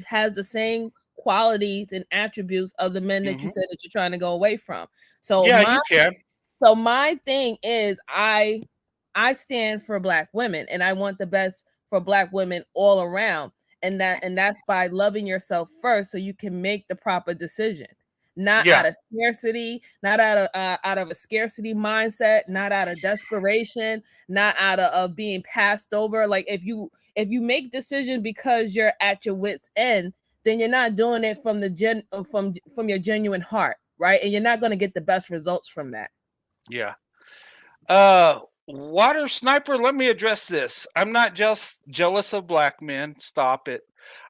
has the same qualities and attributes of the men that you said that you're trying to go away from. So Yeah, you can. so my thing is I stand for Black women, and I want the best for Black women all around. And that's by loving yourself first so you can make the proper decision. Not out of scarcity, not out of a scarcity mindset, not out of desperation, not out of being passed over. Like if you make decision because you're at your wit's end, then you're not doing it from the from your genuine heart, right? And you're not going to get the best results from that. Yeah. Water Sniper, let me address this. I'm not just jealous of Black men. Stop it.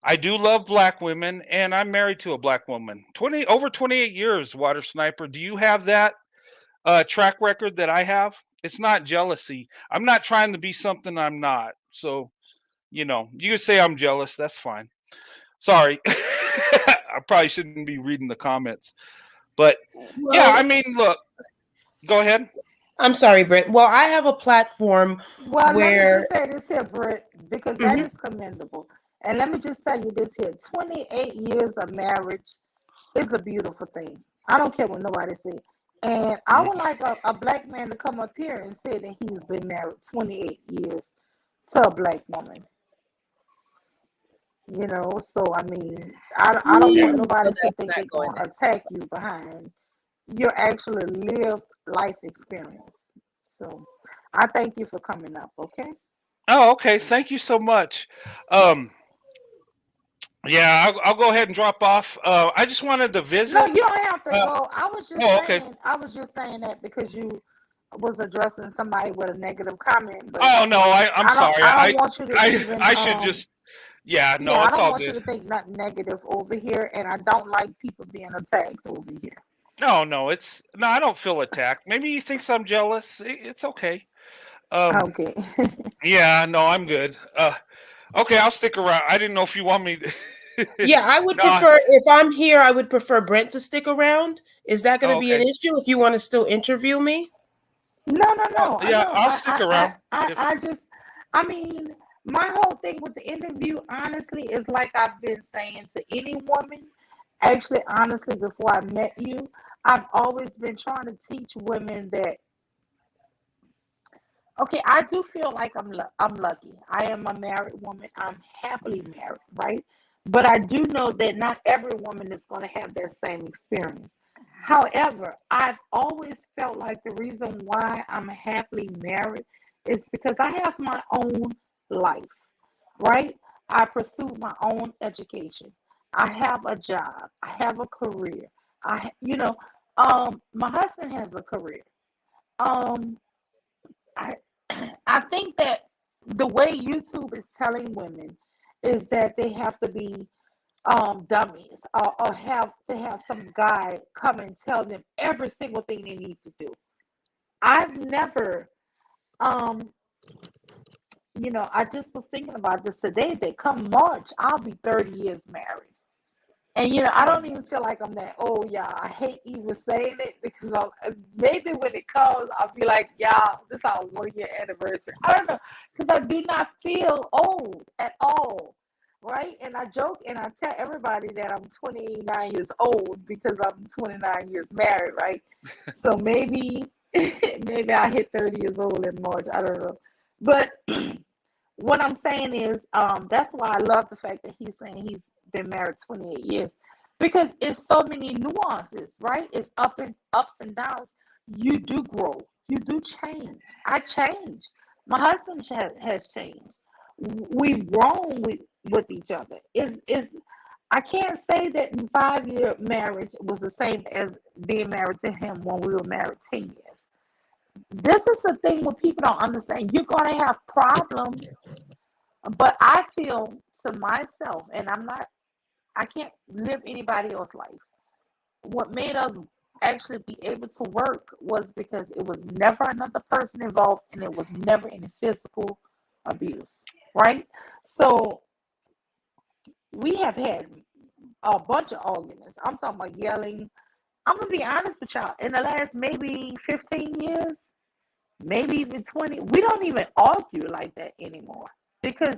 I do love Black women, and I'm married to a Black woman. Over 28 years, Water Sniper. Do you have that track record that I have? It's not jealousy. I'm not trying to be something I'm not. So, you can say I'm jealous. That's fine. Sorry. I probably shouldn't be reading the comments. But, yeah, I mean, look. Go ahead. I'm sorry, Britt. Well, I have a platform Well, where. let me just say this here, Britt, because that is commendable. And let me just tell you this here: 28 years of marriage is a beautiful thing. I don't care what nobody says. And I would like a Black man to come up here and say that he's been married 28 years to a Black woman. So I mean, I don't want nobody to think they're going to attack you behind your actually lived life experience. So I thank you for coming up, okay? Oh, okay. Thank you so much. Yeah, I'll go ahead and drop off. I just wanted to visit. No, you don't have to go. I was just saying. Okay. I was just saying that because you was addressing somebody with a negative comment. But no, I'm sorry. I don't want you to even. I should just. Yeah, no, yeah, it's I don't all want good. you to think nothing negative over here, and I don't like people being attacked over here. No, I don't feel attacked. Maybe he thinks I'm jealous. It's okay. Okay. Yeah, no, I'm good. Okay, I'll stick around. I didn't know if you want me to. Yeah, I would prefer, if I'm here, I would prefer Brent to stick around. Is that going to be an issue if you want to still interview me? No. Yeah, I'll stick around. I mean, my whole thing with the interview, honestly, is like I've been saying to any woman. Actually, honestly, before I met you, I've always been trying to teach women that. Okay, I do feel like I'm lucky. I am a married woman. I'm happily married, right? But I do know that not every woman is going to have their same experience. However, I've always felt like the reason why I'm happily married is because I have my own life, right? I pursue my own education. I have a job. I have a career. My husband has a career. Um, I I think that the way YouTube is telling women is that they have to be dummies or have to have some guy come and tell them every single thing they need to do. I've never, um, I just was thinking about this today that come March, I'll be 30 years married. And I don't even feel like I'm that. Oh yeah, I hate even saying it because maybe when it comes, I'll be like, yeah, this is our 1 year anniversary. I don't know because I do not feel old at all, right? And I joke and I tell everybody that I'm 29 years old because I'm 29 years married, right? So maybe I hit 30 years old in March. I don't know, but what I'm saying is, that's why I love the fact that he's saying he's been married 28 years because it's so many nuances, right? It's ups and downs. You do grow, you do change. I changed. My husband has changed. We've grown with each other. Is I can't say that 5 year marriage was the same as being married to him when we were married 10 years. This is the thing when people don't understand. You're gonna have problems, but I feel to myself, and I can't live anybody else's life. What made us actually be able to work was because it was never another person involved and it was never any physical abuse, right? So we have had a bunch of arguments. I'm talking about yelling, I'm gonna be honest with y'all. In the last maybe 15 years, maybe even 20, we don't even argue like that anymore. Because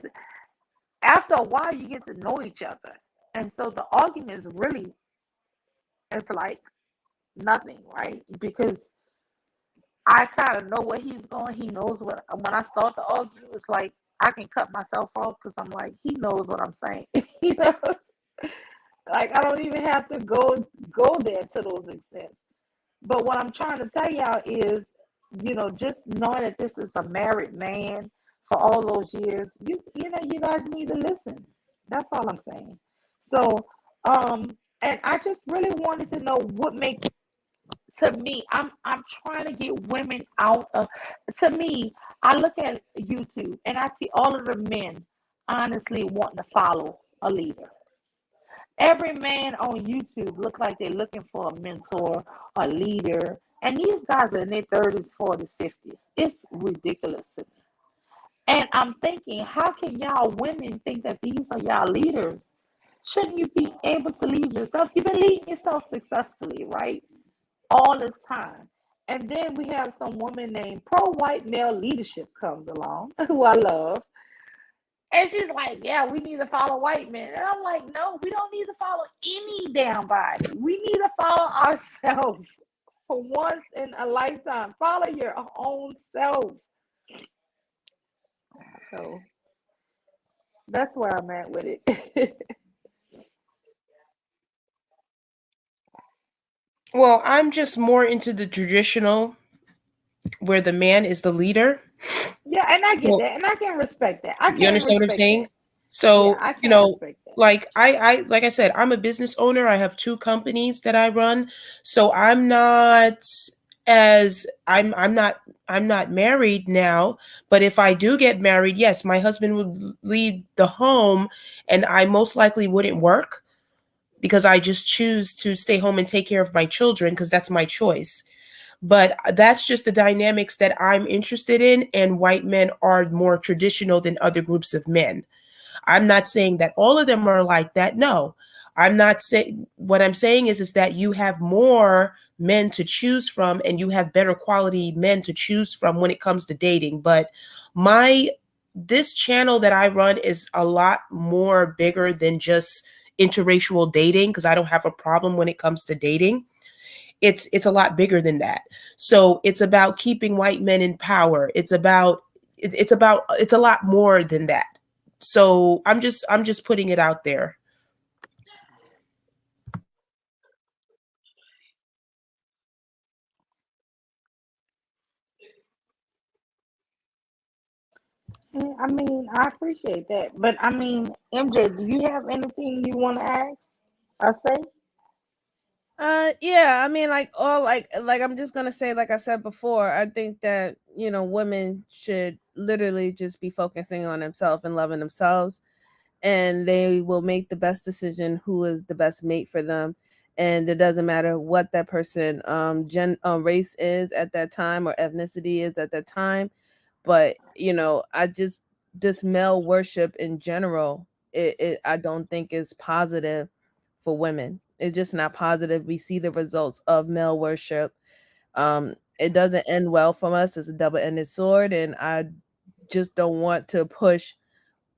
after a while, you get to know each other, and so the arguments really, it's like nothing, right? Because I kind of know where he's going. He knows what. When I start to argue, it's like I can cut myself off because I'm like, he knows what I'm saying. you know, like I don't even have to go there to those extents. But what I'm trying to tell y'all is, just knowing that this is a married man for all those years, you guys need to listen. That's all I'm saying. So, and I just really wanted to know what makes, to me, I'm trying to get women out of, to me, I look at YouTube and I see all of the men honestly wanting to follow a leader. Every man on YouTube look like they're looking for a mentor, a leader, and these guys are in their 30s, 40s, 50s. It's ridiculous to me. And I'm thinking, how can y'all women think that these are y'all leaders? Shouldn't you be able to lead yourself? You've been leading yourself successfully, right? All this time. And then we have some woman named Pro White Male Leadership comes along, who I love. And she's like, yeah, we need to follow white men. And I'm like, no, we don't need to follow any damn body. We need to follow ourselves for once in a lifetime. Follow your own self. So that's where I'm at with it. Well, I'm just more into the traditional where the man is the leader. Yeah, and I get Well, that. And I can respect that. I you can understand what I'm respect saying? that. Yeah, So, I can respect that. like like I said, I'm a business owner. I have two companies that I run. So I'm not as I'm not married now, but if I do get married, yes, my husband would leave the home and I most likely wouldn't work because I just choose to stay home and take care of my children because that's my choice. But that's just the dynamics that I'm interested in, and white men are more traditional than other groups of men. I'm not saying that all of them are like that. No, I'm not saying. What I'm saying is that you have more men to choose from, and you have better quality men to choose from when it comes to dating. But my this channel that I run is a lot more bigger than just interracial dating because I don't have a problem when it comes to dating. It's a lot bigger than that. So it's about keeping white men in power. It's a lot more than that. So I'm just putting it out there. I mean, I appreciate that. But I mean, MJ, do you have anything you want to ask or say? Yeah, I mean, like, all, like I'm just gonna say, like I said before, I think that, women should literally just be focusing on themselves and loving themselves, and they will make the best decision who is the best mate for them. And it doesn't matter what that person race is at that time or ethnicity is at that time. But I just, this male worship in general, I don't think is positive for women. It's just not positive. We see the results of male worship. It doesn't end well for us. It's a double-ended sword, and I just don't want to push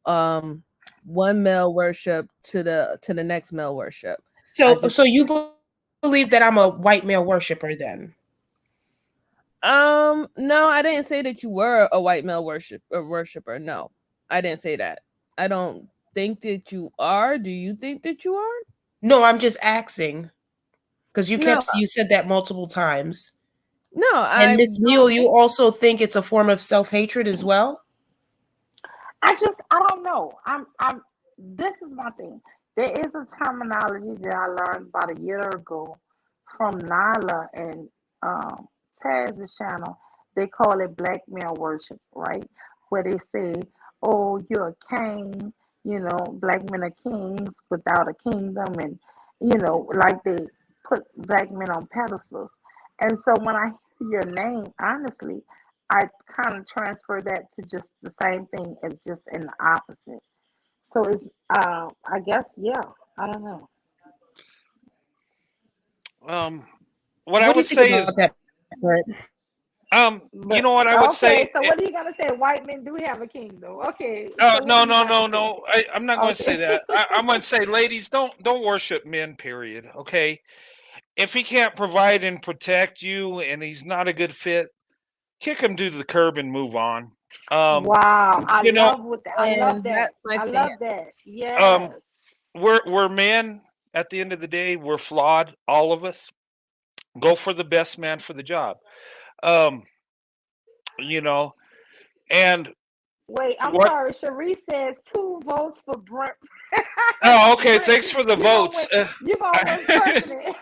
um one male worship to the next male worship. I So just so you believe that I'm a white male worshiper then? No, I didn't say that you were a white male worshiper. No, I didn't say that. I don't think that you are. Do you think that you are? No, I'm just asking because No, you said that multiple times. no, And I Miss don't Mule, you think. also think it's a form of self-hatred as well? I don't know. This is my thing. There is a terminology that I learned about a year ago from Nyla and Taz's channel. They call it black male worship, right? Where they say, "Oh, you're a king," black men are kings without a kingdom, and like they put black men on pedestals. And so when I hear your name, honestly, I kind of transfer that to just the same thing as just in the opposite. So it's I guess, yeah. I don't know. what I What do would you think say about is, that, Brent? you But know what I would say. okay, so what are you gonna say? White men do have a kingdom. Okay, Oh so what no, are you no, trying no, to say? no! I'm not going to say Okay. that. I'm going to say, ladies, don't worship men. Period. Okay. If he can't provide and protect you, and he's not a good fit, kick him to the curb and move on. Um, Wow, I you know, love what I love And that. that's my I stance. love that. um, Yes. we're men. At the end of the day, we're flawed. All of us. Go for the best man for the job. Um, you know, and Wait, I'm what? sorry. Cherie says 2 votes for Brent. Oh, okay. Brent, Thanks for the you gonna votes. win. You gonna win president.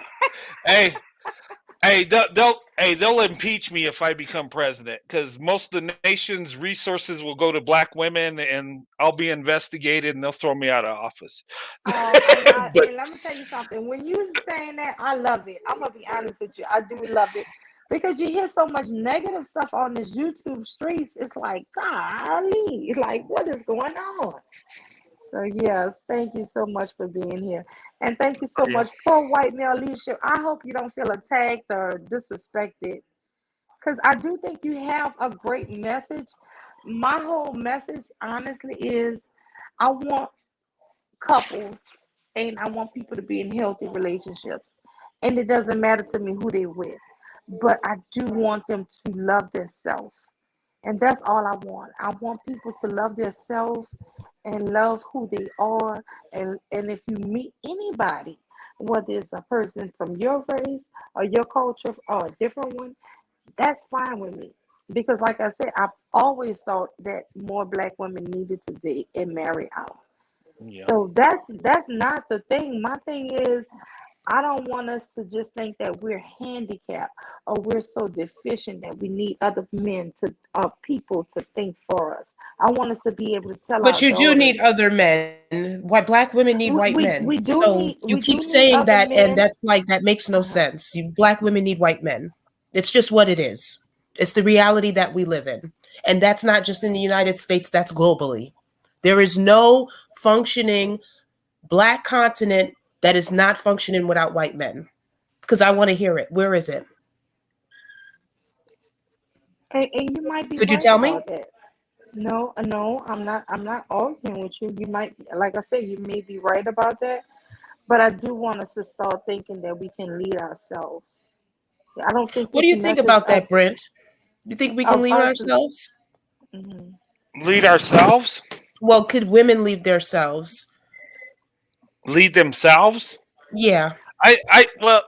Hey, hey, they'll impeach me if I become president because most of the nation's resources will go to black women, and I'll be investigated, and they'll throw me out of office. But And let me tell you something. When you saying that, I love it. I'm gonna be honest with you. I do love it because you hear so much negative stuff on this YouTube streets. It's like, golly, like what is going on? So yes, thank you so much for being here, and thank you so yeah, much for white male leadership. I hope you don't feel attacked or disrespected because I do think you have a great message. My whole message, honestly, is I want couples and I want people to be in healthy relationships. And it doesn't matter to me who they with. But I do want them to love themselves. And that's all I want. I want people to love themselves and love who they are. And if you meet anybody, whether it's a person from your race or your culture or a different one, that's fine with me. Because like I said, I've always thought that more black women needed to date and marry out. yeah. So that's not the thing. My thing is I don't want us to just think that we're handicapped or we're so deficient that we need other men to people to think for us. I want us to be able to tell But our you do daughters need other men. Why black women need white men? So you we keep do need saying other that, and men. that's like that makes no Uh-huh. sense. You black women need white men. It's just what it is. It's the reality that we live in, and that's not just in the United States. That's globally. There is no functioning black continent that is not functioning without white men. Because I want to hear it. Where is it? And you might be Could you right tell me? about that. No, no, I'm not arguing with you. You might, like I said, you may be right about that. But I do want us to start thinking that we can lead ourselves. I don't think What this do you think message about that, Brent? You think we can of lead us. ourselves? Mhm. Lead ourselves. Well, could women lead themselves? Lead themselves. Yeah. Well,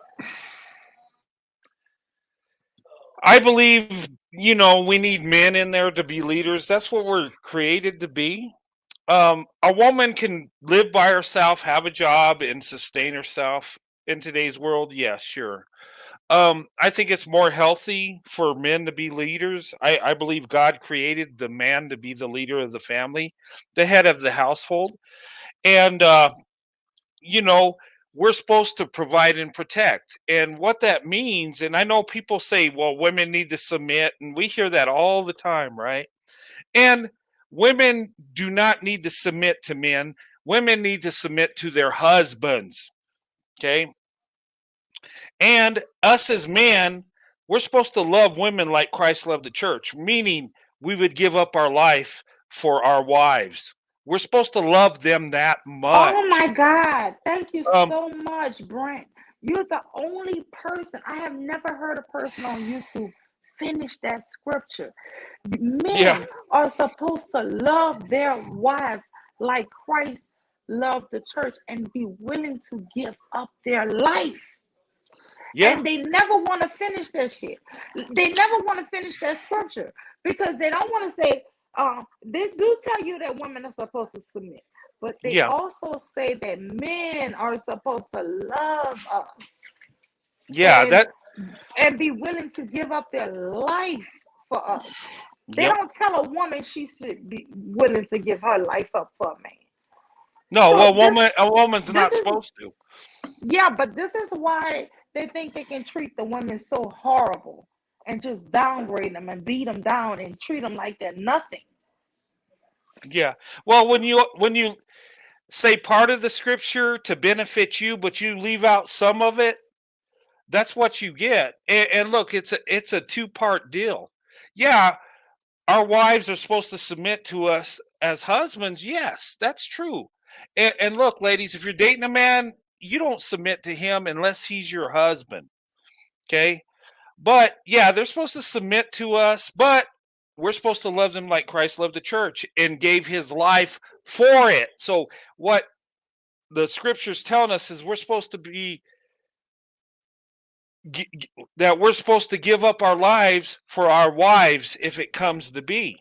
I believe we need men in there to be leaders. That's what we're created to be. A woman can live by herself, have a job, and sustain herself in today's world. Yeah, sure. I think it's more healthy for men to be leaders. I believe God created the man to be the leader of the family, the head of the household. And, you know, we're supposed to provide and protect. And what that means, and I know people say, well, women need to submit, and we hear that all the time, right? And women do not need to submit to men. Women need to submit to their husbands. Okay. And us as men, we're supposed to love women like Christ loved the church, meaning we would give up our life for our wives. We're supposed to love them that Oh my much. God. Thank you Um, so much, Brent. You're the only person. I have never heard a person on YouTube finish that scripture. yeah, Men are supposed to love their wives like Christ loved the church and be willing to give up their life. yeah, And they never want to finish that shit. They never want to finish that scripture because they don't want to say, they do tell you that women are supposed to submit, but they yeah, also say that men are supposed to love us yeah. and That, be willing to give up their life for us. They yep. don't tell a woman she should be willing to give her life up for a man. No, So well, a woman's this not is supposed to. yeah, but this is why they think they can treat the women so horrible and just downgrade them and beat them down and treat them like they're nothing. Yeah. Well, when you say part of the scripture to benefit you, but you leave out some of it, That's what you get. And look, it's a two-part deal. Yeah, our wives are supposed to submit to us as husbands. Yes, that's true. And look, ladies, if you're dating a man, you don't submit to him unless he's your husband. Okay? But yeah, they're supposed to submit to us, but we're supposed to love them like Christ loved the church and gave his life for it. So what the scriptures telling us is we're supposed to be that we're supposed to give up our lives for our wives if it comes to be.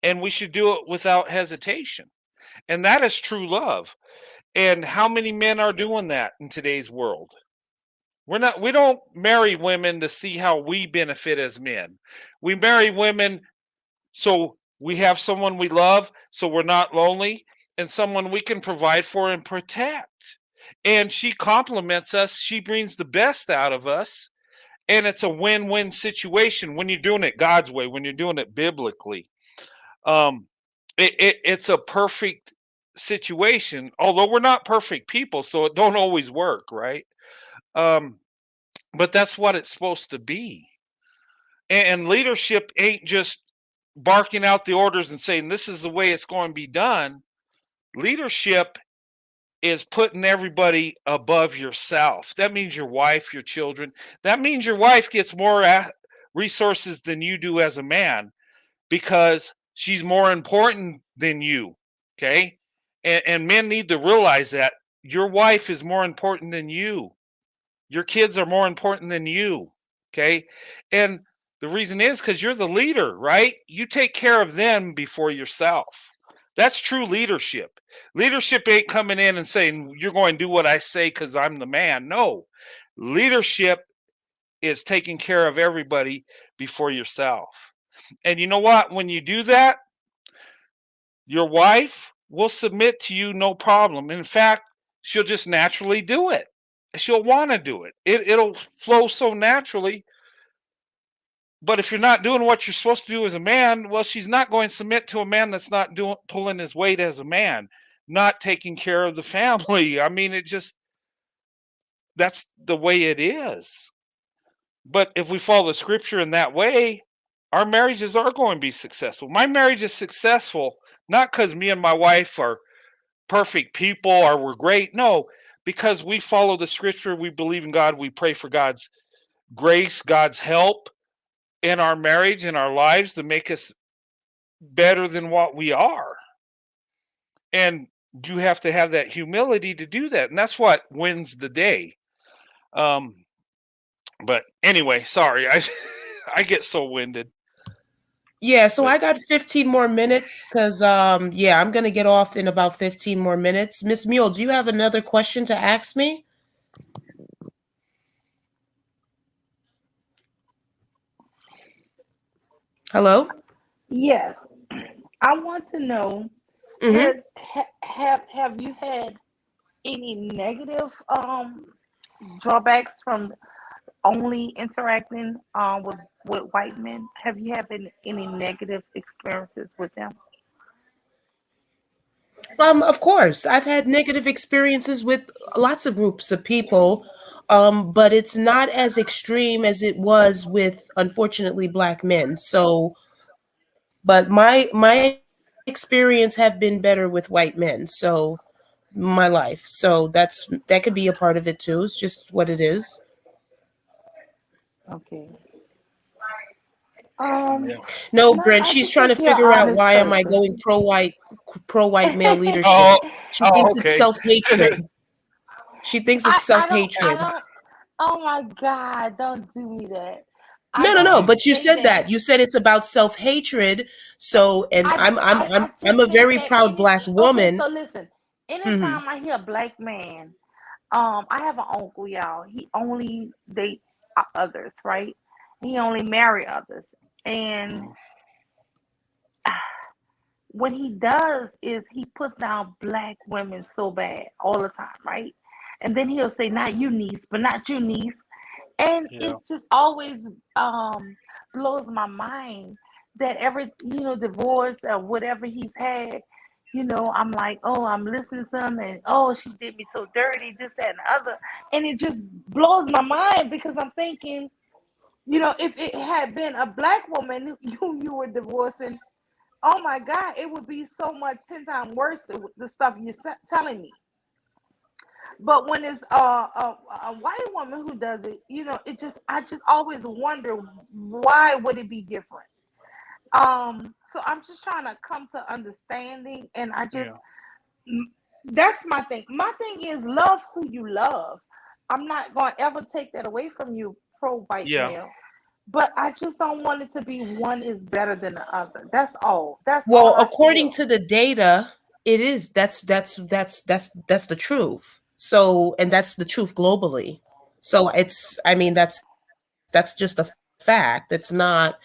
And we should do it without hesitation. And that is true love. And how many men are doing that in today's world? We don't marry women to see how we benefit as men. We marry women so we have someone we love, so we're not lonely, and someone we can provide for and protect. And she compliments us, she brings the best out of us, and it's a win-win situation when you're doing it God's way, when you're doing it biblically. Um, it's a perfect situation, although we're not perfect people, so it don't always work, right? Um, but that's what it's supposed to be. And leadership ain't just barking out the orders and saying this is the way it's going to be done. Leadership is putting everybody above yourself. That means your wife, your children. That means your wife gets more resources than you do as a man because she's more important than you. Okay. And men need to realize that your wife is more important than you. Your kids are more important than you. Okay. And the reason is because you're the leader, right? You take care of them before yourself. That's true leadership. Leadership ain't coming in and saying, you're going to do what I say because I'm the man. No. Leadership is taking care of everybody before yourself. And you know what? When you do that, your wife will submit to you no problem. In fact, she'll just naturally do it. She'll want to do it. It'll flow so naturally. But if you're not doing what you're supposed to do as a man, well, she's not going to submit to a man that's not doing pulling his weight as a man, not taking care of the family. I mean, that's the way it is. But if we follow the scripture in that way, our marriages are going to be successful. My marriage is successful not because me and my wife are perfect people or we're great. No, because we follow the scripture, we believe in God, we pray for God's grace, God's help in our marriage, in our lives to make us better than what we are. And you have to have that humility to do that. And that's what wins the day. But anyway, sorry, I get so winded. Yeah, so I got 15 more minutes because yeah, I'm gonna get off in about 15 more minutes. Miss Mule, do you have another question to ask me? Hello? Yes, I want to know, Mm-hmm. have you had any negative drawbacks from only interacting with white men? Have you had any negative experiences with them? Of course, I've had negative experiences with lots of groups of people, but it's not as extreme as it was with, unfortunately, black men. So, but my experience have been better with white men. So, my life. So that could be a part of it too. It's just what it is. Okay. Yeah. No, No, Brent, I she's just trying think to you're an figure out honest why am I person. going pro white male leadership. Oh, She oh, thinks it's okay. self-hatred. She thinks it's I self-hatred. don't. Oh my God! Don't do me that. I No, no, don't no. But you say said that. that. You said it's about self-hatred. So, and I I'm just a think very that proud any. black Okay, woman. so listen. Hmm. Anytime I hear a black man, I have an uncle, y'all. He only date others, right? He only marry others, and what he does is he puts down black women so bad all the time, right? And then he'll say, "Not you, niece, but not you, niece," and Yeah. it just always blows my mind that every divorce or whatever he's had, I'm like, oh, I'm listening to them, and oh, she did me so dirty, this, that, and the other, and it just blows my mind because I'm thinking, if it had been a black woman you were divorcing, oh my God, it would be so much 10 times worse the stuff you're telling me. But when it's a white woman who does it, I just always wonder why would it be different. So I'm just trying to come to understanding, and Yeah. that's my thing. My thing is love who you love. I'm not going to ever take that away from you, pro white Yeah. male. But I just don't want it to be one is better than the other. That's all. That's all Well, I according feel. to the data, it is that's the truth. So, and that's the truth globally. So it's, I mean, that's just a fact. It's not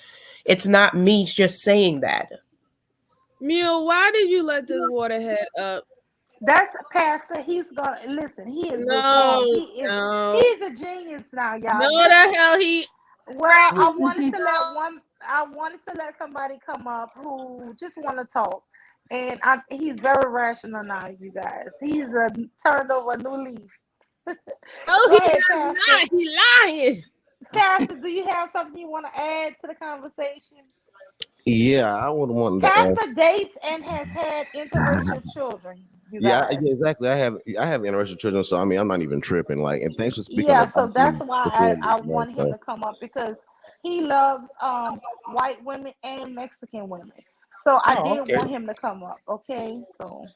me just saying that. Mule, why did you let this waterhead up? That's Pastor. He's gonna listen. He is reformed. No, no, He's a genius now, no, y'all. the hell he. Well, Girl, I wanted to let somebody come up who just want to talk, and he's very rational now, you guys. He's turned over a new leaf. no, Go he ahead, has Pastor. not. He lying. Pastor, do you have something you want to add to the conversation? Yeah, I would want to ask. Pastor dates and has had interracial children, you Yeah, guys. exactly. I have interracial children, so I mean, I'm not even tripping. Like, and thanks for speaking Yeah, about so that's me why before me. I want him to come up because he loves white women and Mexican women. So I Oh, did okay. want him to come up. Okay, so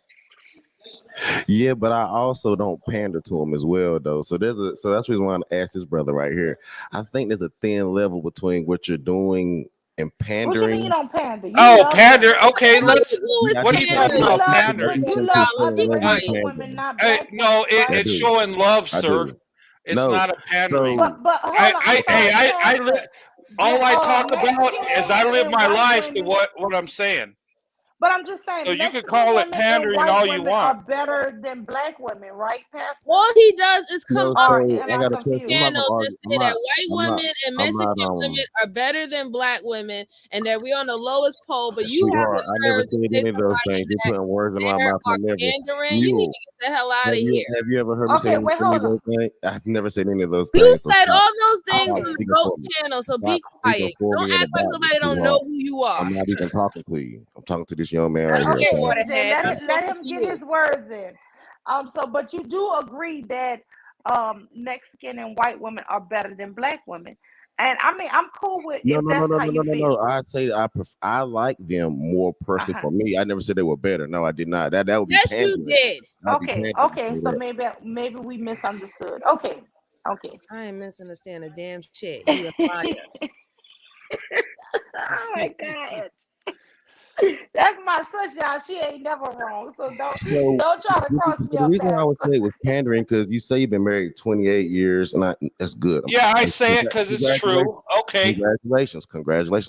Yeah, but I also don't pander to him as well, though. So that's the reason why I'm asking this brother right here. I think there's a thin level between what you're doing and what you mean you pandering. don't pander? You Oh, love pander. them, Okay, All let's. you do is Yeah, I What are do you pander. talking pander. about, I You do pandering? but you think love it's a $50 thin other level Uh, of Mexican reviews. women, pandering. not black no, women, I right? it's do. showing love, I sir. do. It's No. not a pandering. So But hold on, I'm Hey, sorry, Pastor. all I talk about Mexican is I women live and my white life to women. what I'm saying. But I'm just So saying, you could Mexican call it women and pandering white all you women are want. better than black women, right, Pastor? All he does is come no, up Or so am I I got a question. I'm confused? not gonna panels and argue. say that white I'm not women and I'm not Mexican women are better than black women and that we're on the lowest pole, but you have sweetheart. I the never nerve to said say any of those somebody things. You're that putting words in my there mouth. I are never. pandering. You need Mule. to get the hell out of Have you here. have you ever heard me say Okay, any wait, of hold those up. things? I've never said any of those You things. So said stop. all those things Stop Okay. on the speaking for roast me. channel, so be Stop speaking quiet. for Don't me and act like about me, somebody don't know sweetheart. who you are. I'm not even talking to you. I'm talking to this young man right here. Okay, Okay, Okay. MJ, waterhead. I'm let talking him to get you. his words in. So but you do agree that Mexican and white women are better than black women. And I mean I'm cool with No, if no, no, that's no, how no, no, you no, no. feel. I'd say that I like them more personally Uh-huh. for me. I never said they were better. No, I did not. That would be Yes, you pandering. did. That'd be Okay, pandering to okay, say so that. maybe we misunderstood. Okay. Okay. I ain't misunderstand a damn shit. He a liar. Oh my God. That's my sis, y'all. She ain't never wrong. So So, don't try to cross so me the up, reason why I would Pastor. say it was pandering because you say you've been married 28 years, and that's good. Yeah, I say it because it's Congratulations. true. Okay. Congratulations.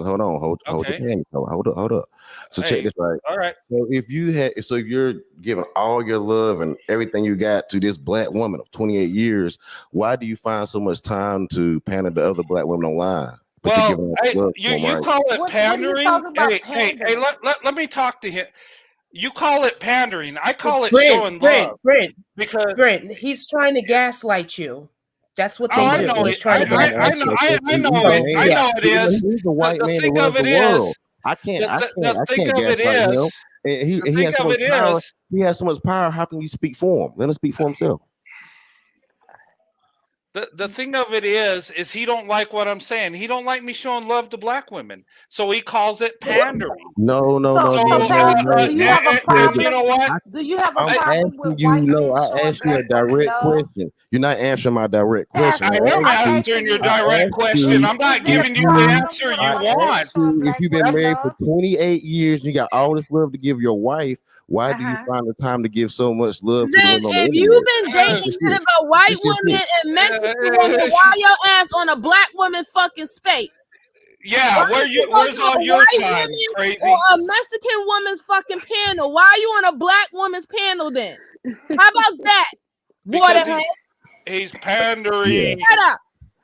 Hold on. Hold your Okay. panties. Hold up. So check Hey. this right. All right. So if you're giving all your love and everything you got to this black woman of 28 years, why do you find so much time to pander to other black women online? But you're Well, giving all your love to them, you right? call it What are you pandering. talking about Hey, pandering? let me talk to him. You call it pandering. I But call it showing love because Brent, he's trying to gaslight you. That's what oh, they I'm I not do. know He's it. trying to asking gaslight you. that question. I know He's a it. So I man. yeah. know it is. He's a white The man that thing of runs the it is, world. I can't. the I thing can't of it gaslight him. is, And the he thing has so of much it power. is, He has so much power. How can you speak for him? Let him speak for himself. the thing of it is he don't like what I'm saying. He don't like me showing love to black women, so he calls it pandering. No, no, So no, So, no, no, Pastor, no. do you have a No, and you know problem? what? Do you have a I'm problem with asking you. white No, men I showing asked you black a women direct love? question. You're not answering my direct question. I Pastor, am I'm answering asking your you, I direct asked question. you. I'm is not it a giving If you the you, problem answer with you I white asked men want. showing you if black you've been women That's married for love? 28 years, you got all this love to give your wife. Why do you Uh-huh. find the time to give so much love to the Then women on the if you've internet? been It's dating just nothing this. but white It's just women this. and Mexican women, why your ass on a black woman fucking space? yeah. Why are you Where's talking all about your white time, women or crazy? a Mexican woman's fucking panel? Why are you on a black woman's panel then? How about that? Because Waterhead, he's Yeah. pandering. shut up.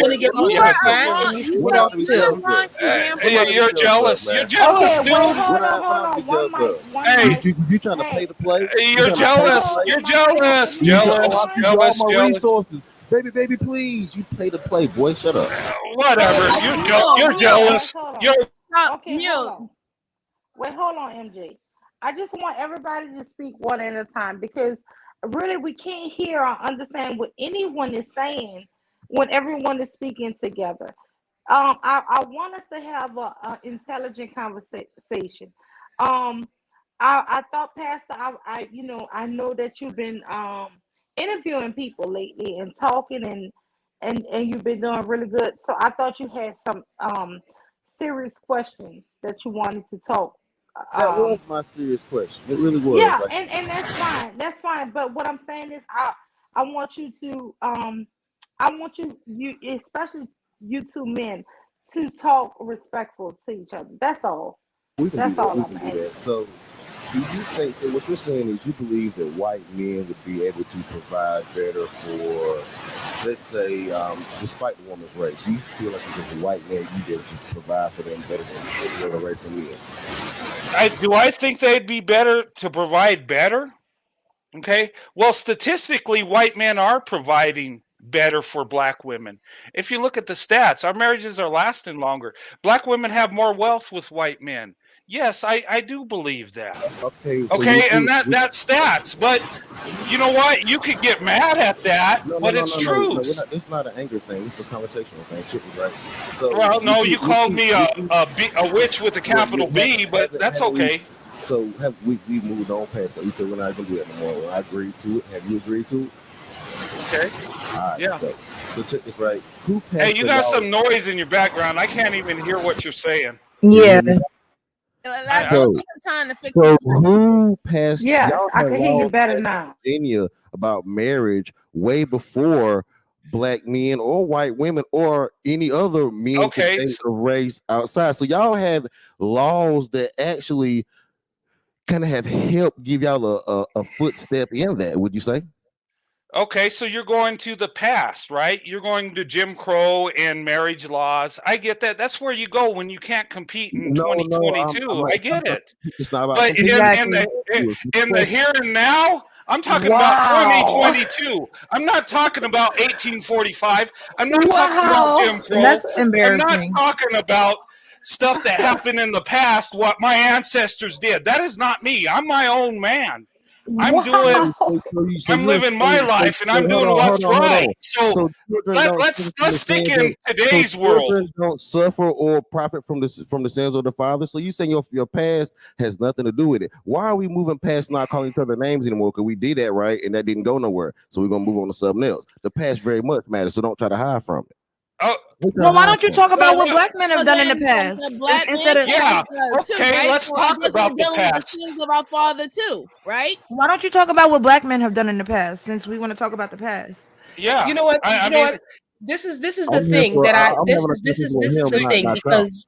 you're gonna get You you're are fat wrong. and you should You get are off Somebody be you're too. the jealous wrong of. example. Yeah, Somebody be you're jealous of, jealous. You're man. jealous, Okay, dude. wait, What hold I be on. One jealous mic, of? one Hey, mic. You trying to pay Hey, to play? You you're trying to pay to jealous. hold play? You're on. Am I allowed to jealous. finish You, my Jealous. I point? give you all Jealous. my Jealous. resources. Baby, please. You pay to play, boy. Shut up. Okay, Whatever. hold You're on, you're hold on, Mule, guys, jealous. hold on. You're Okay, hold Mule. on. Wait, hold on, MJ. I just want everybody to speak one at a time because really we can't hear or understand what anyone is saying when everyone is speaking together. I want us to have a intelligent conversation. Um, I thought, Pastor, I know that you've been interviewing people lately and talking and you've been doing really good. So I thought you had some serious questions that you wanted to talk. That was Um, my serious question. It really was. yeah, Like, and that's fine. That's fine. But what I'm saying is, I want you to I want you especially you two men to talk respectful to each other. That's all. we can do That's that. all We I'm can do asking. that. So, do you think? So, what you're saying is you believe that white men would be able to provide better for, let's say, despite the woman's race, you feel like if it's a white man, you be able to provide for them better than any other race of men. I think they'd be better to provide better? Okay. Well, statistically, white men are providing better for black women. If you look at the stats, our marriages are lasting longer. Black women have more wealth with white men. Yes, I do believe that. Okay, so Okay, and that's stats. But you know what? You could get mad at that, no, no, but no, it's no, no, no. truth. It's not an anger thing. It's a conversational thing. Shit, right? So, Well, no, you would called you, me would you, a witch with a well, capital B, but that's haven't we? okay. So, have we moved on past that? You said we're not gonna do that no more. Well, I agreed to it. Have you agreed to it? Okay. All right. Yeah. So check this right. Who Hey, passed you the got law? some noise in your background. I can't even hear what you're saying. Can you Yeah. hear me? Let's So, take some time to fix so it. who passed? Yes, Y'all I had can hear you laws better passed now. in Virginia about marriage way before black men or white women or any other men could Okay. date a race outside. So y'all have laws that actually kind of have helped give y'all a footstep in that. Would you say? Okay, so you're going to the past, right? You're going to Jim Crow and marriage laws. I get that. That's where you go when you can't compete in No, no. I'm 2022. not. I get it. It's not about But competing. Exactly. in the here and now, I'm talking about Wow. 2022. I'm not talking about 1845. I'm not talking about Wow. Jim Crow. That's I'm not embarrassing. talking about stuff that happened in the past, what my ancestors did. That is not me. I'm my own man. I'm doing So, Wow. I'm living my life and I'm hold doing on, hold what's on, hold right. on. So So children don't suffer from the let's think sins in of today's world. children don't suffer or profit from the sins of the father. So you saying your past has nothing to do with it. Why are we moving past not calling each other names anymore? Because we did that right and that didn't go nowhere. So we're gonna move on to something else. The past very much matters. So don't try to hide from it. Oh, Don't try to Well, why hide don't you from it. talk about what well, black men have So done in the then past the black instead man of? can yeah. help us too, Okay, right? let's For talk because we're about the dealing with the past. sins of our father too, right? Why don't you talk about what black men have done in the past? Since we want to talk about the past. Yeah. You know what? I You know mean, what? This is the I'm here thing for that I'm having a conversation this with is him, the see, thing not y'all. because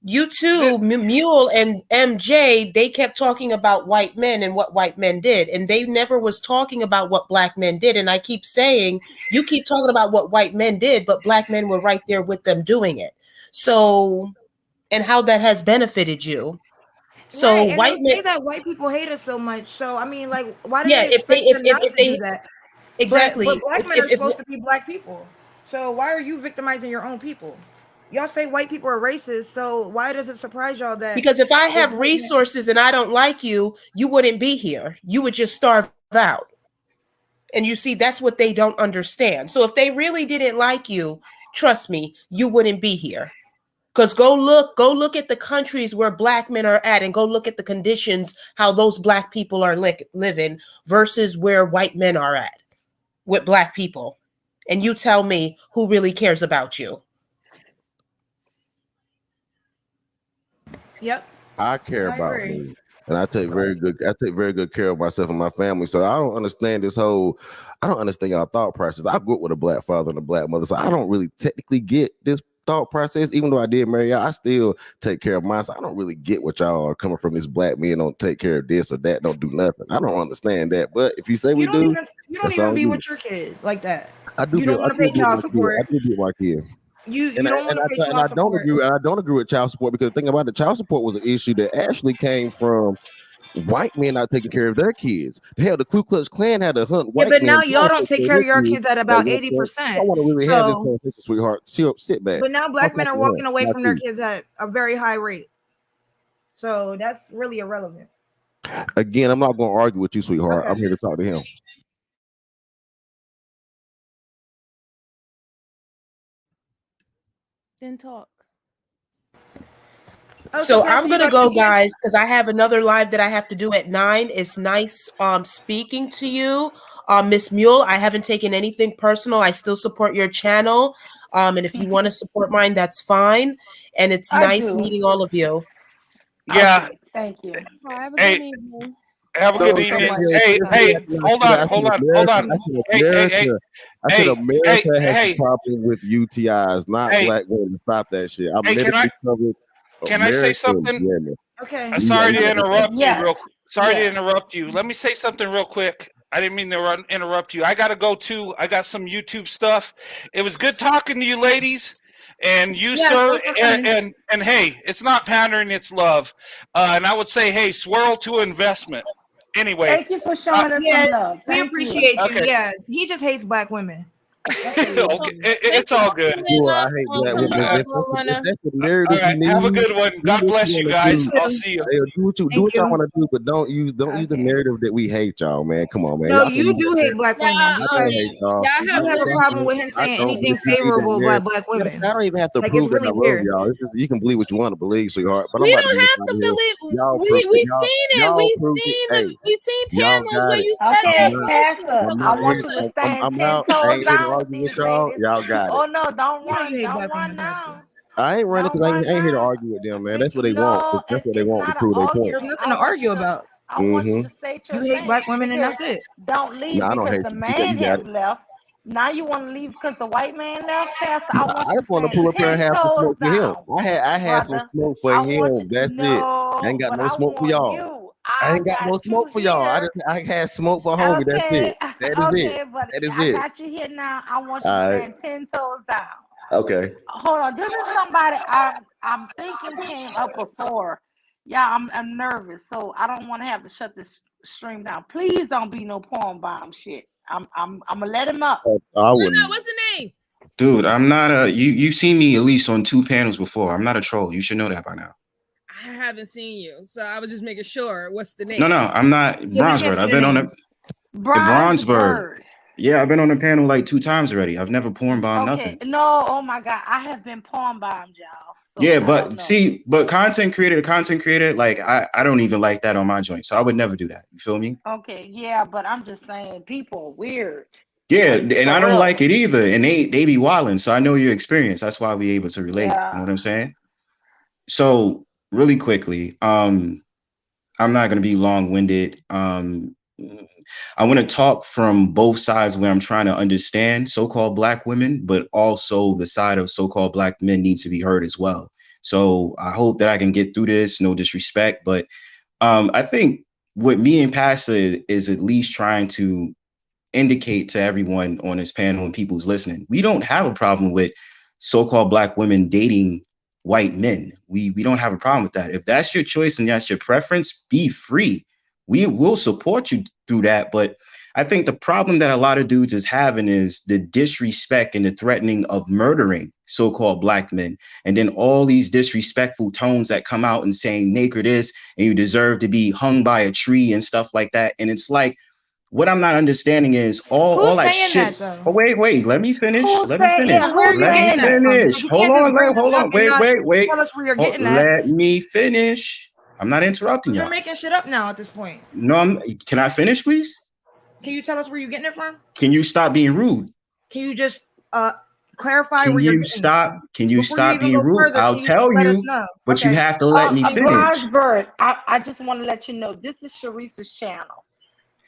you the, two, Mule and MJ, they kept talking about white men and what white men did, and they never was talking about what black men did. And I keep saying, you keep talking about what white men did, but black men were right there with them doing it. So, and how that has benefited you. So Right, and they white men, say that white people hate us so much. So I mean, like, why do yeah, they expect them not if to do they that? But exactly black men are supposed to be black people. So why are you victimizing your own people? Y'all say white people are racist. So why does it surprise y'all that because if I if have white men? resources and I don't like you, you wouldn't be here. You would just starve out. And you see, that's what they don't understand. So if they really didn't like you, trust me, you wouldn't be here. Because go look at the countries where black men are at and go look at the conditions, how those black people are living versus where white men are at with black people. And you tell me who really cares about you. Yep, I care I about agree. me. And I take very good care of myself and my family. So I don't understand I don't understand y'all thought process. I grew up with a black father and a black mother. So I don't really technically get this thought process. Even though I did marry y'all, I still take care of mine. So I don't really get what y'all are coming from this black men don't take care of this or that, don't do nothing. I don't understand that. But if you say we do, You don't that's even on be you. with your kid like that. I do You be don't I want to do pay be with child my kid. I support. do be with my kid. You don't want to pay And I child don't support. agree. I don't agree with child support because the thing about the child support was an issue that actually came from white men not taking care of their kids. Hell, the Ku Klux Klan had to hunt Yeah, white but now men down y'all to don't take take care of care their of your kids. kids at At about one eighty point, I don't percent. want to really have this So, conversation, sweetheart. Sit back. but now I'm black men are talking to her, walking away not from their you. kids at a very high rate. So that's really irrelevant. Again, I'm not going to argue with you, sweetheart. Okay. I'm here to talk to him. Then talk. Oh, So Pastor, I'm you gonna about to go, begin? guys, because I have another live that I have to do at 9. It's nice speaking to you, Miss Mule. I haven't taken anything personal. I still support your channel. And if you want to support mine, that's fine. And it's I nice do. meeting all of you. Yeah. Okay, thank you. Have a Hey, good evening. have a Thank good you so evening. much. Hey, hey, hold on, I said hold on, hold America. on. I said Hey, hey, hey, America. I said hey, hey, America has a hey, problem with UTIs, not hey, black women. Stop that shit. I'm hey, medically covered. can I say America, something? yeah, man. Okay. Sorry to Yeah, interrupt you Yes. Sorry to Yes. interrupt you. Let me say something real quick. I didn't mean to interrupt you. I got to go too. I got some YouTube stuff. It was good talking to you, ladies, and you, Yes. sir. Thanks for coming. And hey, it's not pandering, it's love. And I would say, hey, swirl to investment. Anyway, Thank you for showing us Yeah, some love. we Thank you. appreciate you. okay, Yeah, he just hates black women. That's what he okay, is. Thanks it's for all good. opening sure. I up, hate black women. All right, If Runner. that's the all narrative you right. Have a need, good one. do God what you bless you want to guys. do. I'll see you. Hey, do Thank what y'all you. want to do, but don't use the Okay. narrative that we hate y'all, man. Come on, man. No, Y'all can you use do that hate narrative. black women Yeah, I don't because hate y'all. y'all I you have have a good. don't. problem with him I saying don't. But if anything you need that favorable about narrative, black I women. don't even have to Like it's prove that I really love weird. y'all. It's just you can believe what you want to believe, sweetheart. But I'm We about to don't get have out to of here. believe. Y'all proved We it. seen it. Y'all proved it. Hey, We seen y'all panels got where it. you said I'm that Okay, not. bullshit. Pastor, So I I'm not come want here. you to on. stand I'm 10 out. I toes ain't here to down with argue with these y'all. ladies. Y'all got it. Oh no, don't You know run. you hate Don't black run women, Pastor. now. I ain't running Don't because run I ain't here to now. argue with them, man. That's what they want. No, That's what they it's want to not an prove their point. There's argument. nothing to argue about. I want you Mm-hmm. to state You your hate stance black women, and because that's it. don't No, leave I don't because hate the you. You man got has it. left. Now you want to leave because the white man left, Pastor. I Nah, want I you to just want to stand pull up here and 10 have some toes smoke for him. down, I had some brother. smoke for I want you. him. That's it. I ain't No, got but no I smoke for want y'all. you. I I ain't got no got you smoke for y'all. here. I had smoke for homie. That's Okay, it. That is it. okay, but That is I it. got you here now. I want you to All right. stand 10 toes down. Okay. Hold on. This is somebody I'm thinking came up before. Yeah, I'm nervous, so I don't want to have to shut this stream down. Please don't be no porn bomb shit. I'm gonna let him up. I Runner, wouldn't. what's the name? Dude, I'm not a you've seen me at least on 2 panels before. I'm not a troll. You should know that by now. I haven't seen you, so I was just making sure. What's the No, name? no, I'm not Yeah, we can't Bronzebird. see I've the been on name. the Bronze Bronzebird. bird. Yeah, I've been on the panel like 2 times already. I've never porn bombed Okay. nothing. No, oh my god. I have been porn bombed, y'all. So Yeah, I don't but know. see, but content creator to content creator, like I don't even like that on my joint. So I would never do that. You feel me? Okay, yeah, but I'm just saying people are weird. Yeah, Like and I for don't like real. it either. And they be wilding. So I know your experience. That's why we able to relate. You know Yeah. what I'm saying? So really quickly, I'm not going to be long winded. I want to talk from both sides where I'm trying to understand so called Black women, but also the side of so called Black men needs to be heard as well. So I hope that I can get through this. No disrespect, but I think what me and Pastor is at least trying to indicate to everyone on this panel and people who's listening, we don't have a problem with so-called Black women dating white men. We don't have a problem with that. If that's your choice and that's your preference, be free. We will support you through that. But I think the problem that a lot of dudes is having is the disrespect and the threatening of murdering so-called Black men. And then all these disrespectful tones that come out and saying naked this and you deserve to be hung by a tree and stuff like that. And it's like, what I'm not understanding is Who's all that saying shit. that though? Oh, wait, let me finish. Who Let me say finish. Yeah, yeah, where are who's you Let me getting saying that it? from? finish. Because you Hold can't just on, bring hold this up on. and not Wait. tell us where you're getting that. Let me finish. I'm not interrupting You're y'all. making shit up now at this point. No, can I finish, please? Can you tell us where you're getting it from? Can you stop being rude? Can you just clarify where you're getting it from? Can you Before you stop even being go rude? further, I'll can you just tell let us you, know? but you Okay. have to let me A bronze finish. bird. I just want to let you know this is Sharice's channel.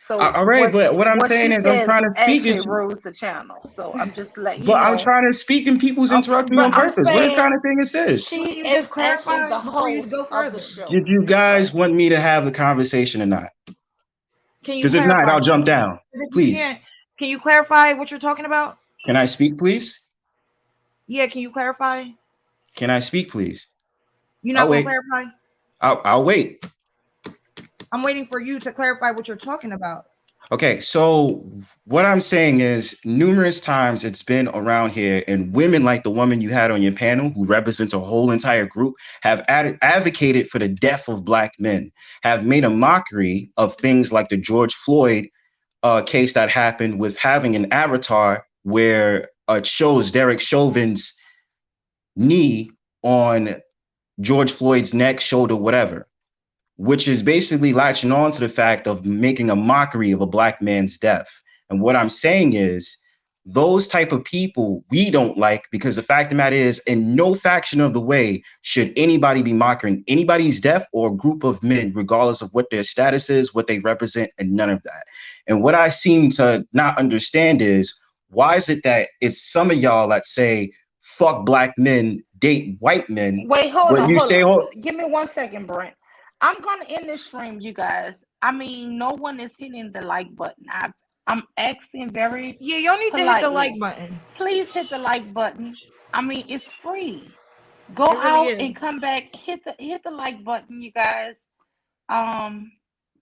So All right, but what I'm what she saying is I'm says trying to speak actually is rules the channel. So I'm just letting you but I'm know. trying to speak and people's Okay, interrupting me but on I'm purpose. What saying kind of thing is this? Can she you is just actually clarify the before you host go of the further? show. Did you guys So want me to have the conversation or not? Can you Because if not, clarify? I'll jump down. If you Please. can't, can you clarify what you're talking about? Can I speak, please? Yeah, can you clarify? Can I speak, please? You're I'll not gonna wait. clarify? I'll wait. I'm waiting for you to clarify what you're talking about. Okay, so what I'm saying is numerous times it's been around here, and women like the woman you had on your panel, who represents a whole entire group, have advocated for the death of black men, have made a mockery of things like the George Floyd case that happened with having an avatar where it shows Derek Chauvin's knee on George Floyd's neck, shoulder, whatever, which is basically latching on to the fact of making a mockery of a black man's death. And what I'm saying is those type of people we don't like, because the fact of the matter is, in no faction of the way should anybody be mocking anybody's death or a group of men, regardless of what their status is, what they represent, and none of that. And what I seem to not understand is, why is it that it's some of y'all that say fuck black men, date white men, Wait, hold but on, you hold say, on. oh, Give me 1 second, Brent. I'm gonna end this stream, you guys. I mean, no one is hitting the like button. I'm asking very Yeah, y'all need to hit the like politely. button. Please hit the like button. I mean, it's free. Go It really out and is. come back. Hit the like button, you guys. Um,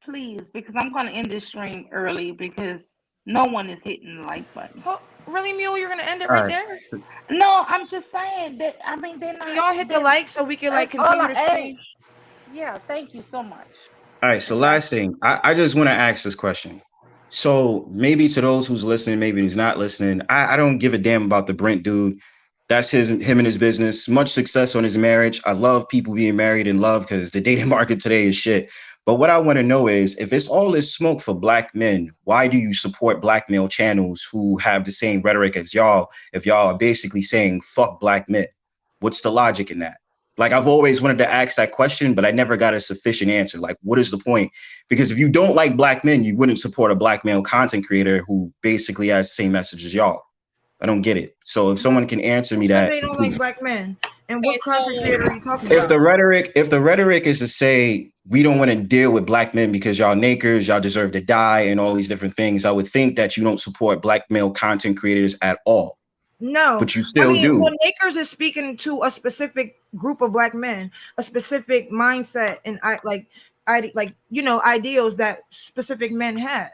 please, because I'm gonna end this stream early because no one is hitting the like button. Really, Mule? You're gonna end it all right right. there? No, I'm just saying that. I mean, they're Can not. y'all hit the They're, like so we can like that's all continue I the ask. stream? Yeah, thank you so much. All right, so Okay. last thing, I just want to ask this question. So maybe to those who's listening, maybe who's not listening, I don't give a damn about the Brent dude. That's him and his business. Much success on his marriage. I love people being married in love because the dating market today is shit. But what I want to know is, if it's all this smoke for black men, why do you support black male channels who have the same rhetoric as y'all if y'all are basically saying fuck black men? What's the logic in that? Like, I've always wanted to ask that question, but I never got a sufficient answer. Like, what is the point? Because if you don't like black men, you wouldn't support a black male content creator who basically has the same message as y'all. I don't get it. So if someone can answer Who me said that, they don't like please. black men? And Okay, what content so creator are you talking If about? the rhetoric is to say we don't want to deal with black men because y'all nakers, y'all deserve to die, and all these different things, I would think that you don't support black male content creators at all. No, But you I still mean, do. well, Nakers is speaking to a specific group of black men, a specific mindset, and ideals that specific men have.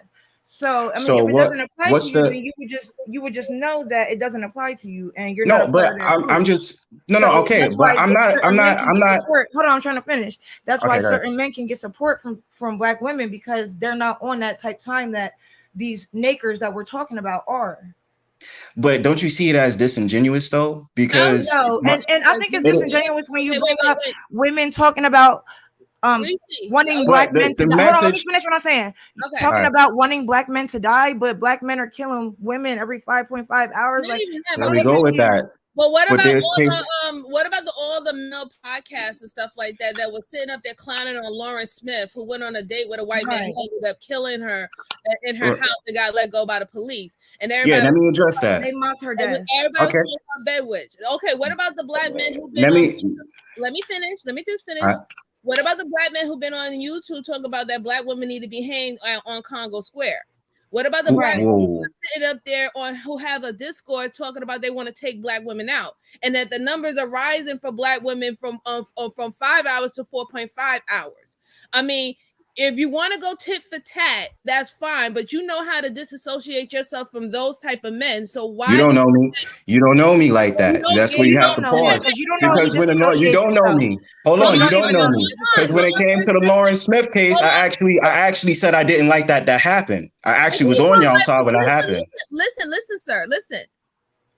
So, I mean, So if it what doesn't apply to what's you, then the you would just know that it doesn't apply to you, and you're not no, a part but of that I'm group. just no, So okay, that's but why certain men can I'm get not support. Hold on, I'm trying to finish. That's why okay, go ahead. certain men can get support from black women because they're not on that type time that these nakers that we're talking about are. But don't you see it as disingenuous though? I don't Because No, and I think it's it, disingenuous when you okay, bring up wait. women talking about Reese. wanting Okay. black but men to the die. Hold on, let me message, finish what I'm saying. Okay. all Talking right, about wanting black men to die, but black men are killing women every 5.5 hours. Not Like, even that, there but how we do go you with see? that. but what But about there's all case the all the male podcasts and stuff like that that was sitting up there clowning on Lauren Smith, who went on a date with a white man Right. who ended up killing her in her r- house and got let go by the police, and yeah, everybody let was me address that. They mocked her and death. everybody was Okay. calling her bedwitch. Okay, what about the black men who've been Let on me YouTube? Let me finish. Let me just finish. uh, What about the black men who've been on YouTube talking about that black women need to be hanged on Congo Square? What about the black Right. men who whoa. are sitting up there on who have a Discord talking about they want to take black women out, and that the numbers are rising for black women from 5 hours to 4.5 hours? I mean, if you want to go tit for tat, that's fine, but you know how to disassociate yourself from those type of men. So You why don't do know me. You don't know me like you that. don't That's Yeah, where you you have don't to know me pause. because you don't know how he Because you disassociates don't know himself. me. Hold Because on, you you don't don't even know know me. he Because when it came to the Lauren Smith case, I actually said I didn't like that happened. I actually was on y'all side when that happened. listen, sir, listen.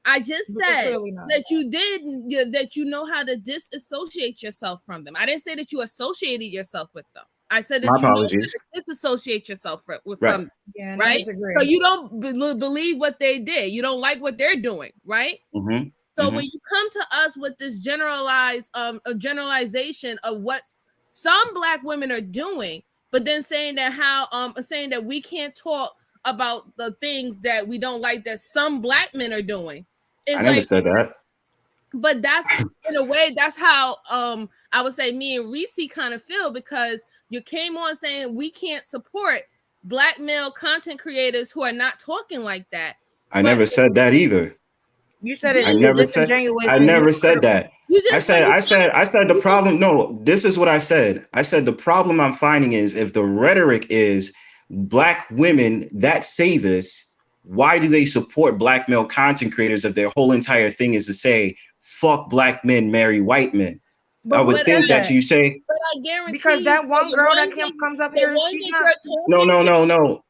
I just But you're said clearly not. that you know how to disassociate yourself from them. I didn't say that you associated yourself with them. I said My that you know how apologies. to disassociate yourself Right. from them, Yeah, and I right? disagree. So you don't believe what they did. You don't like what they're doing, right? Mm-hmm. So Mm-hmm. when you come to us with this a generalization of what some black women are doing, but then saying that we can't talk about the things that we don't like that some black men are doing, I it's never like, said that. but that's in a way that's how I would say me and Reese kind of feel, because you came on saying we can't support black male content creators who are not talking like that. I But never said that either. You said did I it's never said disingenuous I and you never don't said that. you just but you I said the you just problem. No, this is what I said. I said the problem I'm finding is if the rhetoric is black women that say this, why do they support black male content creators if their whole entire thing is to say, fuck black men, marry white men? But I who would said think that that? you say, But I guarantee Because you, that so one girl that comes up here, the ones she's that not. you're no, talking no, to, no, no.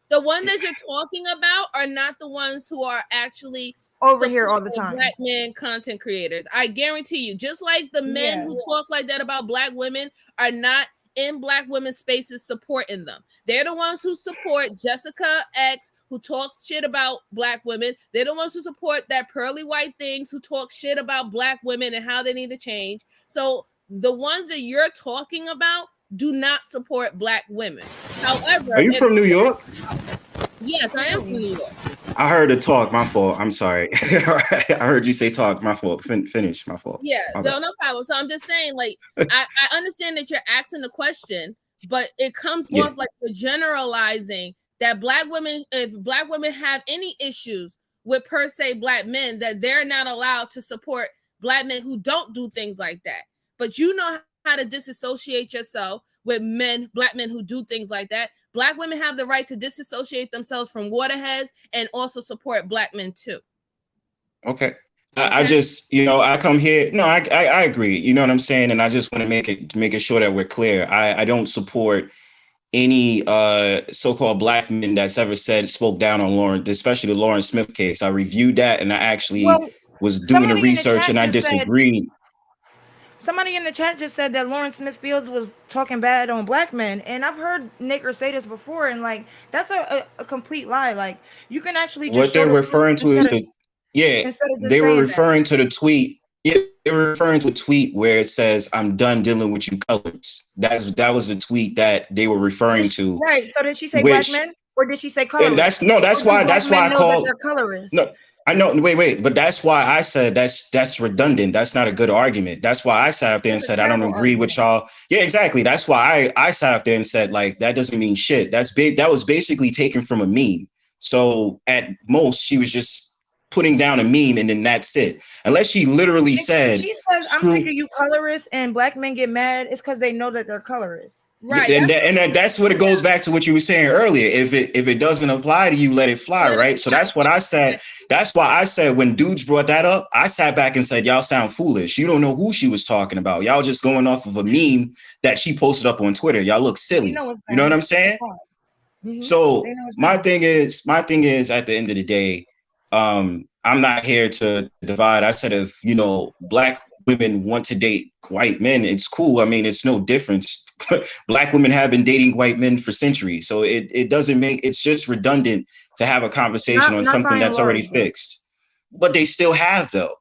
the one that you're talking about are not the ones who are actually Over here all the supporting time. black men content creators. I guarantee you, just like the men Yeah. who talk like that about black women are not in black women's spaces supporting them. They're the ones who support Jessica X, who talks shit about black women. They're the ones who support that pearly white things who talk shit about black women and how they need to change. So the ones that you're talking about do not support black women. However, Are you from New York? Yes, I am from New York. I heard a talk. My fault. I'm sorry. I heard you say talk. My fault. Finish. My fault. Yeah, My no, bad. no problem. So I'm just saying, like, I understand that you're asking the question, but it comes Yeah. off like the generalizing that black women, if black women have any issues with per se black men, that they're not allowed to support black men who don't do things like that. But you know how to disassociate yourself with men, black men who do things like that. Black women have the right to disassociate themselves from waterheads and also support black men too. Okay. I just, I come here. No, I agree. You know what I'm saying? And I just want to make it sure that we're clear. I don't support any so-called black men that's ever spoke down on Lauren, especially the Lauren Smith case. I reviewed that and I actually was doing the research and I disagreed. Somebody in the chat just said that Lauren Smith Fields was talking bad on black men, and I've heard Naker say this before, and like that's a complete lie. Like you can actually just What show they're the proof referring to is instead of just they were saying that. referring to the tweet. Yeah, they were referring to a tweet where it says, "I'm done dealing with you colors." That was a tweet that they were referring to. Right. So did she say black Which, men, or did she say and colorists? that's Or do why black men I know that called. they're colorists? No, I know. Wait, but that's why I said that's redundant. That's not a good argument. That's why I sat up there and That's a said I don't terrible agree with y'all. Yeah, exactly. That's why I sat up there and said like that doesn't mean shit. That was basically taken from a meme. So at most she was just putting down a meme and then that's it. Unless she literally said, She says, "I'm screw. sick of you colorists," and black men get mad. It's because they know that they're colorists. Right. And that's what it goes back to what you were saying earlier. If it doesn't apply to you, let it fly, right? So that's what I said. That's why I said when dudes brought that up, I sat back and said, y'all sound foolish. You don't know who she was talking about. Y'all just going off of a meme that she posted up on Twitter. Y'all look silly. You know what I'm saying? So my thing is at the end of the day, I'm not here to divide. I said if black women want to date white men, it's cool. I mean, it's no difference. Black women have been dating white men for centuries. So it doesn't it's just redundant to have a conversation on something that's already fixed. But they still have though.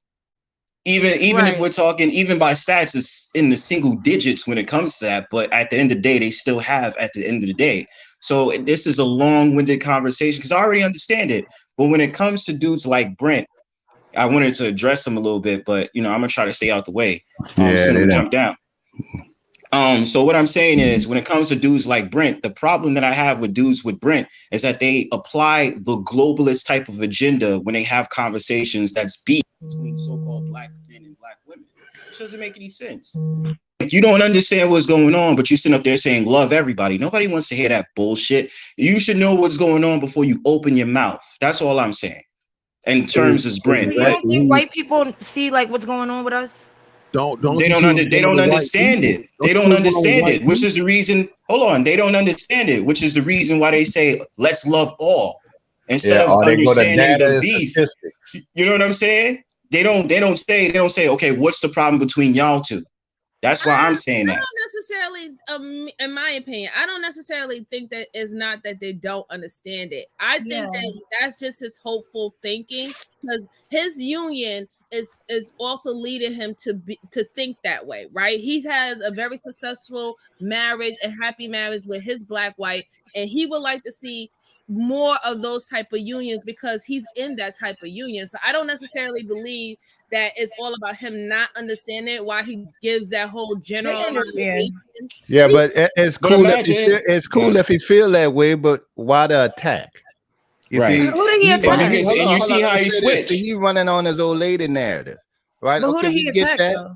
Even if we're talking, even by stats, it's in the single digits when it comes to that. But at the end of the day, they still have at the end of the day. So this is a long-winded conversation because I already understand it. But when it comes to dudes like Brent, I wanted to address them a little bit, but I'm gonna try to stay out the way. So I'm gonna jump down. So what I'm saying is when it comes to dudes like Brent, the problem that I have with dudes with Brent is that they apply the globalist type of agenda when they have conversations that's beef between so-called black men and black women, which doesn't make any sense. Like, you don't understand what's going on, but you sit up there saying love everybody. Nobody wants to hear that bullshit. You should know what's going on before you open your mouth. That's all I'm saying. In terms of Brent, You don't think white people see like what's going on with us? They don't understand it. They don't understand it, which is the reason. Hold on, they don't understand it, which is the reason why they say let's love all instead of understanding the beef. You know what I'm saying? They don't say okay, what's the problem between y'all two? That's why I'm saying that. I don't necessarily, in my opinion, I don't necessarily think that it's not that they don't understand it. I think that that's just his hopeful thinking because his union is also leading him to think that way, right? He has a very successful marriage, a happy marriage with his black wife, and he would like to see more of those type of unions because he's in that type of union. So I don't necessarily believe that it's all about him not understanding why he gives that whole general. Yeah, but it's cool. It's cool if he feel that way, but why the attack? You see, who did he attack? And you see how he switched. He running on his old lady narrative, right? But who okay, did he we get attack, that. though?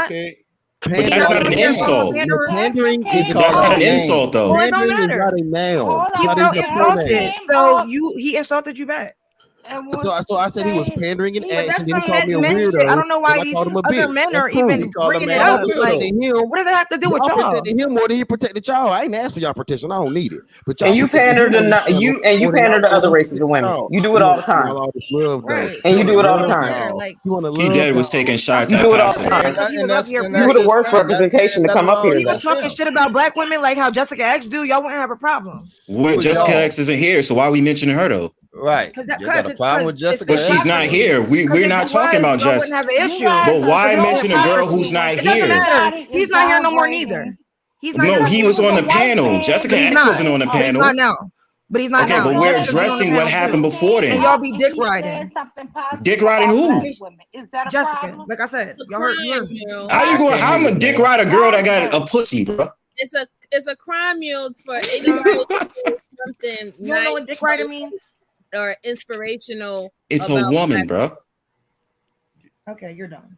not. Okay. But He's that's not not on an here calling him a insult. panderer. Pandering is He a But that's called not him an names. insult, though. Well, it don't Pandering is matter. not a noun. Hold It's He not on, felt even a Kels insulted, pronoun. came so up he insulted you back. and So, wanted so to I said he was say pandering in But he action. that's Then he some called me a men shit. I weirdo. don't know Then why I called him a other bitch. men That's are cool. even He called him bringing it man Y'all and up. dildo. Like, protected him. what does it have to do with Y'all y'all? protected him more than he protected y'all. I ain't asked for y'all protection. I don't need it. But y'all And you protected pander him to on this not channel you more than pander y'all to did other he races of protected women. y'all. You do He it all want the to see time. y'all all this love though. Right. And He you So want to do it what all the does love it time. matter? y'all. Like, He want to P. love Dad was y'all. taking You shots do at it all the Pastor time. J. because he was up here And You that's were the his worst thing. representation to Let come him up here he was though. that's talking him. shit about black women, like how Jessica X do. Y'all wouldn't have a problem. What? Who's Jessica y'all? X isn't here, so why are we mentioning her though? Right. Cause that, You got cause a it, problem cause with it's Jessica But his X? she's not property. here. Cause We're if not it talking was, about y'all wouldn't Jess. have an you issue. guys But are Cause why it's his mention a girl degrading property. who's me not when It doesn't here? matter. everybody is He's not here no more downgrading. neither. He's not here No, no Because he more. he was was on a the white panel. man Jessica But he's X not. wasn't on the But he's not panel. now. But he's not Okay, and now. but he Y'all we're should have been came on the addressing what panel happened too. he before came And then. y'all up be and dick he said riding. something Dick positive riding about black who? It's, women. Is that a Jessica, problem? like I said, it's a y'all heard. You crime, heard me. Mule. How you I going? can't How hear I'm you, a dick man. ride a girl that got Jessica, a pussy, bro? It's a crime, Mule, for Huh? anybody to say something You don't know what nice dick rider means? or inspirational It's a about woman, black. bro. Okay, you're done.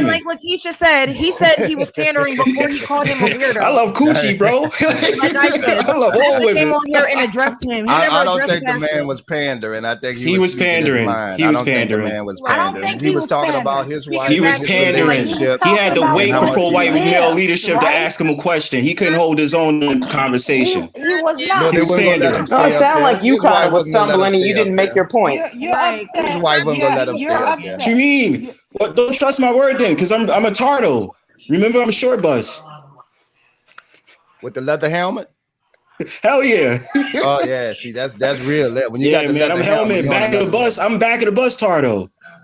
women. like Lakeisha said, he said he was pandering before he called him a weirdo. I love coochie, bro. Like I said, I love all Lakeisha came women. on here and addressed him. He I never don't addressed think the man Pastor. was pandering. I think He was speaking his pandering. mind. He I was don't think the pandering. man was I don't pandering. think He was talking about pandering. his wife. He was and his pandering. relationship. He had to about wait how for much he pro-white loved male lives, leadership to right? ask him a question. He couldn't hold his own in the He conversation. was Yeah. No, not. He they was weren't gonna let him pandering. No, it stay up sounded there. like you His kind wife of was wasn't gonna let him stumbling and you stay up didn't make there. your points. You're upset. His wife wasn't gonna let him You're stay up there. What you upset. mean? Well, don't trust my word then, because I'm a tardo. Remember, I'm a short bus. With the leather helmet? Hell yeah. Oh yeah, see that's real. When you got Yeah, the man. I'm leather helmet, helmet, you on back of the another bus. level. I'm back of the bus tardo.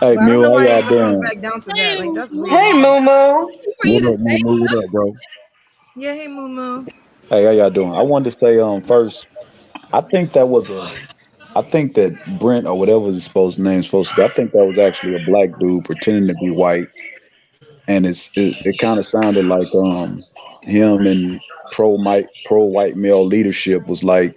Hey, But I don't Mule, know how why it y'all even comes doing? back down to that. Like that's weird. Hey, Moo Moo. For you What to up, say Moo? What up, bro? Yeah, hey Moo Moo. Hey, how y'all doing? I wanted to say first, I think that was I think that Brent or whatever his supposed name is supposed to be. I think that was actually a black dude pretending to be white, and it kind of sounded like him and pro white male leadership was like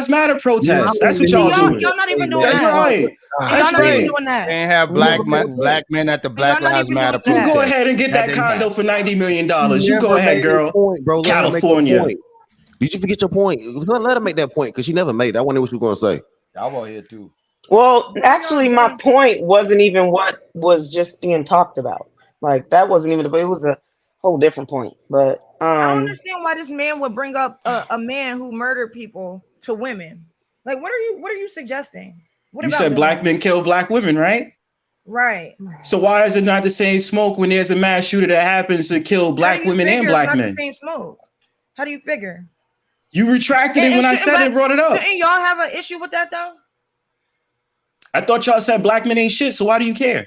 Lives Matter protests. That's what y'all doing. Y'all not even doing That's that. right. Y'all not even doing that. Can't have black men at the Black not Lives even Matter doing You protest. go ahead and get that didn't condo happen. for $90 million. You You go never ahead, made your girl. point, bro. Let her make her California. point. Did you forget your point? Let her make that point because she never made it. I wonder what you were going to say. I want to hear too. Well, actually, my point wasn't even what was just being talked about. Like that wasn't even. It was a whole different point. But I don't understand why this man would bring up a man who murdered people to women. Like, what are you suggesting? What You about said them? black men kill black women, right? Right. So why is it not the same smoke when there's a mass shooter that happens to kill black women and black men? It's not the same smoke. How do you figure? You retracted it when I said it, brought it up. Shouldn't y'all have an issue with that though? I thought y'all said black men ain't shit, so why do you care?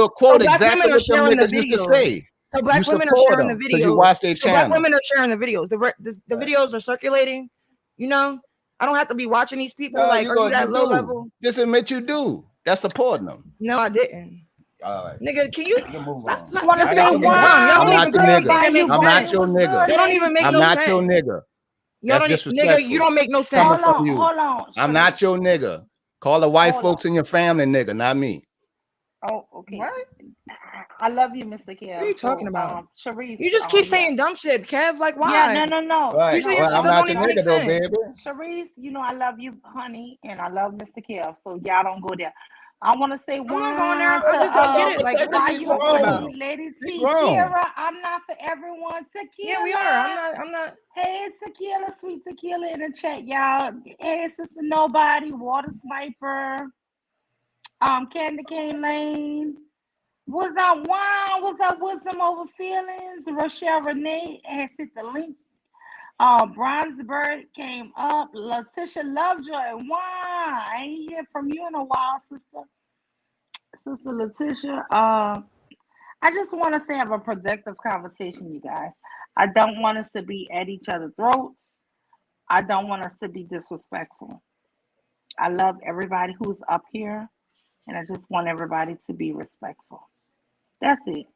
you'll quote black exactly women are what them sharing the niggas used to videos. say. So black You women are support sharing the them because you videos. watch their So black channel. women are sharing the videos. The videos are circulating. You know, I don't have to be watching these people. No, Like, you are you go, you that low do. level? Just admit you do. That's supporting them. No, I didn't. All right. Nigga, can you move stop? on. Y'all I got fucking your nigga. dumb. Y'all I'm don't not even your say nigga. anything that makes I'm not sense. your nigga. They don't even make I'm no not sense. your nigga. Y'all That's don't, nigga, you disrespectful. don't make no Coming sense. from you. Hold on. I'm not your nigga. Call the white folks in your family nigga, not me. Oh, okay. What? I love you, Mr. Kev. What are you talking about? Sharice, You just keep saying dumb shit, Kev. Like, why? Yeah, no. Right. You say your Well, shit I'm that not don't your even make nigga though, sense. baby. Sharice, you know I love you, honey, and I love Mr. Kev. So y'all don't go there. I want to say I'm one not going there. to I just don't get it. Like, what why are you you talking about? Lady She T, grown. Kira, I'm not for everyone. Tequila. Yeah, we are. I'm not. Hey, Tequila, sweet Tequila in the chat, y'all. Hey, Sister Nobody, Water Sniper, Candy Cane Lane. What's up, Juan? What's up, Wisdom Over Feelings? Rochelle Renee has hit the link. Bronzebird came up. Letitia Lovejoy. Juan, I ain't hear from you in a while, sister. Sister Letitia. I just want us to have a productive conversation, you guys. I don't want us to be at each other's throats. I don't want us to be disrespectful. I love everybody who's up here, and I just want everybody to be respectful. That's it.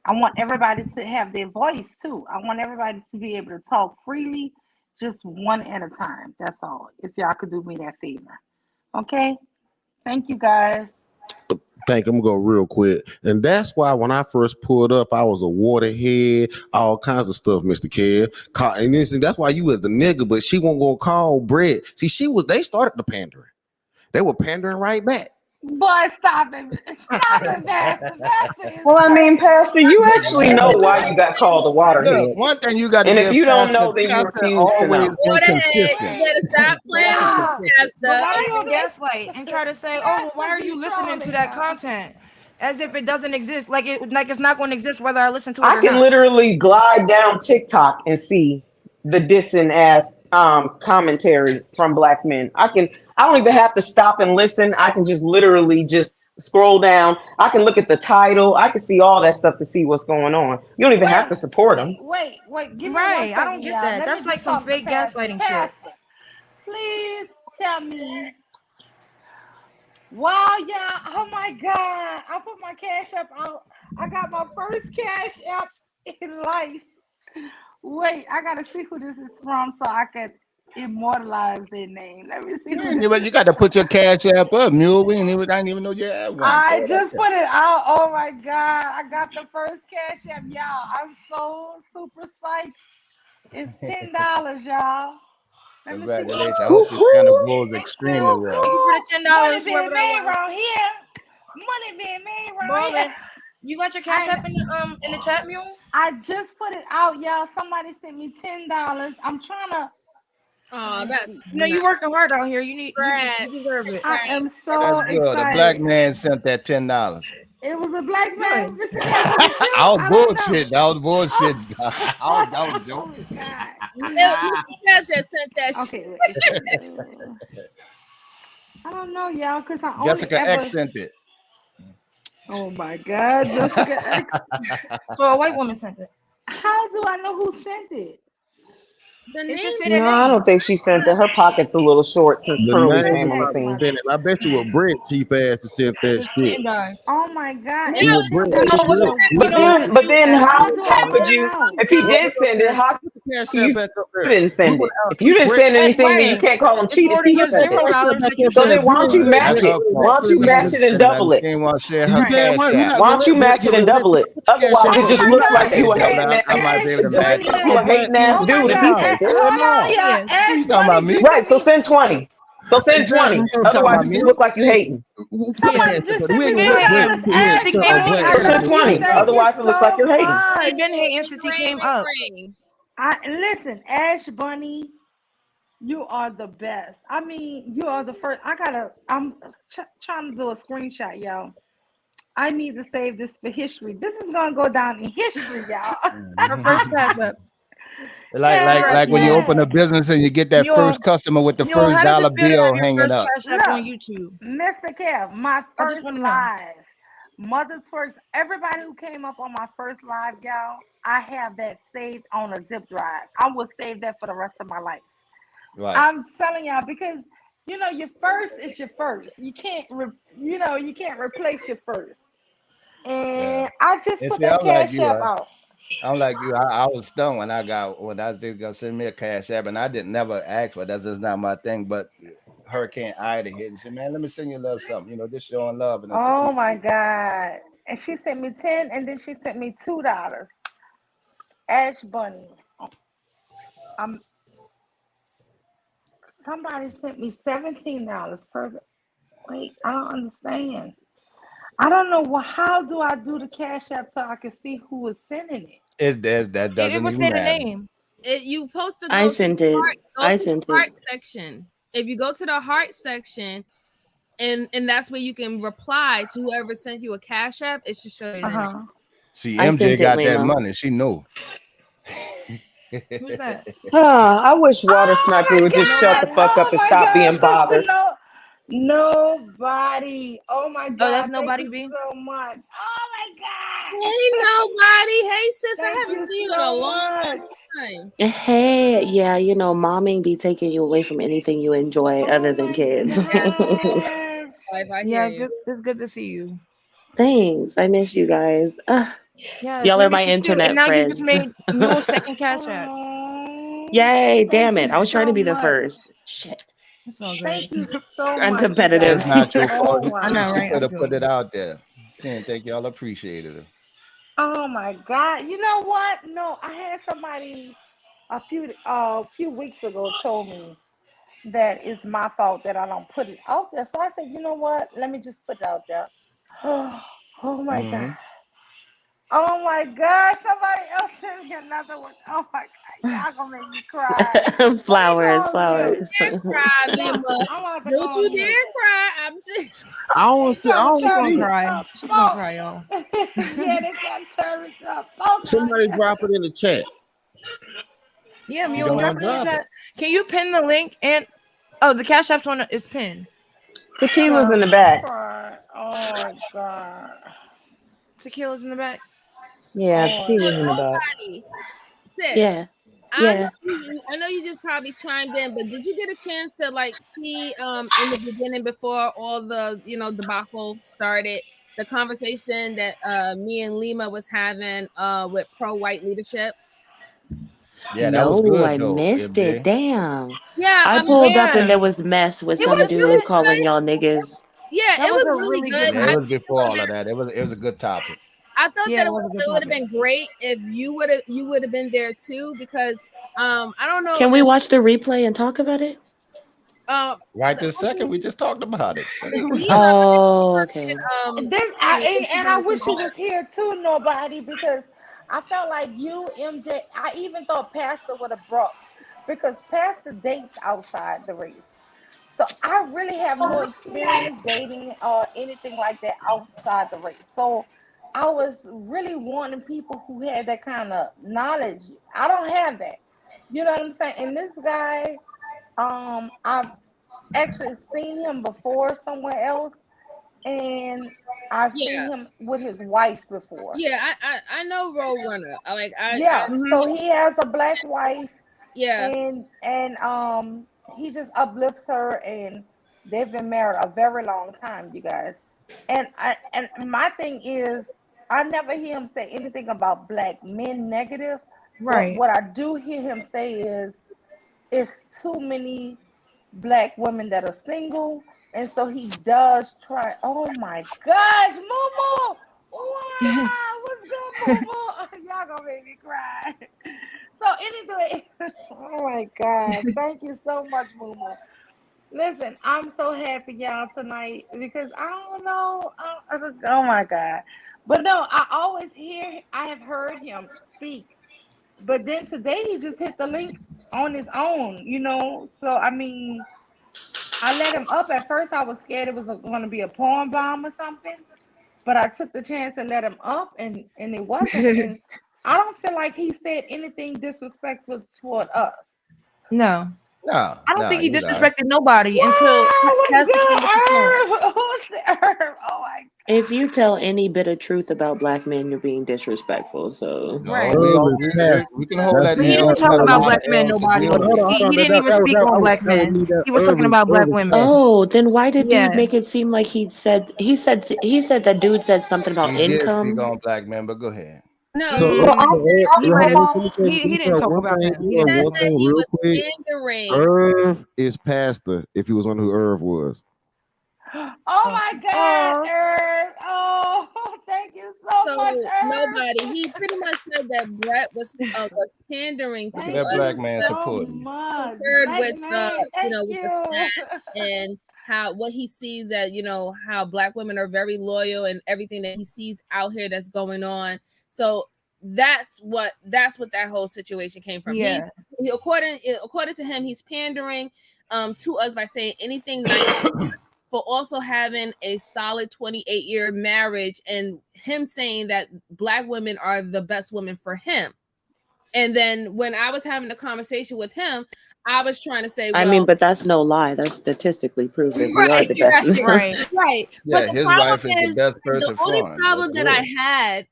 I want everybody to have their voice too. I want everybody to be able to talk freely, just one at a time. That's all. If y'all could do me that favor. Okay? Thank you guys. Thank you. I'm gonna go real quick. And that's why when I first pulled up, I was a waterhead, all kinds of stuff, Mr. Kev. And that's why you was the nigga, but she won't go call Brett. See, they started the pandering. They were pandering right back. Boy, stop it. Stop it, Pastor. Well, I mean, Pastor, you actually know why you got called a waterhead. Look, one thing you got to And give if you don't Pastor, know, then you Pastor refuse to always know. been Waterhead, consistent. you better stop playing with Yeah. me, But Pastor. why do you gaslight and try to say, "Oh, well, why are you listening to that content?" As if it doesn't exist, like it's not going to exist whether I listen to it I or can not. literally glide down TikTok and see the dissing ass commentary from black men. I don't even have to stop and listen. I can just literally just scroll down. I can look at the title. I can see all that stuff to see what's going on. You don't even have to support them. Wait. Give me 1 Right? second, I don't get y'all. that. Let me That's like just some talk to fake gaslighting shit. Pastor, please tell me. Wow, y'all. Oh my God. I put my cash app out. I got my first cash app in life. Wait, I gotta see who this is from so I could immortalize their name. Let me see who this You is. got to put your cash app up, Mule. I didn't even know you had one. I just put it out. Oh my God. I got the first cash app, y'all. I'm so super psyched. It's $10, y'all. Let me see what Congratulations. I hope this channel grows extremely well. Thank you for the money $10, being whoever that made was. around here. Money being made around Ballin'. here. You got your cash app in the chat, Mule? I just put it out, y'all. Somebody sent me $10. I'm trying to. Oh, that's No, you working hard out here. You deserve it. I am so That's good. A black excited. man sent that $10. It was a black man. Good. Mr. Cat, was it you? I was I don't bullshit. know. I was bullshit. I was Oh joking. God. Mr. Cat that sent that shit. Okay, wait. I don't know, y'all, because I only Jessica X sent it. Oh my God, Jessica X. So a white woman sent it. How do I know who sent it? It should say their No, I name. don't think she sent it. Her pocket's a little short since The Pearlie name came on the was scene. probably I bet you what Brett cheap ass to sent that shit. Oh my God. It was Brett. You know what's But then how could I you, know? if he did send it, how Put the cash could you app back up there. didn't send Google it? out. If you didn't Brett, send anything, then you wait. can't call him It's cheat if already he just sent it. $0, like you So said. then why don't you match That's it? her Why fault. don't you match it and double it? She didn't want to share You her damn cash right. We're app. not Why gonna don't you match it and double it? Otherwise, it just looks like you a hating ass. I might be able to It just match looks like it. you a hating ass Oh my dude if he God. sent it. Hold on, y'all. Ash You talking about Bunny me? just Right. sent So me. send 20. So send 20. Exactly. You talking Otherwise, about it me? just looks like you hating. Put the Somebody cash just up there. sent We me ain't Been gonna let hating Brett $2. since sit here and Ash he stunt came on on black So here. people. send 20. Thank you Otherwise, it looks like so you're hating. He much. been hating since he came up. Listen, Ash Bunny, you are the best. I mean, you are the first. I'm trying to do a screenshot, y'all. I need to save this for history. This is gonna go down in history, y'all. Her first cash app. Like when you open a business and you get that first customer with the Mule, first how does it dollar feel to have bill your hanging first up. cash app on YouTube? Mr. Kev, my I just first want to know. live, Mother Twerks, everybody who came up on my first live, y'all, I have that saved on a zip drive. I will save that for the rest of my life. Right. I'm telling y'all because your first is your first. You can't you can't replace your first. And I just And put see, I that was like cash you. app out. I'm like you. I was stunned when I was gonna send me a cash app, and I didn't never ask for it. That's just not my thing. But Hurricane Ida hit and said, "Man, let me send you a little something. Just showing love." And I said, "Come Oh on." my God. And she sent me 10 and then she sent me $2. Ash Bunny. Um Somebody sent me $17 per. Wait, I don't understand. I don't know how do I do the cash app so I can see who is sending it. That It doesn't would even say the matter. name. You supposed to I go to sent it. I the sent heart it. section. If you go to the heart section, and that's where you can reply to whoever sent you a cash app, it should show you the name. See, I MJ sent it, got that Lima. money. She know. Who's that? I wish Water Oh Sniper my would just shut the Nobody. God. fuck up Oh and my stop God, being sister. bothered. No, nobody. Oh my Oh, that's God. Thank nobody, you B. so much. Oh my Hey, nobody. Hey, sis. I Thank haven't you seen you in a so long much. time. Hey, yeah, momming be taking you away from anything you enjoy Oh other than my kids. Yes, gosh. life. I hear Yeah, you. good. It's good to see you. Thanks. I miss you guys. Yes, Y'all we are my miss you too. And internet now you just friends. made Mule's second cash app. Oh, Yay, thank damn you it. I was trying to so be the much. first. Shit. It's all Thank good. you so I'm much, you competitive. It's guys. not your fault. Oh I know, She wow. right? could I have feel put it you. out there. She didn't think y'all appreciated her. Oh my God. You know what? No, I had somebody a few weeks ago told me that it's my fault that I don't put it out there. So I said, you know what? Let me just put it out there. Oh my God. Mm-hmm. Oh my God. Somebody else sent me another one. Oh my God. Y'all gonna make me cry. Let me go Flowers, on mute. flowers. Dare cry, Yeah, Lima. I'm about to go Don't you on mute. dare cry. I'm just. I don't see. I Trying to don't She's turn gonna me see to it. cry. some She's gonna cry, smoke. y'all. Yeah, they trying to turn me to both of Somebody you. drop it in the chat. Yeah, She Oh Mule, don't my drop want it to in the drop God. it. chat. Can you pin the link? And the cash app's on it's pinned. Tequila's in So the back. Oh my God. tequila's in the back. Yeah, Oh my So tequila's in the God. back. nobody, sis. Yeah. I know Yeah. I know you just probably chimed in, but did you get a chance to like see in the beginning before all the debacle started, the conversation that me and Lima was having with pro white leadership? Yeah, that was No, good I though, missed it. MJ. Damn. Yeah, I I mean pulled up and Yeah, there was mess with it some was listen, dude really calling good. y'all niggas. Yeah, that it was was a really really good. good Yeah, it I was room. think it before would all have of been. that. It was a good topic. I thought Yeah, that it was a good it would have topic. been great if you would have been there too, because I don't know Can we if watch the replay and talk about it? um Right this second, we just talked about it. I think Lima Oh, okay. This and I wish you was here too, nobody, because I felt like you, MJ. I even thought Pastor would have brought because Pastor dates outside the race. So I really have no experience dating or anything like that outside the race. So I was really wanting people who had that kind of knowledge. I don't have that. You know what I'm saying? And this guy, I've actually seen him before somewhere else, and I've seen yeah. him with his wife before. Yeah, I know Roadrunner. I Yeah, Hmm. so he has a black wife, yeah. and he just uplifts her, and they've been married a very long time, you guys. And my thing is, I never hear him say anything about black men negative, but Right. what I do hear him say is it's too many black women that are single, and so he does try. Oh my gosh, Momo! Wow, what's good, Momo? Y'all gonna make me cry. So anyway, oh my God, thank you so much, Momo. Listen, I'm so happy y'all tonight because I don't know. Oh my God, but no, I have heard him speak, but then today he just hit the link on his own. So I mean. I let him up. At first, I was scared it was going to be a porn bomb or something, but I took the chance and let him up, and it wasn't. And I don't feel like he said anything disrespectful toward us. No, No, I don't no, think he he was all right. disrespected nobody until Wow, what's Pastor came good, with the point. Herb? Who's Herb? Oh my If you tell any bit of truth about black men, you're being disrespectful. So No, Right. we Love all is we can hold That's that But he me. didn't L. even We talk got a about lot of black men, L's to nobody. deal Hold with. on, hold He on. didn't even speak on black That was men. me. That He was talking about black Irvin women. said. Oh, then why did dude Yeah. make it seem like he said that dude said something about He did speak income? on black men, but go ahead. No, So, he Well, said that I, He hold might on, have. let me He say didn't talk one about thing. him. he He didn't said say One that that. thing, he real was quick. pandering. Irv is pastor. If you was wondering who Irv was, Oh my God, Oh, Herb. Oh, thank you so So much, Herb. nobody. He pretty much said that Brett was pandering Look to at Thank that us black you man because so supporting you. much. concurred Black with man, thank with the you. stats and how what he sees that how black women are very loyal and everything that he sees out here that's going on. So that's what that whole situation came from. yeah. According to him, he's pandering to us by saying anything nice for also having a solid 28-year marriage and him saying that black women are the best women for him. And then when I was having a conversation with him, I was trying to say, I mean, well, but that's no lie. That's statistically proven. We are right, the best. Right. right. But Yeah, the his problem wife is the is best the person only for him. That's problem that I real. had,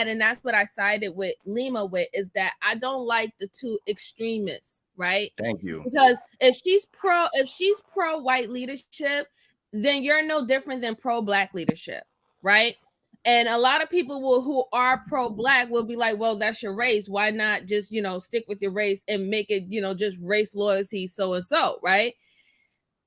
and that's what I sided with Lima with, is that I don't like the two extremists, right? Thank you. Because if she's pro white leadership, then you're no different than pro black leadership, right? And a lot of people who are pro black will be like, well, that's your race. Why not just, stick with your race and make it, just race loyalty, so and so, right?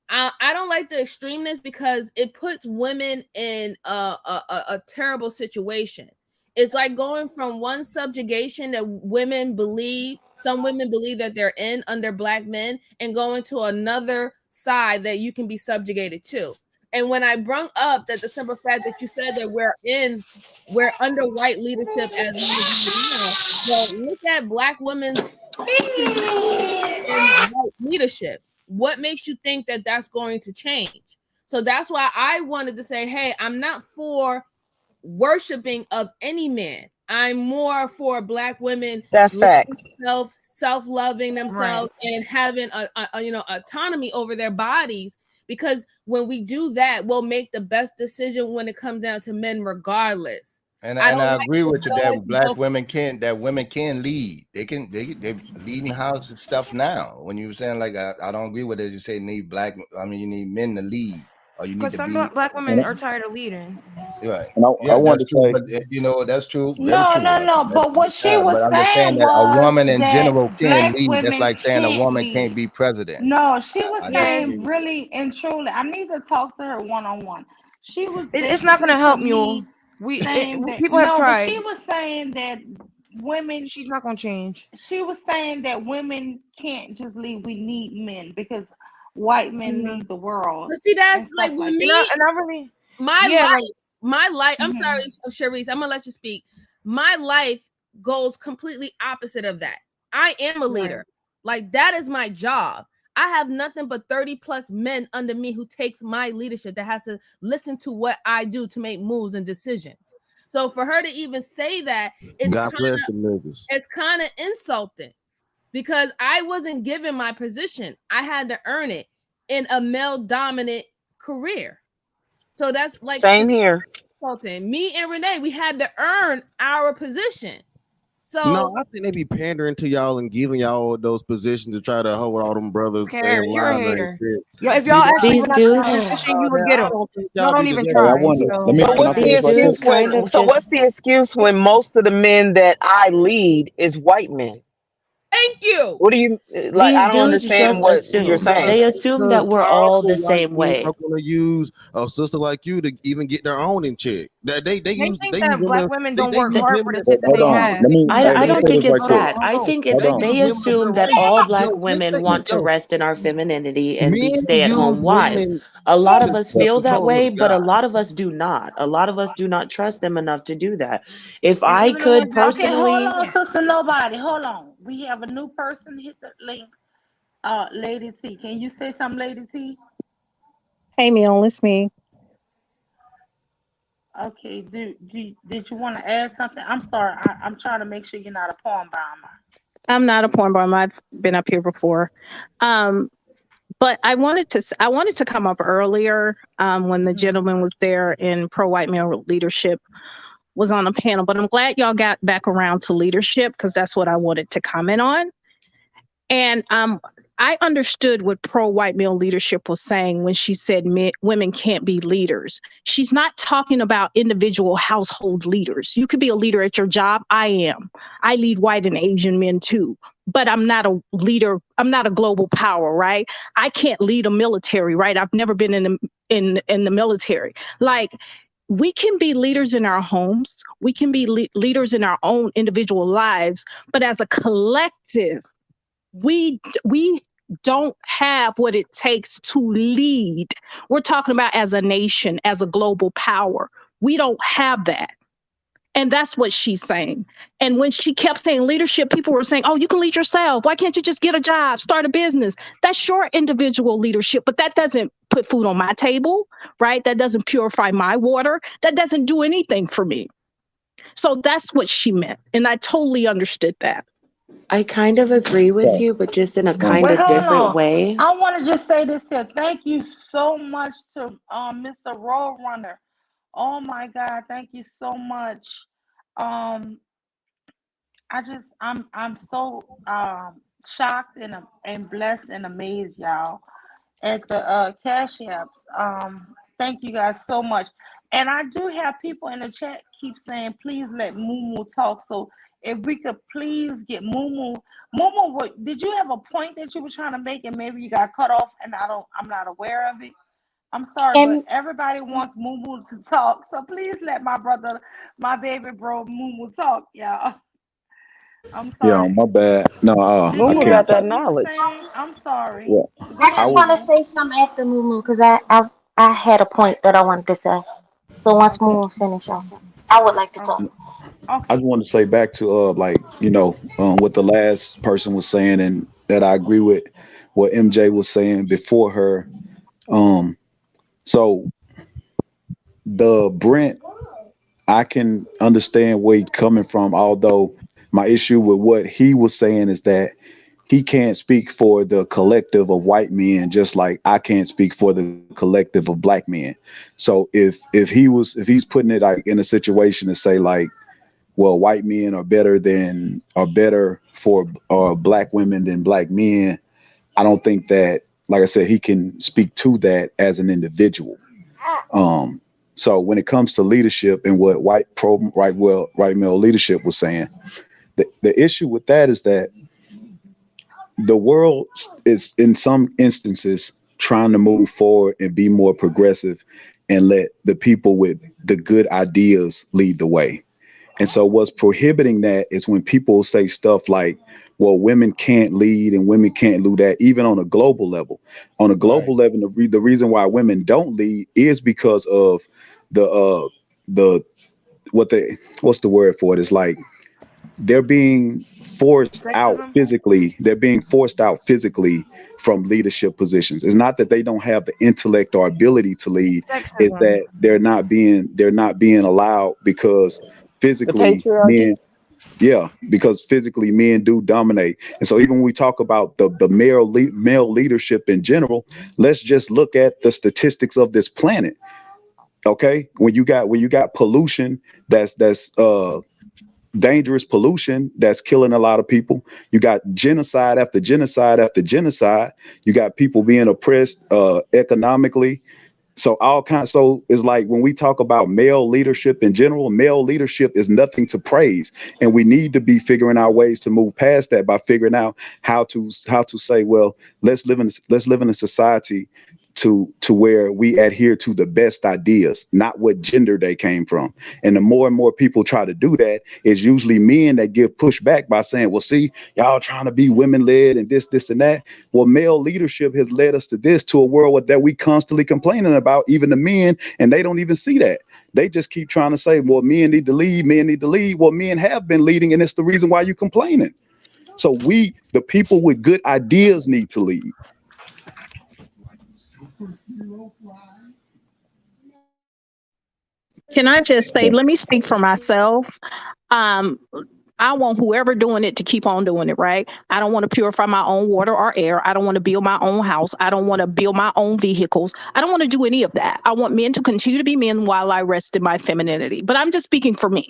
I don't like the extremeness because it puts women in a terrible situation. It's like going from one subjugation that some women believe that they're in under black men, and going to another side that you can be subjugated to. And when I brung up that the simple fact that you said that we're under white leadership as it is now, well, look at black women's in white leadership. What makes you think that that's going to change? So that's why I wanted to say, hey, I'm not for worshiping of any man. I'm more for black women That's loving facts. self-loving Right. themselves and having autonomy over their bodies, because when we do that, we'll make the best decision when it comes down to men regardless. And I and don't I like agree to with you go that into both. women can lead. They leading house and stuff now. When you were saying like I don't agree with it, you say need you need men to lead or you need Because to some be black women are tired of leading. right. And I Yeah, that's wanted to true. say, But that's true, very No, true. no, no. But what she was But I'm just saying saying that a was woman in that general can black lead. That's women like saying a can't woman can't lead. be president. No, she was I Yeah, disagree saying with that. really and truly. I need to talk to her one on one. She was it's not basically gonna to help me Mule. saying that People have no, but tried. she was saying that women. She's not gonna change. She was saying that women can't just lead. We need men because white men Mhm. lead the world But see, that's and like stuff with like And that. me, I really, my yeah, like life, I'm Hmm. sorry, Sharice, I'm gonna let you speak. My life goes completely opposite of that. I am a right. leader. Like, that is my job. I have nothing but 30 plus men under me who takes my leadership, that has to listen to what I do to make moves and decisions. So for her to even say that is God bless the niggas. kind of insulting, because I wasn't given my position. I had to earn it in a male dominant career. So that's like Same here. insulting. Me and Renee, we had to earn our position. No, So I think they be pandering to y'all and giving y'all those positions to try to hold all them brothers Care, in you're a line and hater. shit. Yo, if See, y'all that, actually These went out to dudes, competition, you would man, get I them. don't think Y'all y'all don't be even hey, I deserving. try. wanted. So Let me. so Can I what's say the this yeah. right quick? excuse kind when of just most of the men that I lead is white men? thank you. What do you like? These I don't dudes understand just what you're assume. saying. They assume Because that we're all the powerful white same men are way. going to use a sister like you to even get their own in check. That They think that black women don't they work use hard women for the as shit that Hold they on. have. they use Let I me don't say think this right it's quick. that. I hold on. think Hold it's They on. they use women as assume a that way. all black Yo, just women take it. want to Yo, rest in our femininity and be men use stay-at-home wives. women A lot of to us feel that control them way, as but a God. lot of us do not. A lot of us do not trust them enough to do that. If And I even the ones could that Okay, do, hold they personally, on, can't. sister. Nobody. Hold on. We have a new person. Hit the link. Lady T. Can you say something, Lady T? Hey, Mule, it's me. Okay. Did you want to add something? I'm sorry. I'm trying to make sure you're not a porn bomber. I'm not a porn bomb. I've been up here before. Um, but I wanted to come up earlier when the Hmm. gentleman was there in pro white male leadership was on the panel. But I'm glad y'all got back around to leadership because that's what I wanted to comment on. And I understood what pro-white male leadership was saying when she said women can't be leaders. She's not talking about individual household leaders. You could be a leader at your job. I am. I lead white and Asian men too. But I'm not a leader. I'm not a global power, right? I can't lead a military, right? I've never been in the military. Like, we can be leaders in our homes. We can be leaders in our own individual lives. But as a collective, we don't have what it takes to lead. We're talking about as a nation, as a global power. We don't have that. And that's what she's saying. And when she kept saying leadership, people were saying, oh, you can lead yourself. Why can't you just get a job, start a business? That's your individual leadership, but that doesn't put food on my table, right? That doesn't purify my water. That doesn't do anything for me. So that's what she meant. And I totally understood that. I kind of agree with you, but just in a kind Wait, of hold different on. way. I want to just say this here. Thank you so much to Mr. Roadrunner. Oh my God, thank you so much. Um, I'm so shocked and blessed and amazed, y'all, at the cash apps. Thank you guys so much. And I do have people in the chat keep saying, please let Mumu talk. So if we could please get Mumu. Mumu, did you have a point that you were trying to make and maybe you got cut off and I'm not aware of it? I'm sorry, but And everybody wants Mumu to talk. So please let my brother, my baby bro, Mumu talk, y'all. I'm Yeah, sorry. my bad. No, Did I you Mumu can't. have got that something you were knowledge. saying? I'm sorry. Yeah, Go I ahead, I just was. want to Mumu. say something after Mumu because I had a point that I wanted to say. So once Okay. Mumu finish, I would like to Okay. talk. I Okay. just want to say back to like what the last person was saying, and that I agree with what MJ was saying before her. Um, so the Brent, I can understand where he's coming from. Although my issue with what he was saying is that he can't speak for the collective of white men, just like I can't speak for the collective of black men. So if he's putting it like in a situation to say like, well, white men are better for black women than black men, I don't think that, like I said, he can speak to that as an individual. Um, so when it comes to leadership and what white male leadership was saying, the issue with that is that the world is in some instances trying to move forward and be more progressive and let the people with the good ideas lead the way. And so what's prohibiting that is when people say stuff like, well, women can't lead and women can't do that, even on a global level. On a Right. global level, the reason why women don't lead is because of the what's the word for it? It's like they're being forced out Sexism. physically. They're being forced out physically from leadership positions. It's not that they don't have the intellect or ability to lead. It's Sexism. that they're not being allowed because The physically patriarchy. men, yeah, because physically men do dominate. And so even when we talk about the male leadership in general, let's just look at the statistics of this planet. Okay, when you got pollution that's dangerous pollution that's killing a lot of people. You got genocide after genocide after genocide. You got people being oppressed economically. So all kinds. So it's like when we talk about male leadership in general, male leadership is nothing to praise, and we need to be figuring out ways to move past that by figuring out how to say, well, let's live in a society to where we adhere to the best ideas, not what gender they came from. And the more and more people try to do that, it's usually men that give pushback by saying, well, see, y'all trying to be women led and this and that. Well, male leadership has led us to this, to a world that we constantly complaining about, even the men, and they don't even see that. They just keep trying to say, well, men need to lead, men need to lead. Well, men have been leading, and it's the reason why you're complaining. So we, the people with good ideas, need to lead. Can I just say, let me speak for myself. Um, I want whoever doing it to keep on doing it, right? I don't want to purify my own water or air. I don't want to build my own house. I don't want to build my own vehicles. I don't want to do any of that. I want men to continue to be men while I rest in my femininity. But I'm just speaking for me.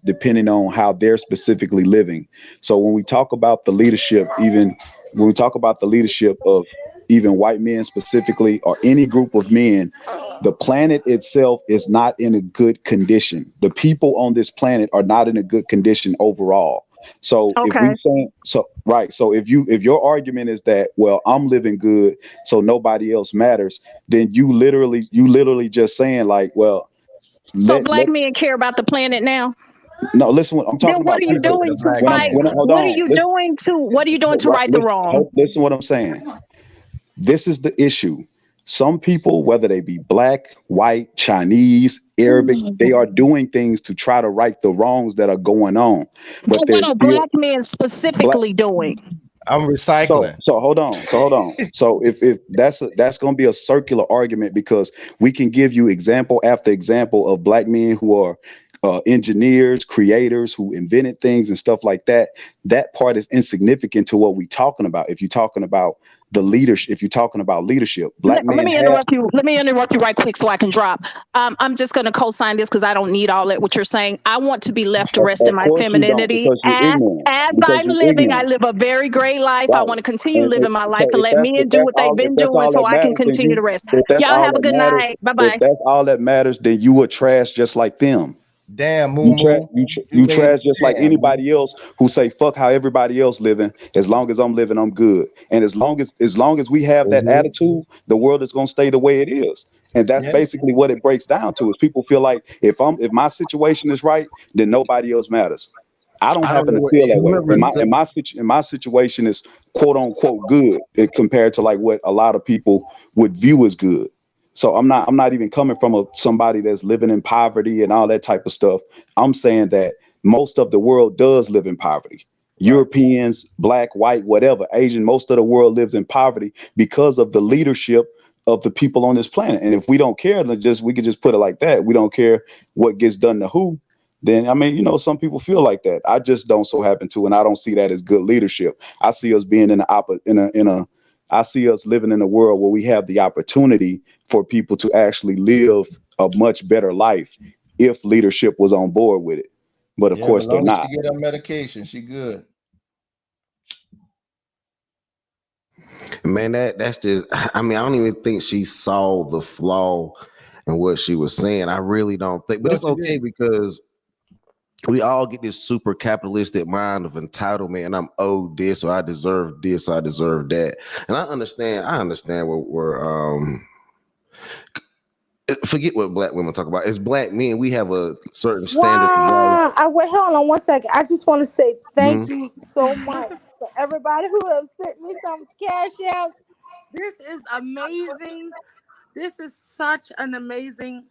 depending on how they're specifically living. So when we talk about the leadership, even when we talk about the leadership of even white men specifically, or any group of men, the planet itself is not in a good condition. The people on this planet are not in a good condition overall. So if Okay. we saying so right, so if your argument is that, well, I'm living good, so nobody else matters, then you literally just saying like, well, So let black men care about the planet now. no, listen. What I'm Then talking what about are you people. doing to Black fight? man. Hold What are on. you doing to? What are you doing to right the wrong? Listen what I'm saying. This is the issue. Some people, whether they be black, white, Chinese, Arabic, they are doing things to try to right the wrongs that are going on. But But what there's are still black men black. specifically doing? I'm So recycling. so hold on. So hold on. So if that's going to be a circular argument, because we can give you example after example of black men who are engineers, creators, who invented things and stuff like that. That part is insignificant to what we're talking about. If you're talking about the leadership, if you're talking about leadership, black Let men me have. interrupt you. Let me interrupt you right quick so I can drop. I'm just going to co-sign this because I don't need all that what you're saying. I want to be left to rest in Of my course you don't, femininity. because you're ignorant. As Because I'm you're living, I ignorant, live a very great life. I right? want to continue And living my life so and let men if do that's what they've been doing all so that I can matters, then continue you to rest. if that's Y'all all have a that good matters, night. Bye if bye. that's all that matters, then you would trash just like them. Damn, moo moo. You You laid trash just like damn, moo. anybody else who say fuck how everybody else living. As long as I'm living, I'm good. And as long as we have that attitude, the world is gonna stay the way it is. And that's Yeah. basically what it breaks down to. Is people feel like if my situation is right, then nobody else matters. I don't I don't happen know to what feel that way. whoever My situation is quote unquote good, compared to like what a lot of people would view as good. So I'm not even coming from somebody that's living in poverty and all that type of stuff. I'm saying that most of the world does live in poverty. Right. Europeans, black, white, whatever, Asian, most of the world lives in poverty because of the leadership of the people on this planet. And if we don't care, then we could just put it like that. We don't care what gets done to who. Then I mean, some people feel like that. I just don't so happen to, and I don't see that as good leadership. I see us being I see us living in a world where we have the opportunity for people to actually live a much better life if leadership was on board with it. But of Yeah, but course they're long as not. she get her medication, she good. Man, that's just. I mean, I don't even think she saw the flaw in what she was saying. I really don't think, but No, it's she okay didn't. because we all get this super capitalistic mind of entitlement, and I'm owed this, or I deserve this, or I deserve that. And I understand. I understand where forget what black women talk about. As black men, we have a certain standard of life. Wow. Wait, hold on 1 second. I just want to say thank Mhm. you so much for everybody who have sent me some cash apps. This is amazing. This is such an amazing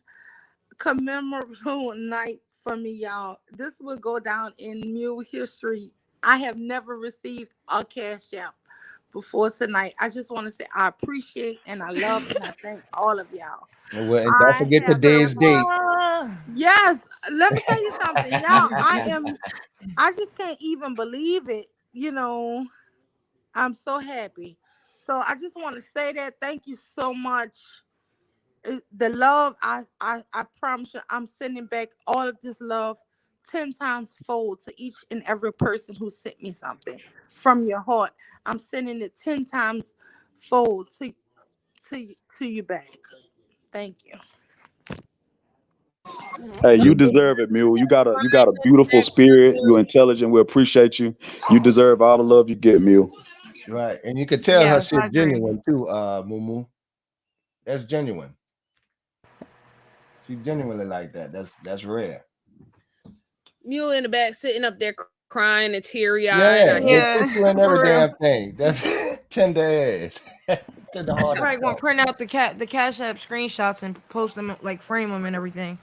commemorable night for me, y'all. This will go down in Mule history. I have never received a cash app before tonight. I just want to say I appreciate and I love and I thank all of y'all. Well, and don't I forget have today's never. date. Yes, let me tell you something, y'all. I just can't even believe it. I'm so happy. So I just want to say that thank you so much. The love, I promise you, I'm sending back all of this love 10 times fold to each and every person who sent me something from your heart. I'm sending it 10 times fold to you back. Thank you. Hey, you deserve it, Mule. You got a beautiful spirit. You're intelligent. We appreciate you. You deserve all the love you get, Mule. Right. And you could tell her Yes, I shit agree. genuine too, moo moo. That's genuine. She genuinely like that. That's rare. Mule in the back sitting up there crying and teary eyed. Yeah, I with hear. tissue and For every real. damn thing. That's tender ass. Tender She's hearted probably gonna stuff. print out the Cash App screenshots and post them, like frame them and everything.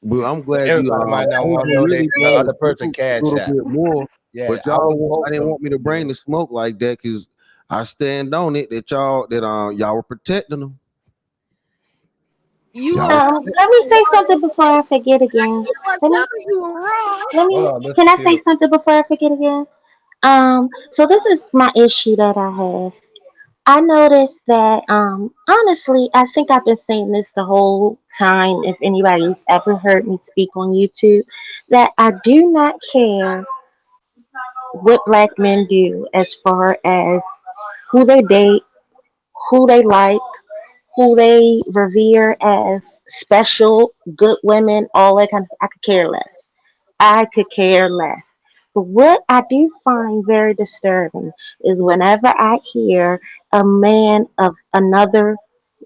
Well, I'm glad you. Everybody might I not was want to know really the glad to other person smoke a cash little out. bit more, Yeah, but I y'all, would I post didn't them. want me to bring the smoke like that because I stand on it that y'all were protecting them. You Y'all are were Let me say something before I forget again. I'm Let me telling you, wrong. let Hold me on, let's can I say chill. something before I forget again? So this is my issue that I have. I noticed that honestly, I think I've been saying this the whole time, if anybody's ever heard me speak on YouTube, that I do not care what black men do as far as who they date, who they like, who they revere as special, good women, all that kind of. I could care less. I could care less. But what I do find very disturbing is whenever I hear a man of another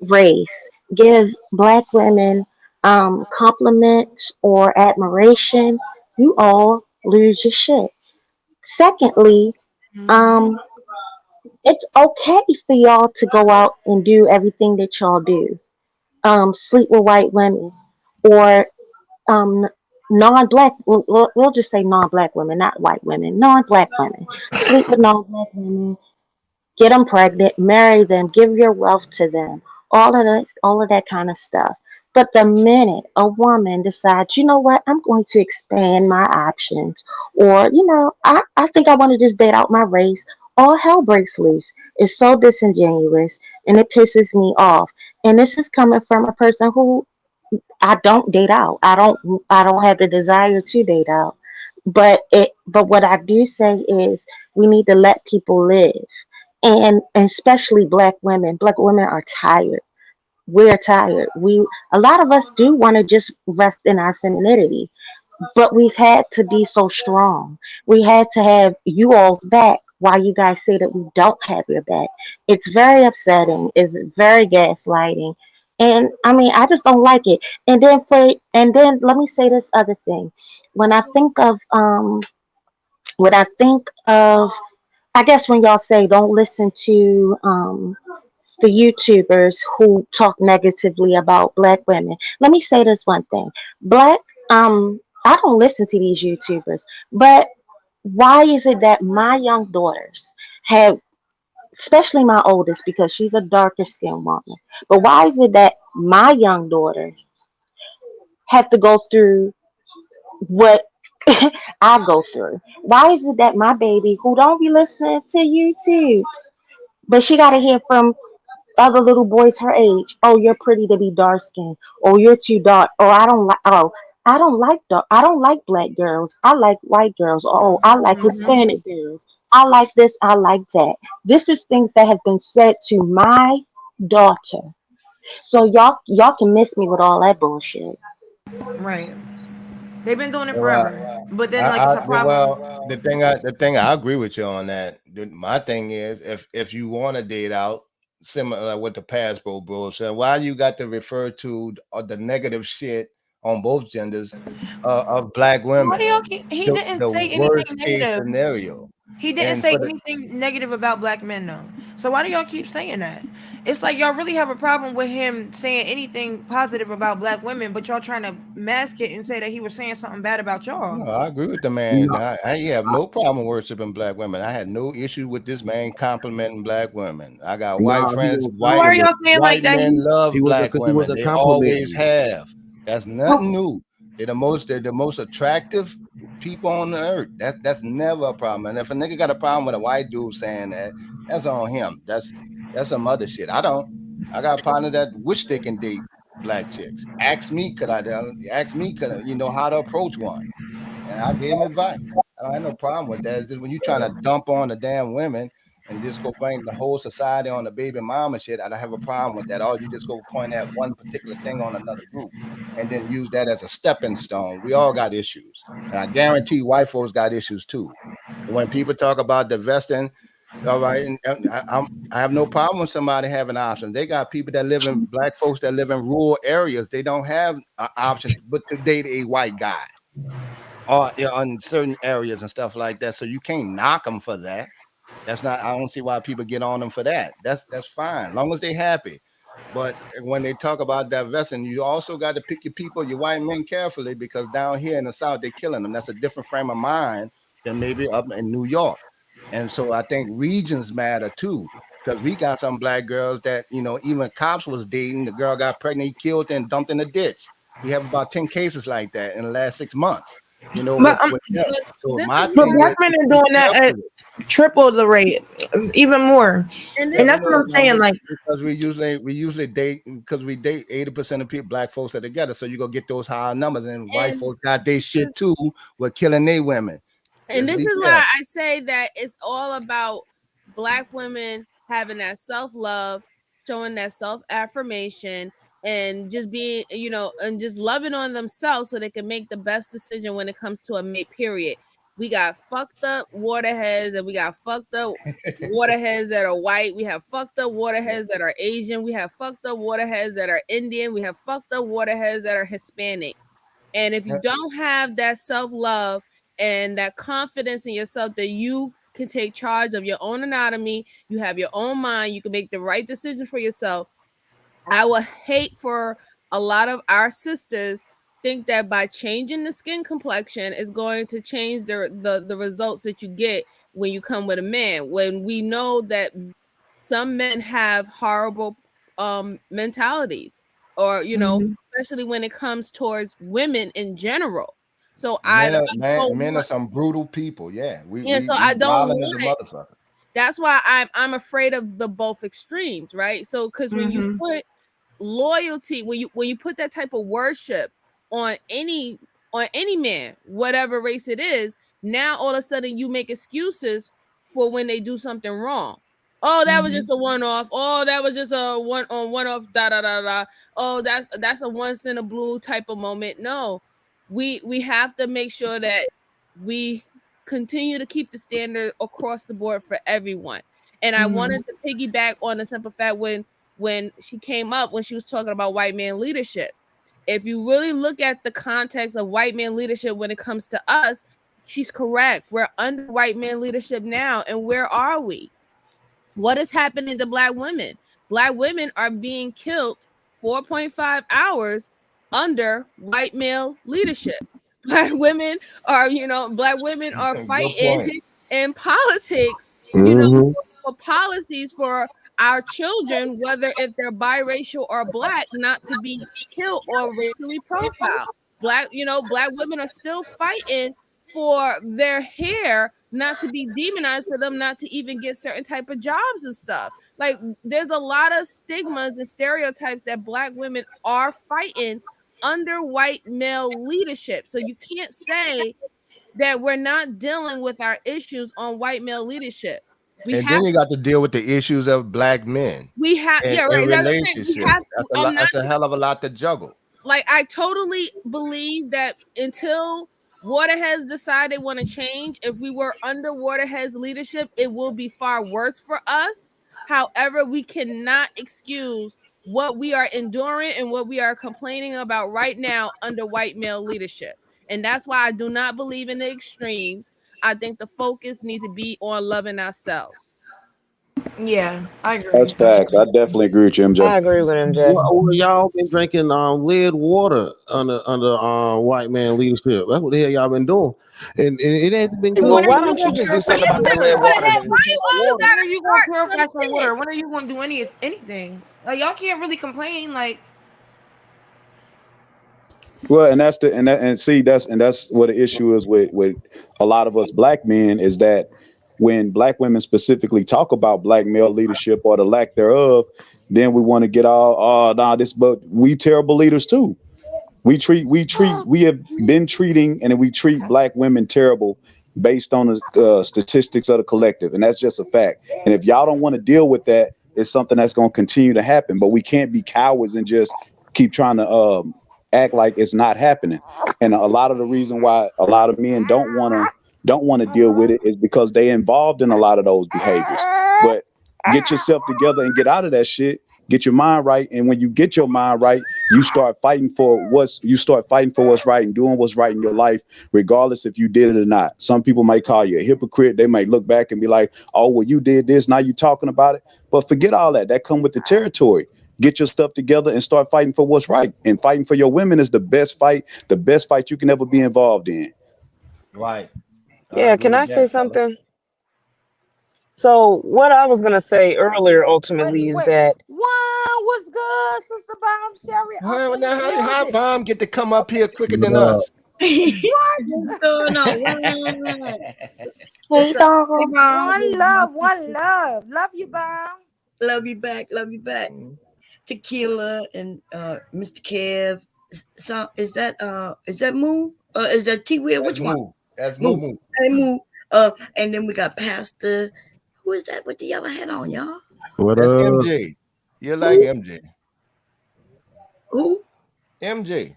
race give black women compliments or admiration, you all lose your shit. Secondly, um, it's okay for y'all to go out and do everything that y'all do. Sleep with white women or um, non-black. We'll just say non-black women, not white women. Non-black women. Sleep with non-black women. Get them pregnant. Marry them. Give your wealth to them. All of that kind of stuff. But the minute a woman decides, you know what, I'm going to expand my options, or I think I want to just date out my race, all hell breaks loose. It's so disingenuous, and it pisses me off. And this is coming from a person who I don't date out. I don't have the desire to date out. But what I do say is we need to let people live. And especially black women. Black women are tired. We're tired. A lot of us do want to just rest in our femininity, but we've had to be so strong. We had to have you all's back while you guys say that we don't have your back. It's very upsetting. It's very gaslighting. And I mean, I just don't like it. And then let me say this other thing. When I think of when I think of I guess when y'all say don't listen to the YouTubers who talk negatively about black women. Let me say this one thing. I don't listen to these YouTubers, but why is it that my young daughters have, especially my oldest, because she's a darker skinned woman, but why is it that my young daughters have to go through what I go through? Why is it that my baby, who don't be listening to YouTube, but she got to hear from other little boys her age, oh, you're pretty to be dark skinned, oh, you're too dark, oh, I don't like dark, I don't like black girls, I like white girls, oh, I like Hispanic girls, I like this, I like that. This is things that have been said to my daughter. So y'all can miss me with all that bullshit. Right. They've been doing it Well, forever. But then like it's a problem. the thing I agree with you on that. My thing is if you want to date out, similar like what the past bro said, why you got to refer to the negative shit on both genders of black Why women? do y'all keep, he didn't The say anything worst case negative. scenario. He didn't And say for the anything negative about black men though. So why do y'all keep saying that? It's like y'all really have a problem with him saying anything positive about black women, but y'all trying to mask it and say that he was saying something bad about y'all. No, I agree with the man. No, I have no problem worshiping black women. I had no issue with this man complimenting black women. I got white no, he friends. was So why are White y'all complimenting. saying like white that? men He love was black because he women. wasn't They always complimenting. have. That's nothing new. They're the most attractive people on the earth. That's never a problem. And if a nigga got a problem with a white dude saying that, that's on him. That's some other shit. I don't. I got a partner that wish they can date black chicks. Ask me could I, how to approach one, and I gave him advice. I don't have no problem with that. It's just when you trying to dump on the damn women and just go bring the whole society on the baby mama shit, I don't have a problem with that. Or you just go point at one particular thing on another group and then use that as a stepping stone. We all got issues, and I guarantee white folks got issues too. When people talk about divesting, all right, and I have no problem with somebody having options. They got people that live in black folks that live in rural areas. They don't have an option but to date a white guy or on certain areas and stuff like that. So you can't knock them for that. That's not. I don't see why people get on them for that. That's fine, long as they happy. But when they talk about divesting, you also got to pick your people, your white men, carefully because down here in the South they're killing them. That's a different frame of mind than maybe up in New York. And so I think regions matter too. Because we got some black girls that, even cops was dating. The girl got pregnant, he killed her and dumped in a ditch. We have about 10 cases like that in the last 6 months, But with them. But So this my is but thing where black is men are be doing that at careful. triple the rate, even more. and Yeah, this And we that's is what know I'm saying. Like because we usually date because we date 80% of people black folks are together. So you go get those higher numbers, and white and folks got their this shit is too with killing their women. and Just this be is why careful. I say that it's all about black women having that self-love, showing that self-affirmation, and just being, and just loving on themselves so they can make the best decision when it comes to a mate, period. We got fucked up waterheads, and we got fucked up waterheads that are white. We have fucked up waterheads that are Asian. We have fucked up waterheads that are Indian. We have fucked up waterheads that are Hispanic. And if you don't have that self-love and that confidence in yourself that you can take charge of your own anatomy, you have your own mind, you can make the right decision for yourself. I would hate for a lot of our sisters think that by changing the skin complexion is going to change the results that you get when you come with a man, when we know that some men have horrible mentalities, or especially when it comes towards women in general. So Men are some brutal people. Yeah, so we I don't violent as a want. motherfucker. That's why I'm afraid of the both extremes, right? So because when you put loyalty, when you put that type of worship on any man, whatever race it is, now all of a sudden you make excuses for when they do something wrong. Oh, that was just a one-off. Oh, that was just a one-off. Da da da da. Oh, that's a once in a blue type of moment. No, we have to make sure that we continue to keep the standard across the board for everyone. And I wanted to piggyback on the simple fact when she came up, when she was talking about white man leadership. If you really look at the context of white man leadership when it comes to us, she's correct. We're under white man leadership now. And where are we? What is happening to Black women? Black women are being killed 4.5 hours under white male leadership. Black women are, Black women are fighting in politics, for policies for our children, whether if they're biracial or Black, not to be killed or racially profiled. Black women are still fighting for their hair not to be demonized, for them not to even get certain type of jobs and stuff. Like, there's a lot of stigmas and stereotypes that Black women are fighting under white male leadership. So you can't say that we're not dealing with our issues on white male leadership. And then you got to deal with the issues of Black men. We have, and, yeah, right. and relationships. That's a hell of a lot to juggle. Like, I totally believe that until Waterheads decide they want to change, if we were under Waterheads leadership, it will be far worse for us. However, we cannot excuse what we are enduring and what we are complaining about right now under white male leadership. And that's why I do not believe in the extremes. I think the focus needs to be on loving ourselves. Yeah, I agree. That's facts. I definitely agree with you, MJ. I agree with MJ. Well, y'all been drinking lead water under white man leadership. That's what the hell y'all been doing, and it hasn't been good. Well, why don't you just do something about that lead water? When are you gonna purify some water? When are you gonna do anything? Like, y'all can't really complain. Like, Well, and that's what the issue is with a lot of us Black men, is that when Black women specifically talk about Black male leadership or the lack thereof, then we want to get but we terrible leaders too. We have been treating, and we treat Black women terrible based on the statistics of the collective, and that's just a fact. And if y'all don't want to deal with that, it's something that's going to continue to happen. But we can't be cowards and just keep trying to act like it's not happening. And a lot of the reason why a lot of men don't want to deal with it is because they involved in a lot of those behaviors. But get yourself together and get out of that shit. Get your mind right, and when you get your mind right, you start fighting for what's right and doing what's right in your life, regardless if you did it or not. Some people might call you a hypocrite. They might look back and be like, "Oh, well, you did this. Now you talking about it." But forget all that. That come with the territory. Get your stuff together and start fighting for what's right. And fighting for your women is the best fight you can ever be involved in. Right. Yeah. Can I say something? So what I was gonna say earlier, ultimately, is that what's good, Sister Bomb Sherry? How Bomb get to come up here quicker than us? What? going on? Hey, Bomb. One love. Love you, Bomb. Love you back. Tequila and Mr. Kev. So is that Moo? Is that T-Will? Which one? That's Moo. Hey, Moo. And then we got Pastor. Who is that with the yellow hat on, y'all? What That's up? MJ. You're like MJ. Who? MJ.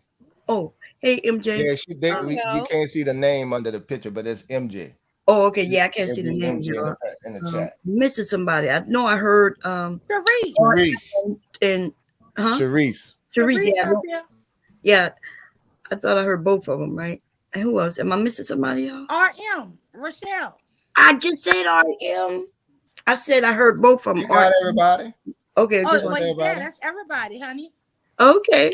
Oh, hey MJ. Yeah, we can't see the name under the picture, but it's MJ. Oh, okay. Yeah, I can't see the names, MJ y'all. in the chat. Missing somebody. I know I heard Sharice. and Sharice. Sharice, yeah, up there. yeah. I thought I heard both of them, right? And who else? Am I missing somebody, y'all? RM. Rochelle. I just said RM. I said I heard both of them. You got everybody? Okay, Oh, wait, yeah, that's everybody, honey. Okay.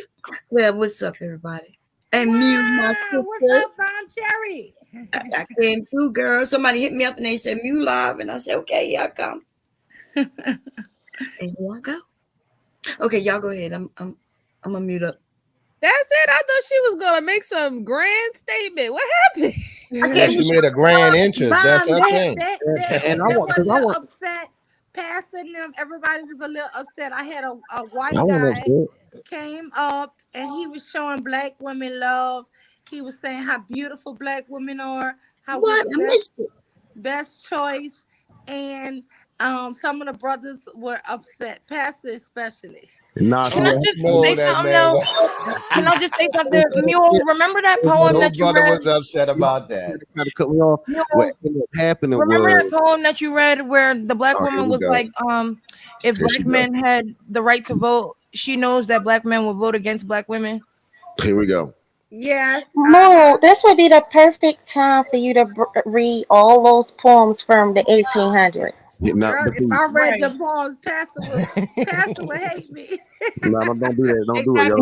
Well, what's up, everybody? And Mule, my sister. What's up, Bon Cherry? I came through, girl. Somebody hit me up and they said Mule live, and I said, okay, here I come. And here I go. Okay, y'all go ahead. I'm gonna mute up. That's it. I thought she was gonna make some grand statement. What happened? Yeah, she made a grand entrance. That's her thing. And I want because I want upset. Passing them, everybody was a little upset. I had a white guy came up and he was showing black women love. He was saying how beautiful black women are, how we're the best choice, and some of the brothers were upset, Pastor especially. Can I just say something though? Can I just say something? Mule, remember that poem that you read? was upset about that. Cut me off. What ended up happening Remember was that poem that you read where the black woman was like, if black men had the right to vote, she knows that black men will vote against black women. Here we go. Yes. Mo, this would be the perfect time for you to read all those poems from the 1800s. Girl, if I read the poems, Pastor would hate me. No, don't do that. Don't do it, yo.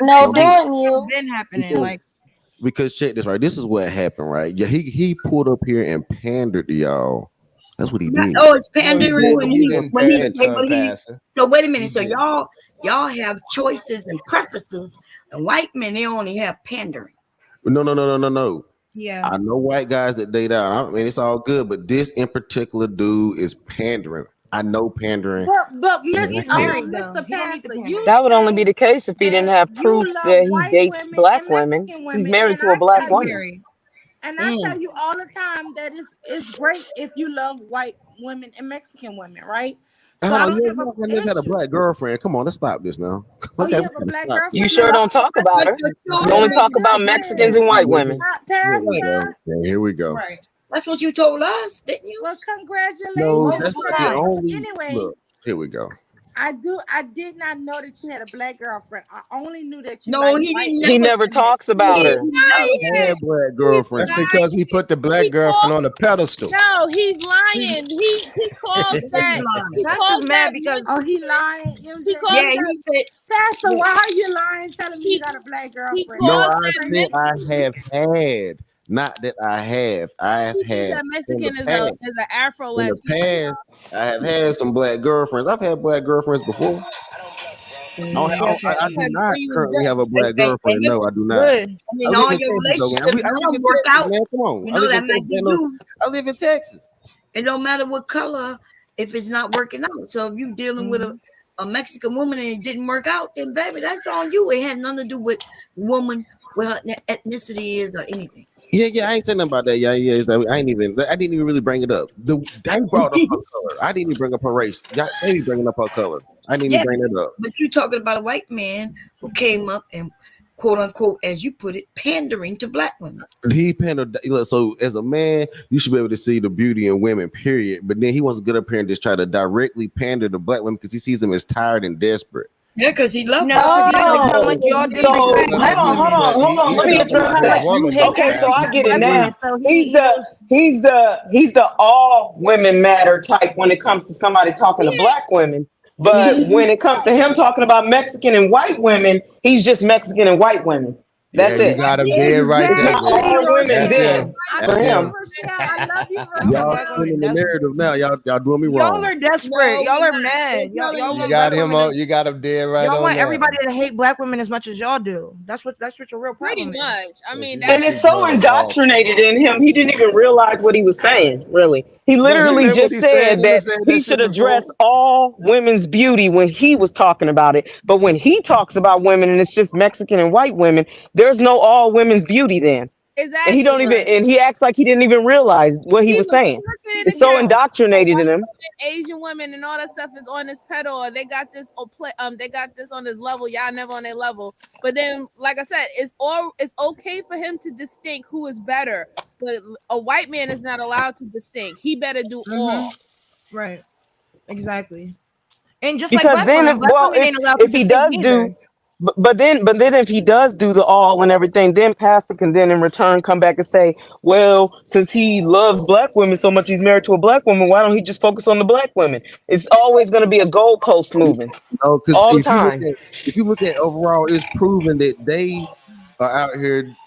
No, do it, Mule. Been happening like. Because check this, right? This is what happened, right? Yeah, he pulled up here and pandered to y'all. That's what he did. Oh, it's pandering when he. So wait a minute. So y'all have choices and preferences, and white men they only have pandering. No. Yeah, I know white guys that date out. I mean, it's all good, but this in particular dude is pandering. I know pandering. But Mr. Pastor, that would only be the case if he didn't have proof that he dates black women. He's married to a black woman. And I tell you all the time that it's great if you love white women and Mexican women, right? So I never had a black girlfriend. Come on, let's stop this now. Oh, you have a black girlfriend? You sure don't talk about her. You only talk about Mexicans and white women. Here we go. Right. That's what you told us, didn't you? Well, congratulations. No, that's not the only. Anyway, look, here we go. I did not know that you had a black girlfriend. I only knew that you. No, he never talks about her. I had black girlfriend. That's because he put the black girlfriend on the pedestal. No, he's lying. He called that. He called that because he lying. He called he said, Pastor, why are you lying? Telling me you got a black girlfriend? No, I said I have had. Not that I have. I have had. That Mexican is an Afro Latino. In the past, I have had some black girlfriends. I've had black girlfriends before. I do not currently have a black girlfriend. No, I do not. I mean, all your relationships don't work out. Man, come on. You know that might be you. I live in Texas. It don't matter what color if it's not working out. So if you dealing with a Mexican woman and it didn't work out, then baby, that's on you. It had nothing to do with woman, what her ethnicity is or anything. Yeah, I ain't saying nothing about that. Yeah. It's like, I didn't even really bring it up. They brought up her color. I didn't even bring up her race. Y'all, they be bringing up her color. I didn't even bring it up. But you talking about a white man who came up and quote unquote, as you put it, pandering to black women. He pandered. So as a man, you should be able to see the beauty in women, period. But then he wants to get up here and just try to directly pander to black women because he sees them as tired and desperate. Yeah, because he loves Hold on. Let me address that. Okay, so I get it now. He's the all women matter type when it comes to somebody talking to black women. But when it comes to him talking about Mexican and white women, he's just Mexican and white women. That's it. You got him dead right there. All women then for him. Y'all spinning the narrative now. Y'all doing me wrong. Y'all are desperate. Y'all are mad. Y'all you got him on. You got him dead right. Y'all want that. everybody to hate black women as much as y'all do. That's what your real problem Pretty much. I mean, and it's so indoctrinated in him. He didn't even realize what he was saying. Really, he literally just said that he should address all women's beauty when he was talking about it. But when he talks about women and it's just Mexican and white women, there's no all women's beauty then. And he don't even, and he acts like he didn't even realize what he was saying. tricking It's the so girl. indoctrinated in him. Asian women and all that stuff is on this pedal, or they got this they got this on this level. Y'all never on their level. But then, like I said, it's okay for him to distinct who is better. But a white man is not allowed to distinct. He better do all. Right. Exactly. And just like Because black then, women, black women ain't allowed to if he distinct does do, neither. but then if he does do the all and everything, then Pastor can then in return come back and say, well, since he loves black women so much, he's married to a black woman. Why don't he just focus on the black women? It's always going to be a goalpost moving No, because all the time. if you look at overall, it's proven that they are out here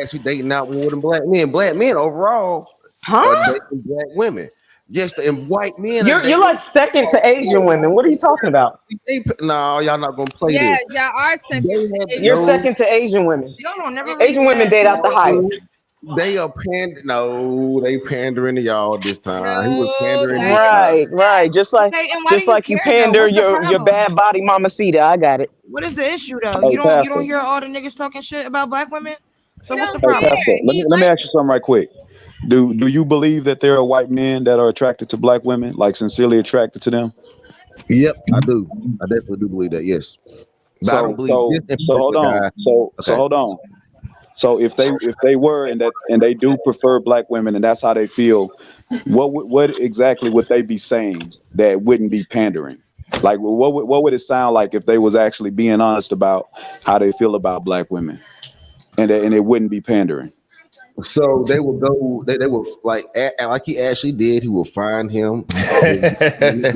actually dating out more than black men. Black men overall are dating black women. Yes, and white men are dating. You're like second to Asian women. What are you talking about? No, y'all not gonna play Yes, this. y'all are second. You're second to Asian women. Y'all don't never really Asian women date out the highest. They are No, they pandering to y'all this time. He was pandering. Right. Just like Okay, and why do you you care, though? pander What's the your problem? bad body mamacita. I got it. What is the issue though? Hey, You don't Pastor. hear all the niggas talking shit about black women? So what's the Hey, problem? Pastor. Let me ask you something right quick. Do you believe that there are white men that are attracted to black women, like sincerely attracted to them? Yep, I do. I definitely do believe that. Yes, but I don't believe this in So hold particular on. guy. So hold on. So if they were and they do prefer black women and that's how they feel, what exactly would they be saying that wouldn't be pandering? Like what would it sound like if they was actually being honest about how they feel about black women, and it wouldn't be pandering? So they will go. They will like he actually did. He will find him. 28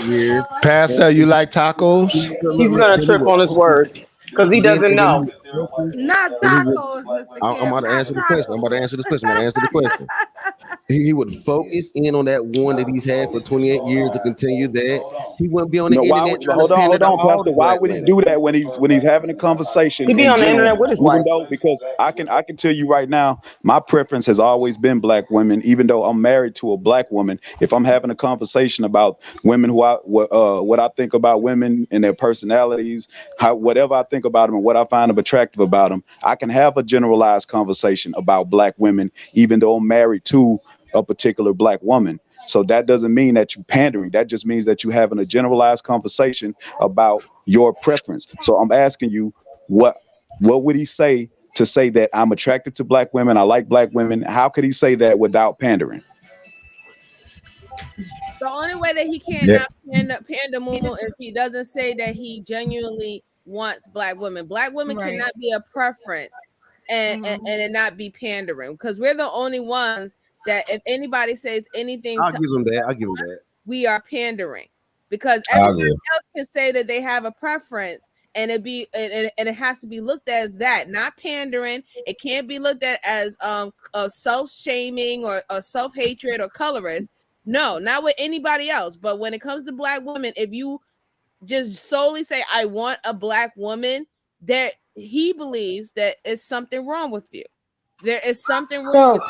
years. Pastor, you like tacos? He's gonna trip on his words because he doesn't know. Not tacos, Mr. I'm Kim. about to Not answer the question. I'm about to answer this question. I'm about to answer the question. He would focus in on that one that he's had for 28 years to continue that. He wouldn't be on the No, why internet would trying to hold pander to on, all the Pastor? Why black would he women. do that when he's having a conversation He be in on the general? internet with his Even wife. though, because I can tell you right now, my preference has always been black women. Even though I'm married to a black woman, if I'm having a conversation about women, what I think about women and their personalities, whatever I think about them and what I find them attractive about them, I can have a generalized conversation about black women, even though I'm married to a particular black woman. So that doesn't mean that you're pandering. That just means that you're having a generalized conversation about your preference. So I'm asking you, what would he say to say that I'm attracted to black women? I like black women. How could he say that without pandering? The only way that he Yeah. cannot pander Mumu is he doesn't say that he genuinely wants black women. Black women Right. cannot be a preference and it not be pandering, because we're the only ones that if anybody says anything I'll to give him that. I'll give him that. we are pandering, because I everybody agree. else can say that they have a preference and it has to be looked at as that, not pandering. It can't be looked at as self-shaming or self-hatred or colorist. No, not with anybody else. But when it comes to black women, if you just solely say I want a black woman, that he believes that is something wrong with you. There is something wrong with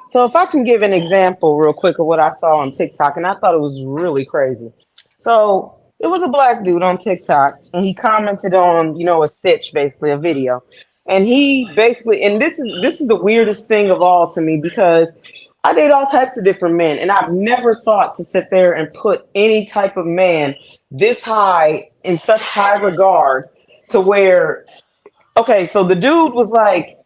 So if I can give an example real quick of what I saw on TikTok, and I thought it was really crazy. So it was a black dude on TikTok, and he commented on, a stitch, basically a video. And he basically, and this is the weirdest thing of all to me, because I date all types of different men, and I've never thought to sit there and put any type of man this high in such high regard to where, okay, so the dude was like,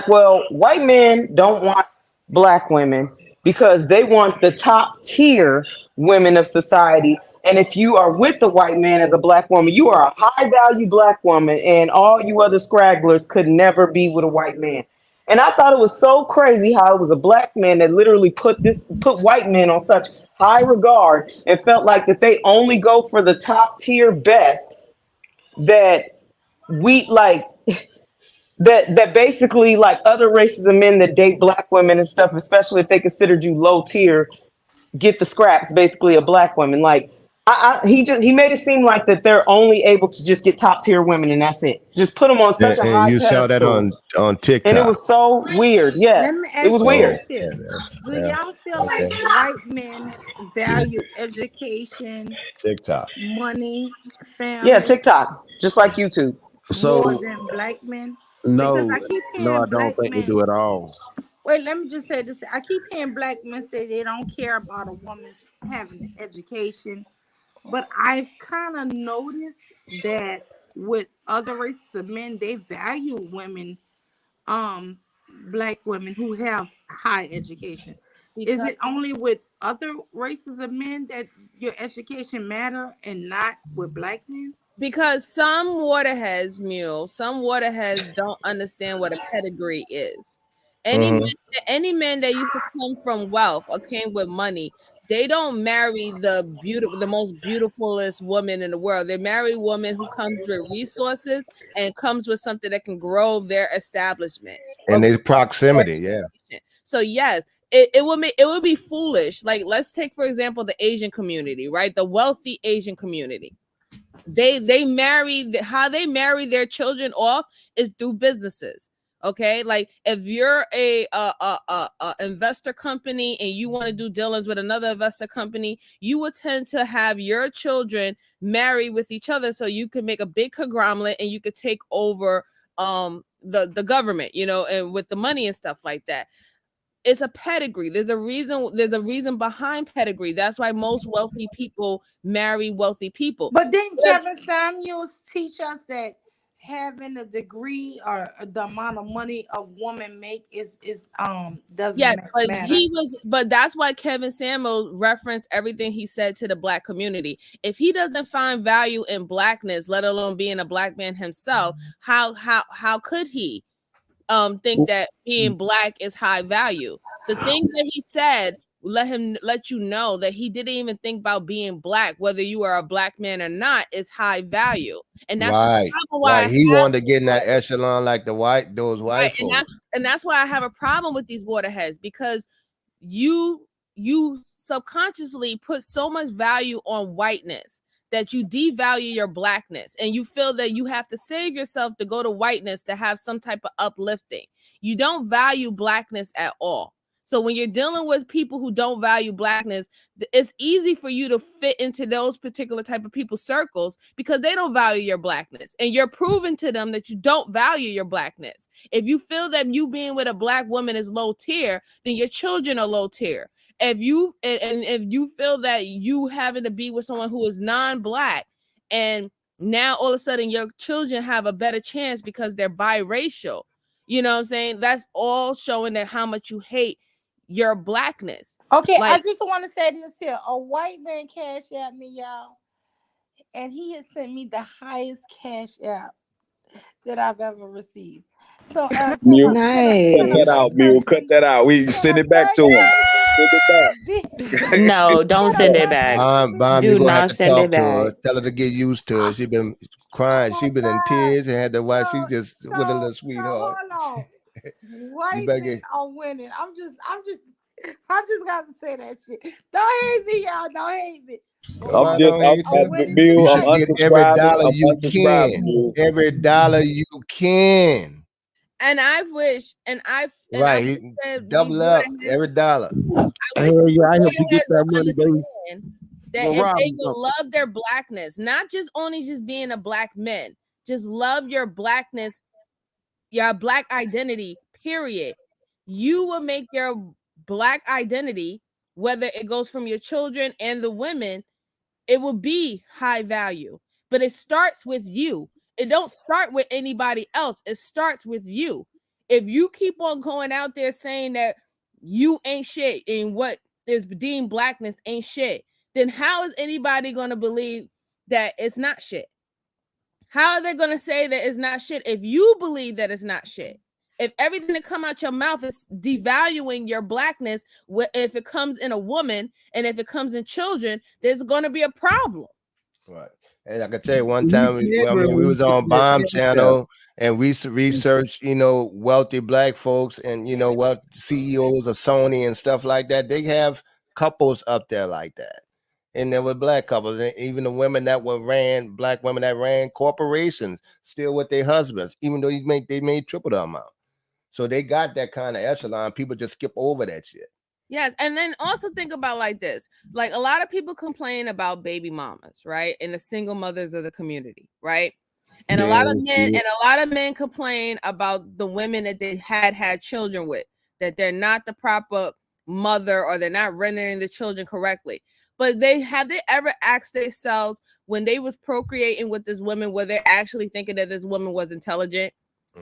well, white men don't want black women because they want the top tier women of society. And if you are with a white man as a black woman, you are a high value black woman, and all you other scragglers could never be with a white man. And I thought it was so crazy how it was a black man that literally put white men on such high regard and felt like that they only go for the top tier best, that we like that basically, like, other races of men that date black women and stuff, especially if they considered you low tier, get the scraps basically of black women. Like, he made it seem like that they're only able to just get top tier women and that's it. Just put them on such a And high you saw that pedestal. on TikTok. And it was so weird. Yeah, Let me it ask was you weird. this. Do Yeah. y'all feel like Okay. white men value education, TikTok. money, Yeah, family TikTok, just like YouTube. more So than black men? Because No, I keep no, I hearing don't black think they men. do at all. Wait, let me just say this. I keep hearing black men say they don't care about a woman's having an education, but I've kind of noticed that with other races of men, they value women, um, black women who have high education. Is because it only with other races of men that your education matter and not with black men? some waterheads, Mule, some waterheads don't understand what a pedigree is. Any Hmm. man, any man that used to come from wealth or came with money, they don't marry the most beautifulest woman in the world. They marry a woman who comes with resources and comes with something that can grow their establishment or And grow there's their proximity, yeah. education. So yes, it would be foolish. Like let's take for example the Asian community, right? The wealthy Asian community, they marry, how they marry their children off is through businesses. Okay, like if you're a investor company and you want to do dealings with another investor company, you would tend to have your children marry with each other so you could make a big conglomerate and you could take over the government, and with the money and stuff like that. It's a pedigree. There's a reason behind pedigree. That's why most wealthy people marry wealthy people. But didn't Kevin Samuels teach us that having a degree or the amount of money a woman make is doesn't Yes, but matter? that's why Kevin Samuel referenced everything he said to the black community. If he doesn't find value in blackness, let alone being a black man himself, how could he think that being black is high value? The things that he said let you know that he didn't even think about being black, whether you are a black man or not, is high value. And that's the Right. problem why I Right. have He wanted to get in that echelon like those right, white and that's folks. and that's why I have a problem with these waterheads, because you subconsciously put so much value on whiteness that you devalue your blackness, and you feel that you have to save yourself to go to whiteness to have some type of uplifting. You don't value blackness at all. So when you're dealing with people who don't value blackness, it's easy for you to fit into those particular type of people's circles because they don't value your blackness, and you're proving to them that you don't value your blackness. If you feel that you being with a black woman is low tier, then your children are low tier. If you feel that you having to be with someone who is non-black, and now all of a sudden your children have a better chance because they're biracial, you know what I'm saying? That's all showing that how much you hate your blackness. Okay, I Like, just want to say this here. A white man cash at me, y'all, and he has sent me the highest cash app that I've ever received. So Mule, cut can a that out, black Nice. Mule. Cut person that out. We can send a it back black to him. person Send it be back. No, don't can a send it black back. person be Bomb, Do you're gonna have not to send it talk to back. her. Tell her to get used to it. She been oh crying. my She been in god. tears and had to watch. She just with a So little sweetheart. hold on. You White better men get. are winning. I just got to say that shit. Don't hate me, y'all. Don't hate me. But I'm white Nobody just, don't men hate are you. winning You Mule, I'm should tonight. get every unsubscribing. dollar I'm you unsubscribing, can. Mule. Every dollar you can. and I've wished, and I Right. wish that these Double up waterheads, every dollar. I wish Hell that yeah, these I help you get waterheads that would money, baby. understand You that gonna if rob they me, would something. love their blackness, not just only just being a black man, just love your blackness, your black identity, period. You will make your black identity, whether it goes from your children and the women, it will be high value. But it starts with you. It don't start with anybody else. It starts with you. If you keep on going out there saying that you ain't shit and what is deemed blackness ain't shit, then how is anybody going to believe that it's not shit? How are they going to say that it's not shit if you believe that it's not shit? If everything that come out your mouth is devaluing your blackness, if it comes in a woman and if it comes in children, there's going to be a problem. Right. And I can tell you one You time, I clever mean, we when you was get on to that Bomb cash app. Channel and we researched, wealthy black folks and, what CEOs of Sony and stuff like that. They have couples up there like that. And there were black couples, and even the women that black women that ran corporations, still with their husbands, even though they made triple the amount. So they got that kind of echelon. People just skip over that shit. Yes, and then also think about like this. Like a lot of people complain about baby mamas, right? And the single mothers of the community, right? And a Damn lot of men shit. complain about the women that they had children with, that they're not the proper mother or they're not rendering the children correctly. But they ever asked themselves when they was procreating with this woman, were they actually thinking that this woman was intelligent?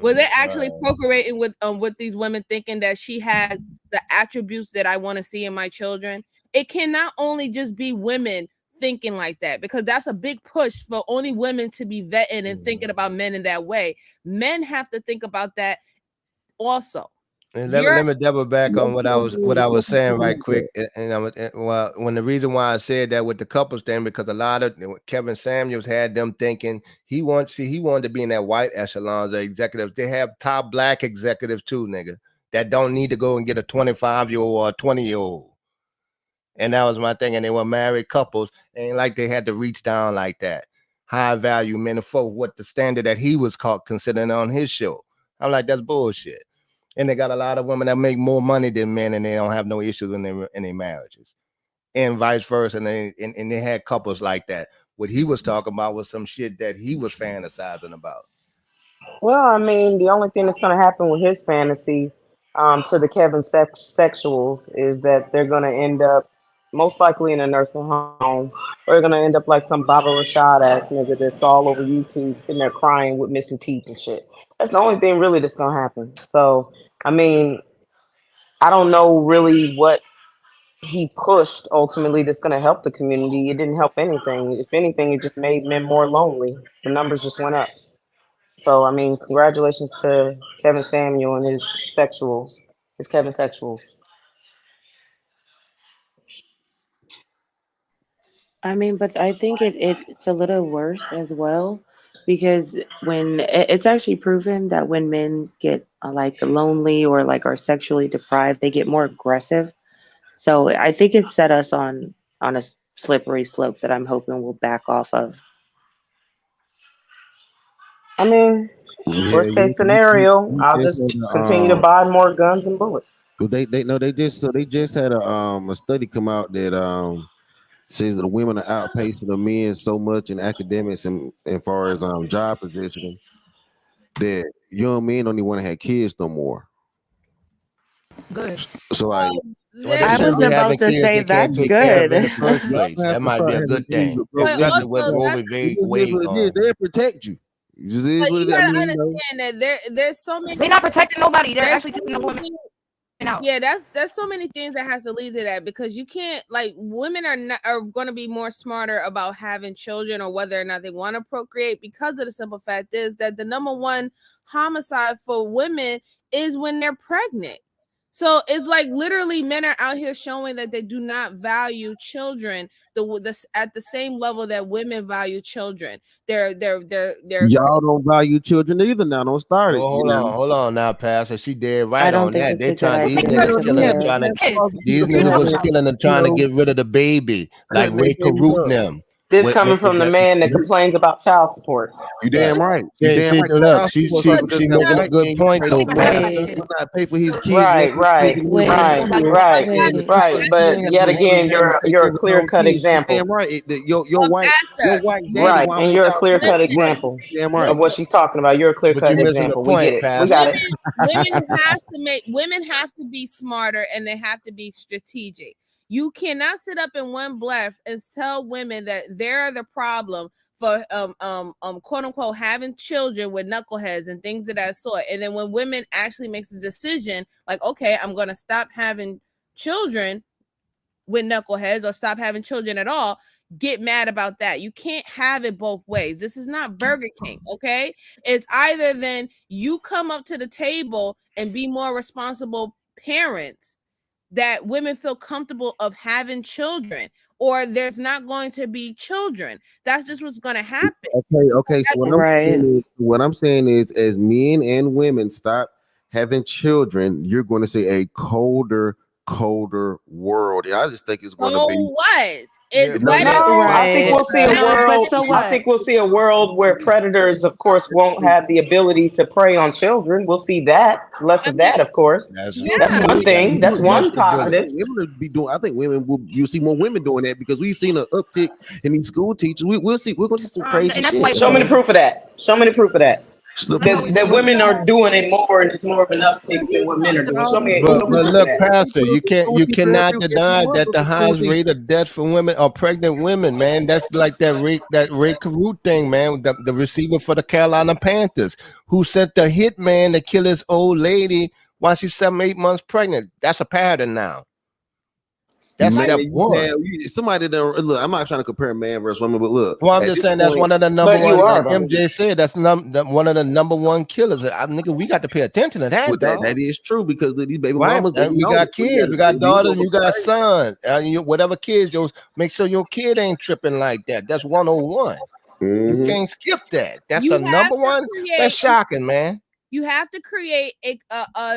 Were they actually procreating with these women thinking that she had the attributes that I want to see in my children? It cannot only just be women thinking like that, because that's a big push for only women to be vetting and thinking about men in that way. Men have to think about that also. And let me double back on what I was saying right quick. Well, when the reason why I said that with the couples thing, because a lot of Kevin Samuels had them thinking he wanted to be in that white echelon of executives. They have top black executives too, nigga, that don't need to go and get a 25-year-old or a 20-year-old. And that was my thing. And they were married couples, ain't like they had to reach down like that. High value men for what the standard that he was caught considering on his show. I'm like, that's bullshit. And they got a lot of women that make more money than men, and they don't have no issues in their marriages, and vice versa. And they had couples like that. What he was talking about was some shit that he was fantasizing about. Well, I mean, the only thing that's going to happen with his fantasy to the Kevin sexuals is that they're going to end up most likely in a nursing home, or they're going to end up like some Baba Rashad ass nigga that's all over YouTube sitting there crying with missing teeth and shit. That's the only thing really that's going to happen. So, I mean, I don't know really what he pushed ultimately that's going to help the community. It didn't help anything. If anything, it just made men more lonely. The numbers just went up. So, I mean, congratulations to Kevin Samuel and his sexuals, his Kevin sexuals. I mean, but I think it's a little worse as well because when it's actually proven that when men get like lonely or like are sexually deprived, they get more aggressive. So I think it set us on a slippery slope that I'm hoping we'll back off of. I mean, Yeah, worst yeah. case scenario, You I'll just just had continue to buy more guns and bullets. they no they just had a study come out that says that the women are outpacing the men so much in academics and as far as job positioning that young men don't even want to have kids no more. Good. So like Well, they I shouldn't was be about having to kids say they can't that's take care of in good. the first y'all place. have That to might be start a having good babies thing. with broke But Especially with also women. Roe that's v. It is Wade what it is. gone. They'll protect you. It just is but what you it is. I gotta mean, understand that there's so many. They're not protecting nobody. They're There's actually so taking the many women things. out. Yeah, that's so many things that has to lead to that, because you can't, like, women are going to be more smarter about having children or whether or not they want to procreate, because of the simple fact is that the number one homicide for women is when they're pregnant. So it's like literally men are out here showing that they do not value children at the same level that women value children. They're y'all don't value children either. Now don't start it. Well, You know. hold on now, Pastor. She did I right don't on think that. it's They a good trying these idea niggas to killing and put. trying to these Because niggas was they, killing and you trying to know, get rid of the baby. Like couldn't make Ray babies Caroot up. and them. This With, coming with, from the with, man that complains about child support. You right. damn right. You See, damn see, right. look, Child she support she start with this she damn making a white good man. point though, You Wait, Pastor. not pay for his kids. Right, right, wait, right. wait. Right. But yet again, you're a clear cut You example. damn right. Your Pastor. white daddy Right. want And you're a child clear support. cut Listen, Right. example Damn right. of what she's talking about. You're a clear But cut you're missing the example. We get point, it. We got Pastor. it. Women have to be smarter, and they have to be strategic. You cannot sit up in one breath and tell women that they're the problem for quote unquote having children with knuckleheads and things of that sort. And then when women actually makes a decision like, okay, I'm gonna stop having children with knuckleheads or stop having children at all, get mad about that. You can't have it both ways. This is not Burger King, okay? It's either then you come up to the table and be more responsible parents that women feel comfortable of having children, or there's not going to be children. That's just what's going to happen. Okay. So Right. what I'm saying is, as men and women stop having children, you're going to see a colder colder world. Yeah, I just think it's going to So be. what? It's No, better. I think we'll see a world. so I think we'll see a world where predators, of course, won't have the ability to prey on children. We'll see that less I of mean, that, of course. That's yeah. one thing. That's one I positive. think women would be doing. I think women will. You'll see more women doing that because we've seen an uptick in these school teachers. We'll see. We're going to see some crazy shit. Show me the proof of that. Show me the proof of that. That women are doing it more, and it's more of an uptick than what men are doing. Show me But proof of look, that. Pastor, you School teacher cannot every deny month that was the a school highest teacher. rate of death for women are pregnant women, man. That's like that Ray Caruth thing, man. The receiver for the Carolina Panthers, who sent the hitman to kill his old lady while she's 7-8 months pregnant. That's a pattern now. That's Man, step one. somebody that look. I'm not trying to compare man versus woman, but look. Well, I'm at just this saying that's point- one of the number But you one. are, Like though. MJ said, that's one of the number one killers. Nigga, we got to pay attention to that, Well, dog. that is true because these baby Right, mamas. and we got kids, we got daughters, and you got sons, and whatever kids, make sure your kid ain't tripping like that. That's 101. You can't skip that. That's You the have number to one. create- That's shocking, man. You have to create a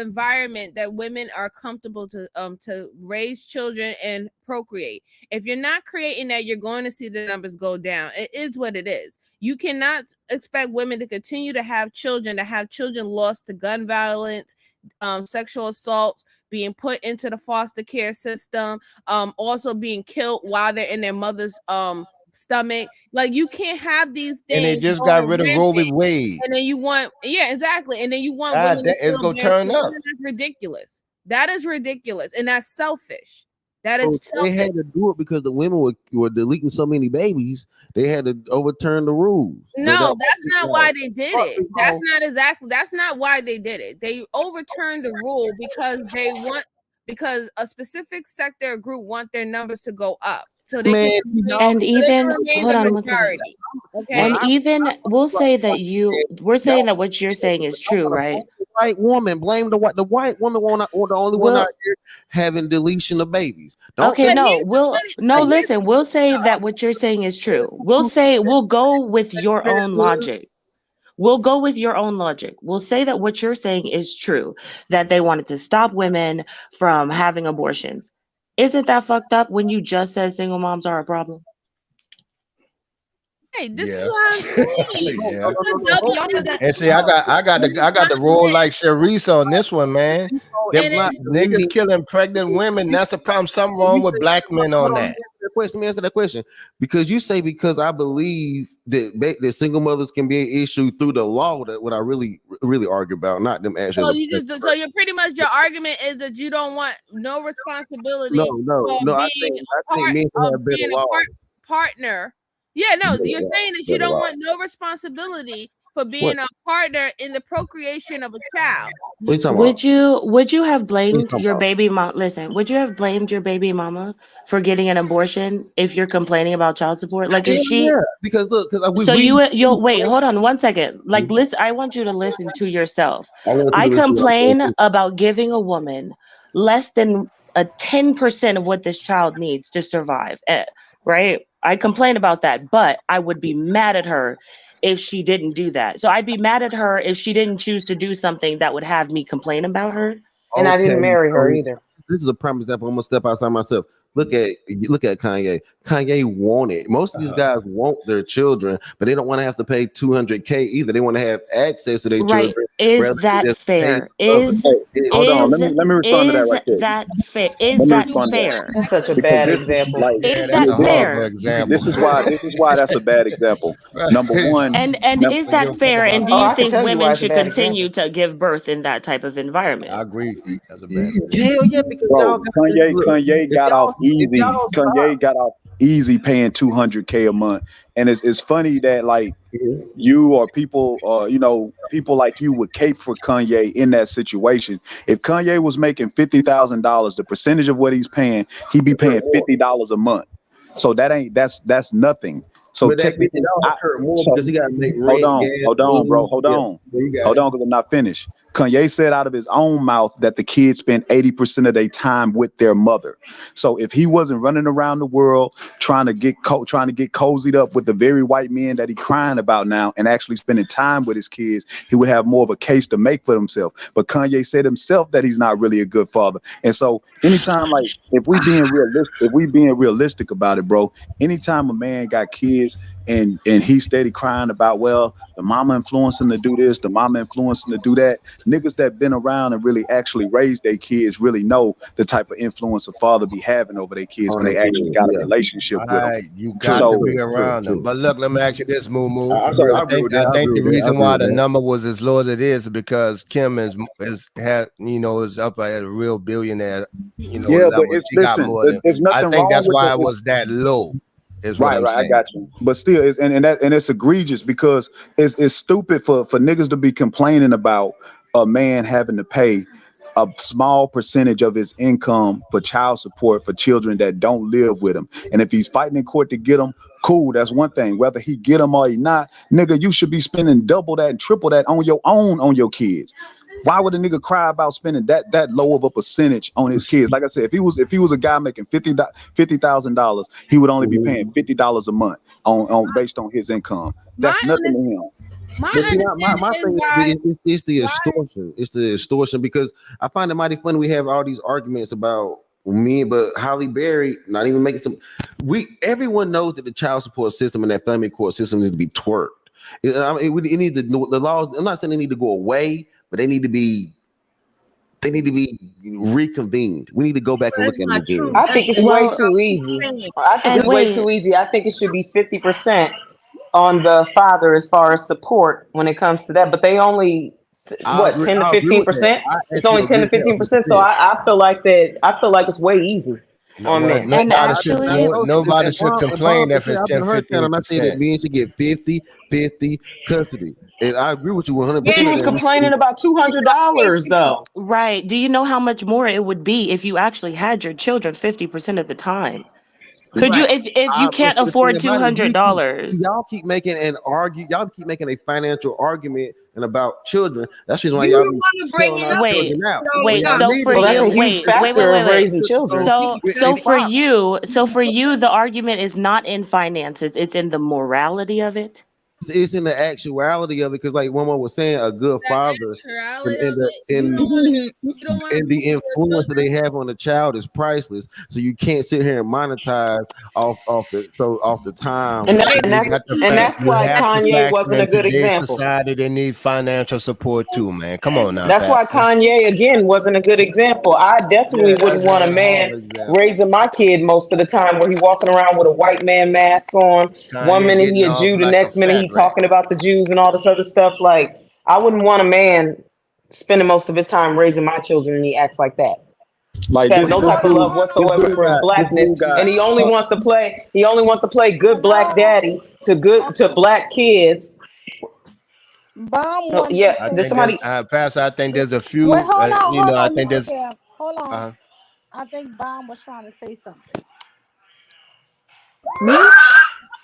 environment that women are comfortable to raise children and procreate. If you're not creating that, you're going to see the numbers go down. It is what it is. You cannot expect women to continue to have children lost to gun violence, sexual assaults, being put into the foster care system, also being killed while they're in their mother's stomach. Like, you can't have these things. And they just going got rid of Roe v. rampant. Wade. And then you want, exactly. And then you want God, women to it's still gonna bear turn children. up. That's ridiculous. That is ridiculous, and that's selfish. That is They selfish. had to do it because the women were deleting so many babies. They had to overturn the rules. No, that's not why they did it. That's not why they did it. They overturned the rule because a specific sector or group want their numbers to go up. So they can And even remain hold the on one second. majority. Okay. And even we'll say that we're saying that what you're saying is true, right? White woman, blame the white woman or the only one out here having deletion of babies. Okay, listen, we'll say that what you're saying is true. We'll go with your own logic. We'll go with your own logic. We'll say that what you're saying is true, that they wanted to stop women from having abortions. Isn't that fucked up when you just said single moms are a problem? Hey, this is what I'm saying. Yeah. It's a And see, I got the role like Sharice on this one, man. Them niggas killing pregnant women. That's a problem. Something wrong with black men on that. Let me answer that question. Because you say because I believe that single mothers can be an issue through the law. That what I really argue about, not them actually. So you're pretty much, your argument is that you don't want no responsibility No. for I being think men can have better being laws. partner. Yeah, no, you're saying that you Better don't laws. want no responsibility for being a partner in the procreation of a child. What are you talking about? Would you have blamed your baby mom? Listen, would you have blamed your baby mama for getting an abortion if you're complaining about child support? Like, if she, because look, because so you'll wait, hold on one second. Like, listen, I want you to listen to yourself. I complain about giving a woman less than a 10% of what this child needs to survive, right? I complain about that, but I would be mad at her if she didn't do that. So I'd be mad at her if she didn't choose to do something that would have me complain about her. And I didn't marry her either. This is a prime example. I'm gonna step outside myself. Look at Kanye. Kanye wanted. Most of these guys want their children, but they don't want to have to pay $200K either. They want to have access to their children. Is that fair? Hold on. Let me respond to that right there. Is that fair? That's such a bad example. Is that fair? This is why that's a bad example. Number one. And is that fair? And do you think women should continue to give birth in that type of environment? I agree. That's a bad Hell yeah, because Kanye got off easy. Kanye got off easy paying $200K a month, and it's funny that like you or people people like you would cape for Kanye in that situation. If Kanye was making $50,000, the percentage of what he's paying, he'd be paying $50 a month. So that's nothing. So technically, because he got to make hold on, bro. Hold on, because I'm not finished. Kanye said out of his own mouth that the kids spend 80% of their time with their mother. So if he wasn't running around the world trying to get cozied up with the very white men that he crying about now and actually spending time with his kids, he would have more of a case to make for himself. But Kanye said himself that he's not really a good father. And so anytime, like, if we being realistic about it, bro, anytime a man got kids and he's steady crying about, well, the mama influencing to do this, the mama influencing to do that. Niggas that been around and really actually raised their kids really know the type of influence a father be having over their kids when they actually got a relationship with them. You got to be around them. But look, let me ask you this, Moo. I think the reason why the number was as low as it is because Kim is up at a real billionaire, level. She got more than. I think that's why it was that low. Is what I'm saying. I got you. But still, it's egregious because it's stupid for niggas to be complaining about a man having to pay a small percentage of his income for child support for children that don't live with him. And if he's fighting in court to get them, cool, that's one thing. Whether he get them or he not, nigga, you should be spending double that and triple that on your kids. Why would a nigga cry about spending that low of a percentage on his kids? Like I said, if he was a guy making $50,000, he would only be paying $50 a month on based on his income. That's nothing to him. My thing is the extortion. It's the extortion because I find it mighty funny. We have all these arguments about me, but Holly Berry not even making some. Everyone knows that the child support system and that family court system needs to be twerked. I mean, it needs the laws. I'm not saying they need to go away, but they need to be reconvened. We need to go back and look at them again. I think it's way too easy. I think it's way too easy. I think it should be 50% on the father as far as support when it comes to that. But they only 10 to 15%. It's only 10 to 15%. So I feel like that. I feel like it's way easy on men. Nobody should complain if it's 10, 15%. I'm not saying that men should get 50-50 custody. And I agree with you 100%. But she was complaining about $200 though. Right. Do you know how much more it would be if you actually had your children 50% of the time? Could you, if you can't afford $200? Y'all keep making y'all keep making a financial argument and about children. That's the reason why y'all be selling our children out. Wait, so for you, raising children. So for you, the argument is not in finances; it's in the morality of it. It's in the actuality of it, because like Mama was saying, a good father and the influence that they have on the child is priceless. So you can't sit here and monetize off the time. And that's why Kanye wasn't a good example. Society, they need financial support too, man. Come on now. That's why Kanye again wasn't a good example. I definitely wouldn't want a man raising my kid most of the time where he walking around with a white man mask on. Kanye, 1 minute he a Jew, the next minute he talking about the Jews and all this other stuff. Like, I wouldn't want a man spending most of his time raising my children and he acts like that. Like, he has no type of love whatsoever for his blackness, and he only wants to play good black daddy to black kids. Pastor, I think there's a few. Wait, hold on, I think there's. Hold on. I think Bomb was trying to say something. Me?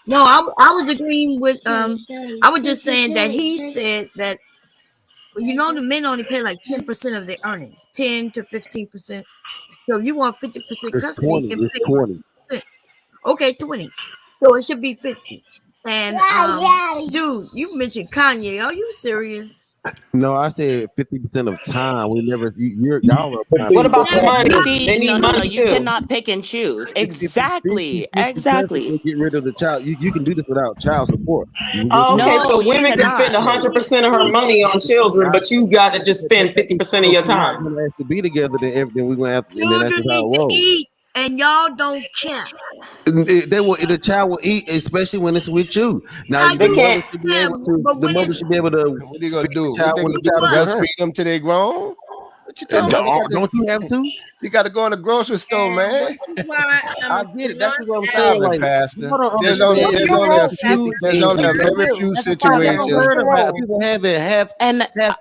No, I was agreeing with I was just saying that he said that the men only pay like 10% of their earnings, 10 to 15%. So you want 50% custody and 50%. Okay, 20. So it should be 50. And dude, you mentioned Kanye. Are you serious? No, I said 50% of time. We never. Y'all are. What about the money? They need money too. You cannot pick and choose. Exactly. 50 get rid of the child. You can do this without child support. So women can spend 100% of her money on children, but you got to just spend 50% of your time. We're gonna have to be together. Then we're gonna have to. Children need to eat, and y'all don't care. The child will eat, especially when it's with you. Now the mother should be able to. The mother should be able to. What are you gonna do? Breastfeed them till they grown? What you talking about? Don't you have to? You got to go in the grocery store, man. I get it. That's what I'm saying. Like, Pastor, there's only a very few situations. People have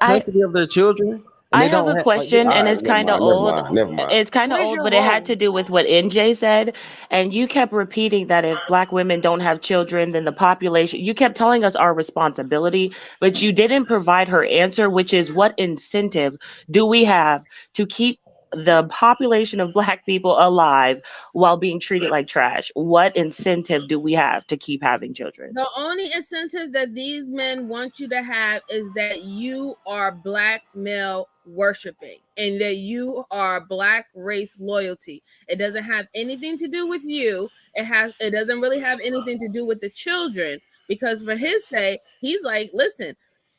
custody of their children. And I they have don't a have like. question, All and right, it's kind of never old. mind, never mind. It's kind of What is old, your but it had to role? do with what NJ said. And you kept repeating that if Black women don't have children, then the population. You kept telling us our responsibility, but you didn't provide her answer, which is what incentive do we have to keep the population of Black people alive while being treated like trash? What incentive do we have to keep having children? The only incentive that these men want you to have is that you are Black male worshiping and that you are Black race loyalty. It doesn't have anything to do with you. It doesn't really have anything to do with the children, because for his sake, he's like, listen,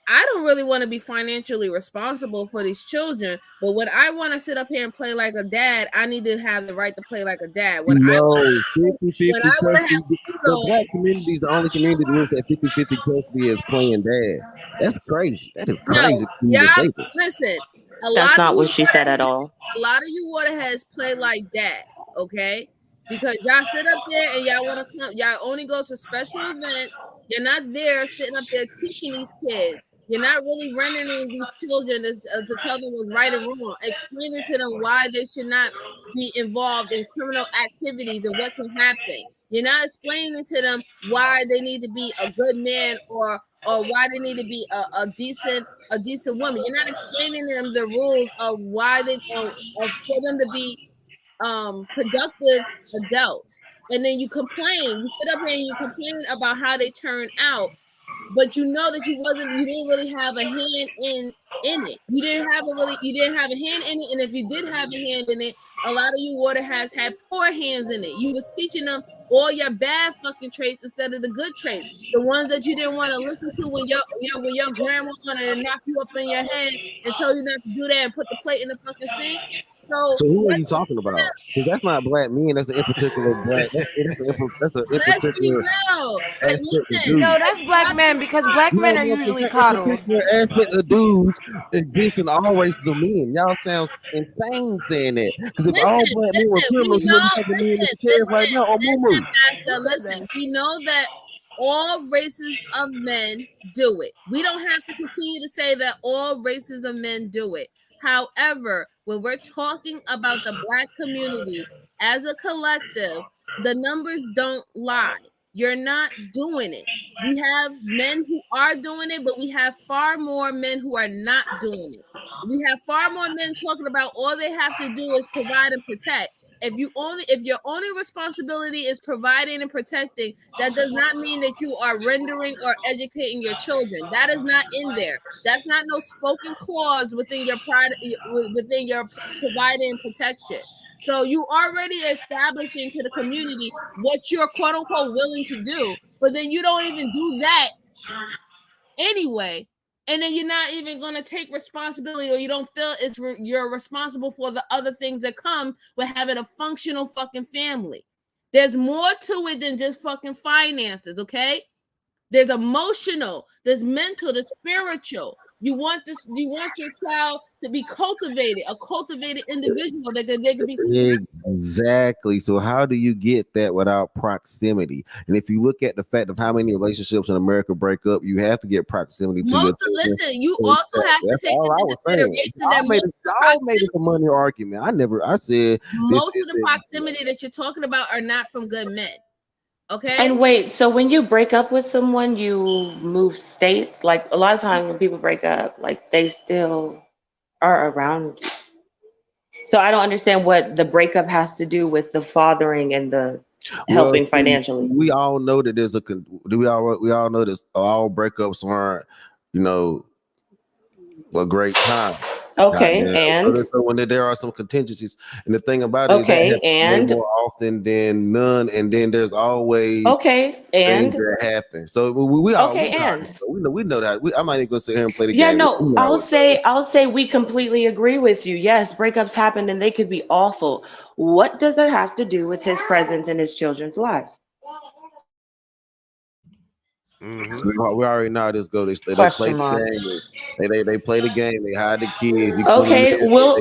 I don't really want to be financially responsible for these children, but when I want to sit up here and play like a dad, I need to have the right to play like a dad. No, When 50-50 I want to have custody. The freedom, Black community is the only community that looks at 50-50 custody as playing dad. That's crazy. That is no, crazy to even y'all say that. listen. A That's lot of not what you she said at all. a lot of you waterheads play like dad, okay? Because y'all sit up there and y'all want to come, y'all only go to special events. You're not there sitting up there teaching these kids. You're not really rendering these children to tell them what's right and wrong, explaining to them why they should not be involved in criminal activities and what can happen. You're not explaining to them why they need to be a good man or why they need to be a decent woman. You're not explaining them the rules of why they for them to be productive adults. And then you complain. You sit up here and you complain about how they turn out, but you know that you didn't really have a hand in it. You didn't have a hand in it, and if you did have a hand in it, a lot of you water has had poor hands in it. You was teaching them all your bad fucking traits instead of the good traits, the ones that you didn't want to listen to when your grandma wanted to knock you up in your head and tell you not to do that and put the plate in the fucking sink. So So who are you talking about? Because that's not Black men. That's an in particular Black. That's an in let's be particular real. aspect of Listen, No, dudes. that's Black men because Black No, men are no, because usually that coddled. particular aspect of dudes exists in all races of men. Y'all sound insane saying that. Because if all Black men were listen, criminals, you wouldn't be taking me into the chairs right now or moo. Pastor, listen. We know that all races of men do it. We don't have to continue to say that all races of men do it. However, when we're talking about the Black community as a collective, the numbers don't lie. You're not doing it. We have men who are doing it, but we have far more men who are not doing it. We have far more men talking about all they have to do is provide and protect. If your only responsibility is providing and protecting, that does not mean that you are rendering or educating your children. That is not in there. That's not no spoken clause within your providing and protection. So you already establishing to the community what you're quote unquote willing to do, but then you don't even do that anyway. And then you're not even going to take responsibility, or you don't feel you're responsible for the other things that come with having a functional fucking family. There's more to it than just fucking finances, okay? There's emotional, there's mental, there's spiritual. You want your child to be cultivated, a cultivated individual that they can be Exactly. So how do you get that without proximity? And if you look at the fact of how many relationships in America break up, you have to get proximity to your children. listen, you also have to That's take all I into was saying. consideration that Y'all made it a money argument. I said most of the proximity that you're talking about are not from good men. Okay. And wait, so when you break up with someone, you move states? Like a lot of times when people break up, like they still are around. So I don't understand what the breakup has to do with the fathering and the helping financially. We all know that we all know that all breakups aren't, a great time. Okay, Goddamn. and So when there are some contingencies, and the thing about it is that happens way more often than none, and then there's always things that happen. So we know that. I'm not even gonna sit here and play the game. I'll say we completely agree with you. Yes, breakups happen and they could be awful. What does that have to do with his presence in his children's lives? Mm-hmm. We already know how this goes. They play the game. They play the game. They hide the kids. Okay, we'll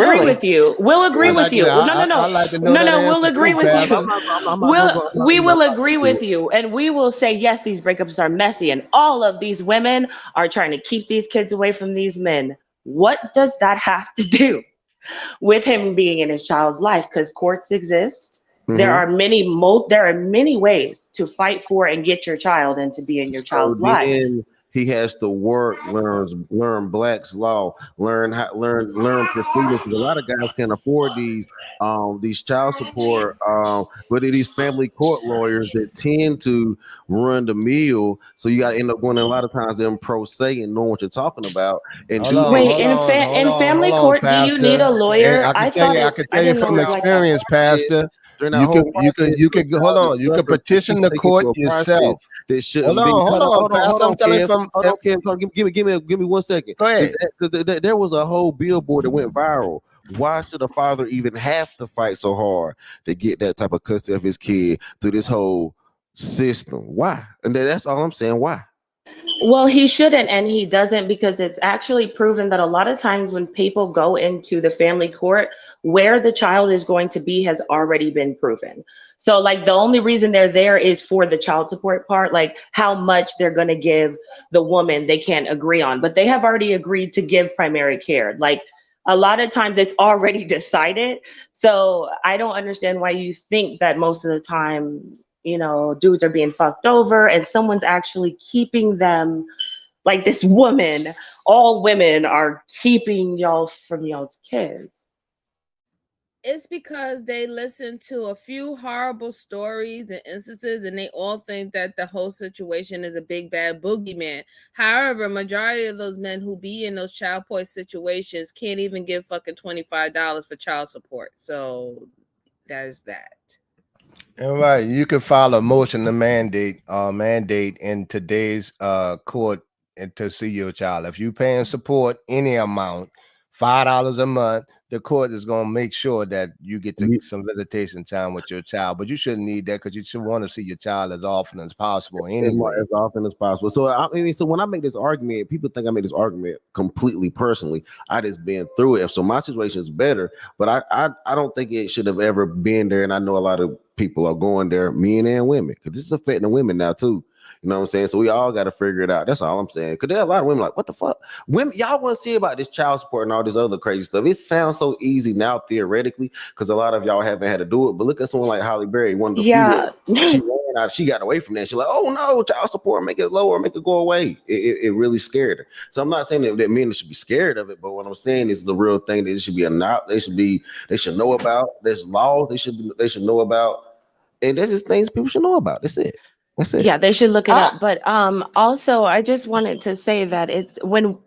agree with you. We'll agree with you. I'd like to know that answer We'll agree too, with Pastor. you. We will agree with you, and we will say yes. These breakups are messy, and all of these women are trying to keep these kids away from these men. What does that have to do with him being in his child's life? Because courts exist. There are many ways to fight for and get your child and to be in your So child's life. then he has to work, learn Black's law, learn procedures. Because a lot of guys can't afford these child support, but it is family court lawyers that tend to run the mill. So you got to end up going a lot of times them pro se and knowing what you're talking about and do Wait, things. in family court, do you need a Hey, lawyer? I can tell you didn't know from it was like that. experience, Pastor. During that whole process, You can go, hold on. You can petition the court yourself. That shouldn't be. Hold on, Pastor. I'm telling you from. Hold on, Kim. Give me 1 second. Go ahead. There was a whole billboard that went viral. Why should a father even have to fight so hard to get that type of custody of his kid through this whole system? Why? And that's all I'm saying. Why? Well, he shouldn't, and he doesn't, because it's actually proven that a lot of times when people go into the family court, where the child is going to be has already been proven. So, like, the only reason they're there is for the child support part, like how much they're going to give the woman, they can't agree on, but they have already agreed to give primary care. Like, a lot of times it's already decided. So I don't understand why you think that most of the time, dudes are being fucked over and someone's actually keeping them, like this woman. All women are keeping y'all from y'all's kids. It's because they listen to a few horrible stories and instances and they all think that the whole situation is a big bad boogeyman. However, majority of those men who be in those child support situations can't even give fucking $25 for child support. So that is that. All right, you can file a motion to mandate in today's court and to see your child. If you paying support any amount, $5 a month, the court is going to make sure that you get some visitation time with your child. But you shouldn't need that because you should want to see your child as often as possible anyway. As often as possible. So so when I make this argument, people think I made this argument completely personally. I just been through it. So my situation is better, but I don't think it should have ever been there. And I know a lot of people are going there, men and women, because this is affecting the women now too. You know what I'm saying? So we all got to figure it out. That's all I'm saying. Because there are a lot of women like, what the fuck? Women, y'all want to see about this child support and all this other crazy stuff. It sounds so easy now theoretically because a lot of y'all haven't had to do it. But look at someone like Holly Berry, one of the few. She ran out. She got away from that. She's like, oh no, child support, make it lower, make it go away. It really scared her. So I'm not saying that men should be scared of it, but what I'm saying is the real thing that it should be they should know about. There's laws they should know about, and there's just things people should know about. That's it. Yeah, they should look it up. But also, I just wanted to say that it's when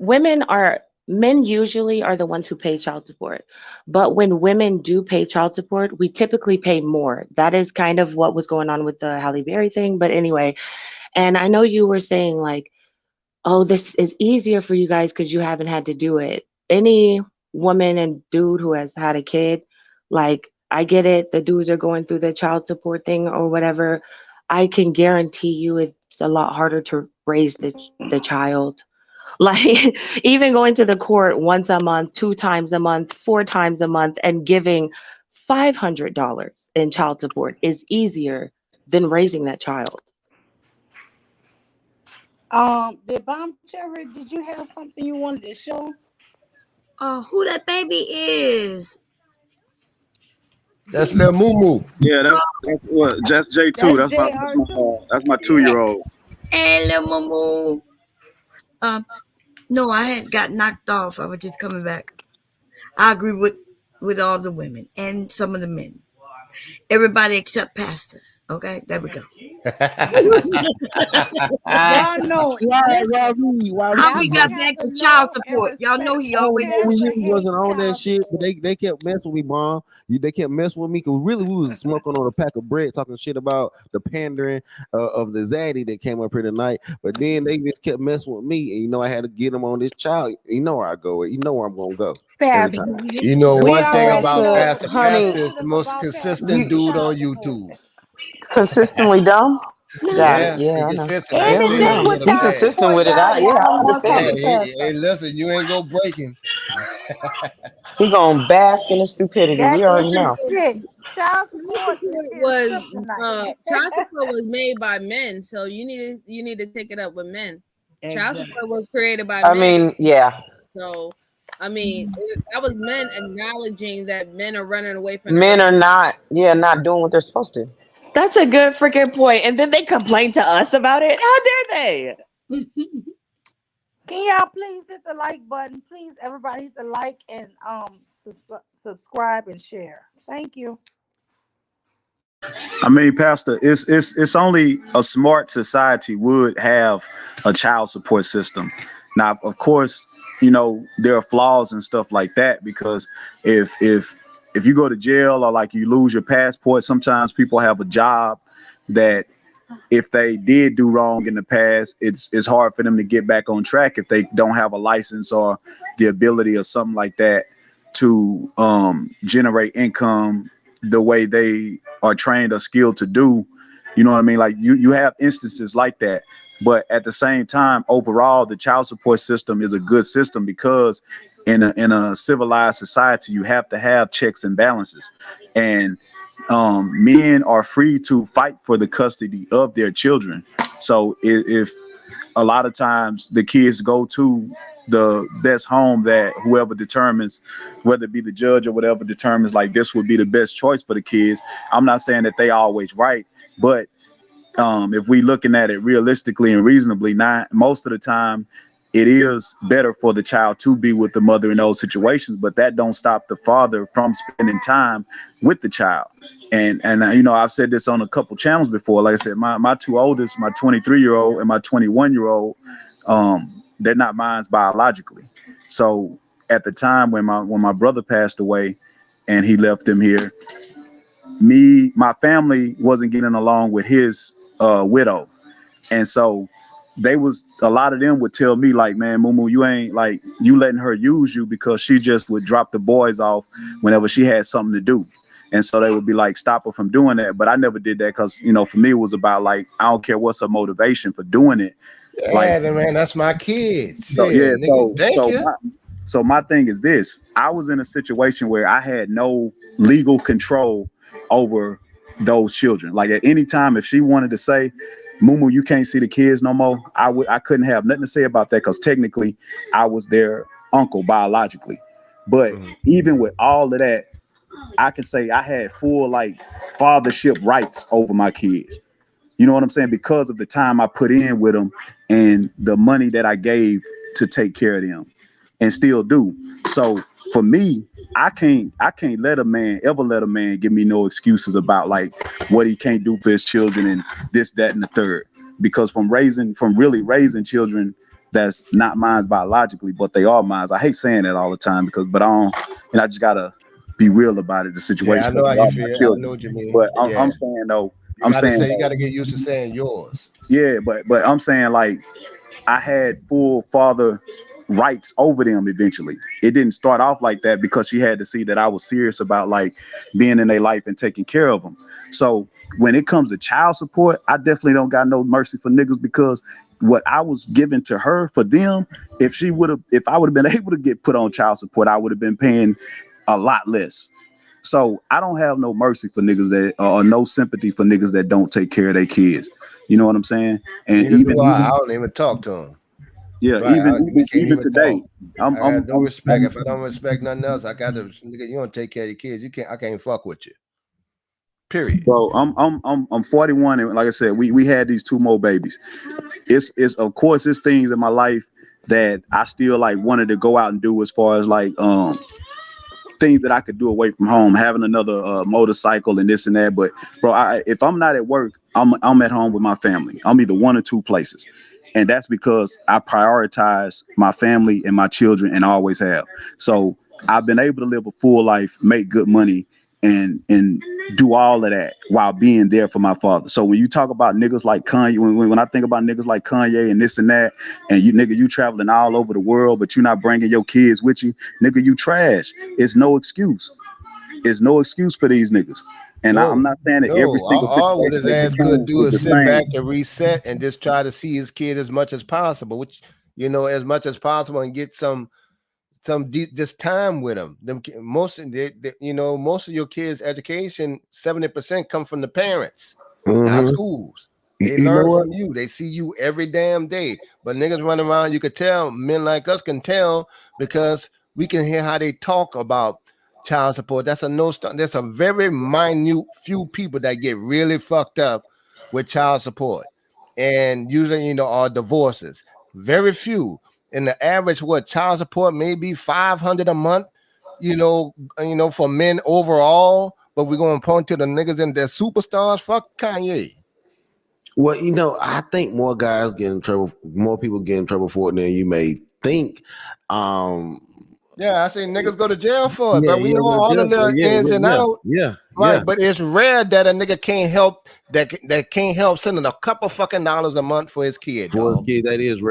men usually are the ones who pay child support. But when women do pay child support, we typically pay more. That is kind of what was going on with the Halle Berry thing. But anyway, and I know you were saying like, oh, this is easier for you guys because you haven't had to do it. Any woman and dude who has had a kid, like, I get it. The dudes are going through the child support thing or whatever. I can guarantee you it's a lot harder to raise the child. Like, even going to the court once a month, 2 times a month, 4 times a month, and giving $500 in child support is easier than raising that child. Did Bomb Cherry, did you have something you wanted to show? Who that baby is? That's little Moo. Yeah, that's what. That's J2. That's my 2-year-old. Hey, little Moo. No, I had got knocked off. I was just coming back. I agree with all the women and some of the men. Everybody except Pastor. Okay, there we go. Y'all know. How we got back to child support? Y'all know he always wasn't on that shit, but they kept messing with me, Mom. They kept messing with me because really we was smoking on a pack of bread, talking shit about the pandering of the zaddy that came up here tonight. But then they just kept messing with me, and I had to get them on this child. You know where I go. You know where I'm gonna go. Pastor, you know one thing about Pastor. Honey, Pastor is the most consistent dude on YouTube. Consistently dumb? Got it. Yeah, Yeah, I he know. consistent. Anything with He child consistent with it. support, Yeah, I y'all want understand. something. Hey, listen, you ain't go breaking. He gonna bask in his stupidity. That We is already the know. shit. Child Child support is his was kryptonite. child support was made by men, so you need to take it up with men. Child support was created by men. I mean, yeah. So I mean, that was men acknowledging that men are running away from the Men are responsibility. not doing what they're supposed to. That's a good freaking point. And then they complain to us about it. How dare they? Can y'all please hit the like button? Please, everybody hit the like and subscribe and share. Thank you. I mean, Pastor, it's only a smart society would have a child support system. Now, of course, you know there are flaws and stuff like that because if you go to jail or like you lose your passport, sometimes people have a job that if they did do wrong in the past, it's hard for them to get back on track if they don't have a license or the ability or something like that to generate income the way they are trained or skilled to do. You know what I mean? Like you have instances like that. But at the same time, overall, the child support system is a good system because in a civilized society, you have to have checks and balances. And men are free to fight for the custody of their children. So if a lot of times the kids go to the best home that whoever determines, whether it be the judge or whatever determines like this would be the best choice for the kids. I'm not saying that they always right, but if we looking at it realistically and reasonably, not most of the time it is better for the child to be with the mother in those situations, but that don't stop the father from spending time with the child. And you know, I've said this on a couple channels before. Like I said, my two oldest, my 23-year-old and my 21-year-old, they're not mine biologically. So at the time when my brother passed away and he left them here, my family wasn't getting along with his widow. And so a lot of them would tell me like, man, Mumu, you ain't like, you letting her use you because she just would drop the boys off whenever she had something to do. And so they would be like, stop her from doing that. But I never did that because, you know, for me, it was about like, I don't care what's her motivation for doing it. Yeah, like, man, that's my kids. so, yeah, Nigga, thank you. So my thing is this. I was in a situation where I had no legal control over those children. Like at any time, if she wanted to say, Mumu, you can't see the kids no more, I couldn't have nothing to say about that because technically I was their uncle biologically. But even with all of that, I can say I had full like fathership rights over my kids. You know what I'm saying? Because of the time I put in with them and the money that I gave to take care of them and still do. So for me, I can't ever let a man give me no excuses about like what he can't do for his children and this, that, and the third. Because from really raising children that's not mine biologically, but they are mine. I hate saying that all the time but I just gotta be real about it. The situation. Yeah, I know how you feel. I know what you mean. But I'm saying though, you gotta get used to saying yours. Yeah, but I'm saying like I had full father rights over them eventually. It didn't start off like that because she had to see that I was serious about like being in their life and taking care of them. So when it comes to child support, I definitely don't got no mercy for niggas because what I was giving to her for them, if I would have been able to get put on child support, I would have been paying a lot less. So I don't have no mercy for niggas that or no sympathy for niggas that don't take care of their kids. You know what I'm saying? And I don't even talk to them. Yeah, right, even today, I got no respect. If I don't respect nothing else, I got to. Nigga, you don't take care of your kids. I can't fuck with you. Period. Bro, I'm 41, and like I said, we had these two more babies. It's of course it's things in my life that I still like wanted to go out and do as far as like things that I could do away from home, having another motorcycle and this and that. But bro, if I'm not at work, I'm at home with my family. I'm either one or two places. And that's because I prioritize my family and my children and always have. So I've been able to live a full life, make good money, and do all of that while being there for my father. So when you talk about niggas like Kanye, when I think about niggas like Kanye and this and that, and you traveling all over the world, but you're not bringing your kids with you, nigga, you trash. It's no excuse. It's no excuse for these niggas. And I'm not saying that every single all what his ass could do is sit back same. and reset and just try to see his kid as much as possible, which as much as possible, and get some just time with them. Most of your kids' education, 70% come from the parents, not schools. They learn from you. They see you every damn day. But niggas run around, you could tell, men like us can tell because we can hear how they talk about child support. That's a very minute few people that get really fucked up with child support, and usually are divorces. Very few. In the average, what child support may be $500 a month. For men overall, but we're gonna point to the niggas and their superstars. Fuck Kanye. Well, I think more guys get in trouble, more people get in trouble for it than you may think. Yeah, I say niggas go to jail for it, Yeah, but we know all the little ins and outs. yeah. Right, but it's rare that a nigga can't help that can't help sending a couple fucking dollars a month for his kid. For dog. his kid, that is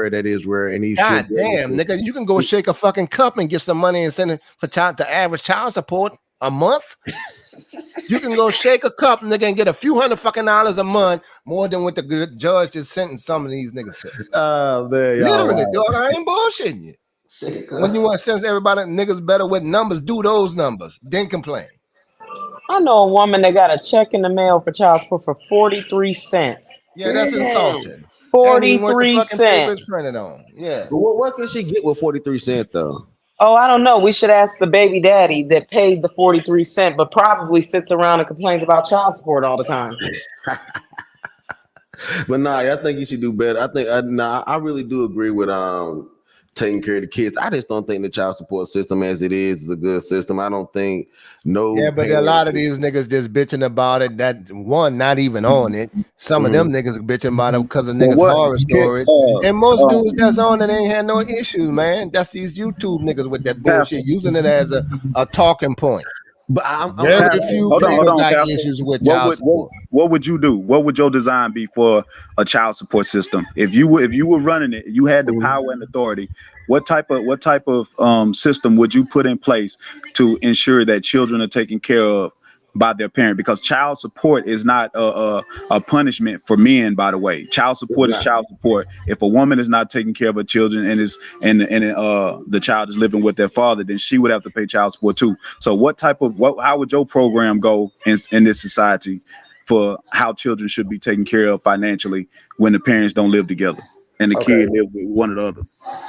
rare, and he God should. damn, nigga, you can go shake a fucking cup and get some money and send it for the average child support a month. You can go shake a cup, nigga, and get a few $100 fucking a month more than what the judge is sentencing some of these niggas to. Man, literally, dog. I ain't bullshitting you. When you want to send everybody niggas better with numbers, do those numbers. Then complain. I know a woman that got a check in the mail for child support for 43 cents. Yeah, that's insulting. 43 fucking paper cents. is printed on. Yeah. But what can she get with 43 cents though? Oh, I don't know. We should ask the baby daddy that paid the 43 cents, but probably sits around and complains about child support all the time. But I think you should do better. I think I really do agree with taking care of the kids. I just don't think the child support system as it is a good system. I don't think Yeah, but a lot of these niggas just bitching about it. That one not even on it. Some of them niggas are bitching about it because of niggas horror stories. And most dudes that's on it ain't had no issues, man. That's these YouTube niggas with that bullshit using it as a talking point. But I'm very few people got Pastor. issues with child support. What would you do? What would your design be for a child support system? If you were running it, you had the power and authority. What type of system would you put in place to ensure that children are taken care of by their parent? Because child support is not a punishment for men, by the way. Child support is child support. If a woman is not taking care of her children and the child is living with their father, then she would have to pay child support too. So how would your program go in this society for how children should be taken care of financially when the parents don't live together and the kid live with one or the other?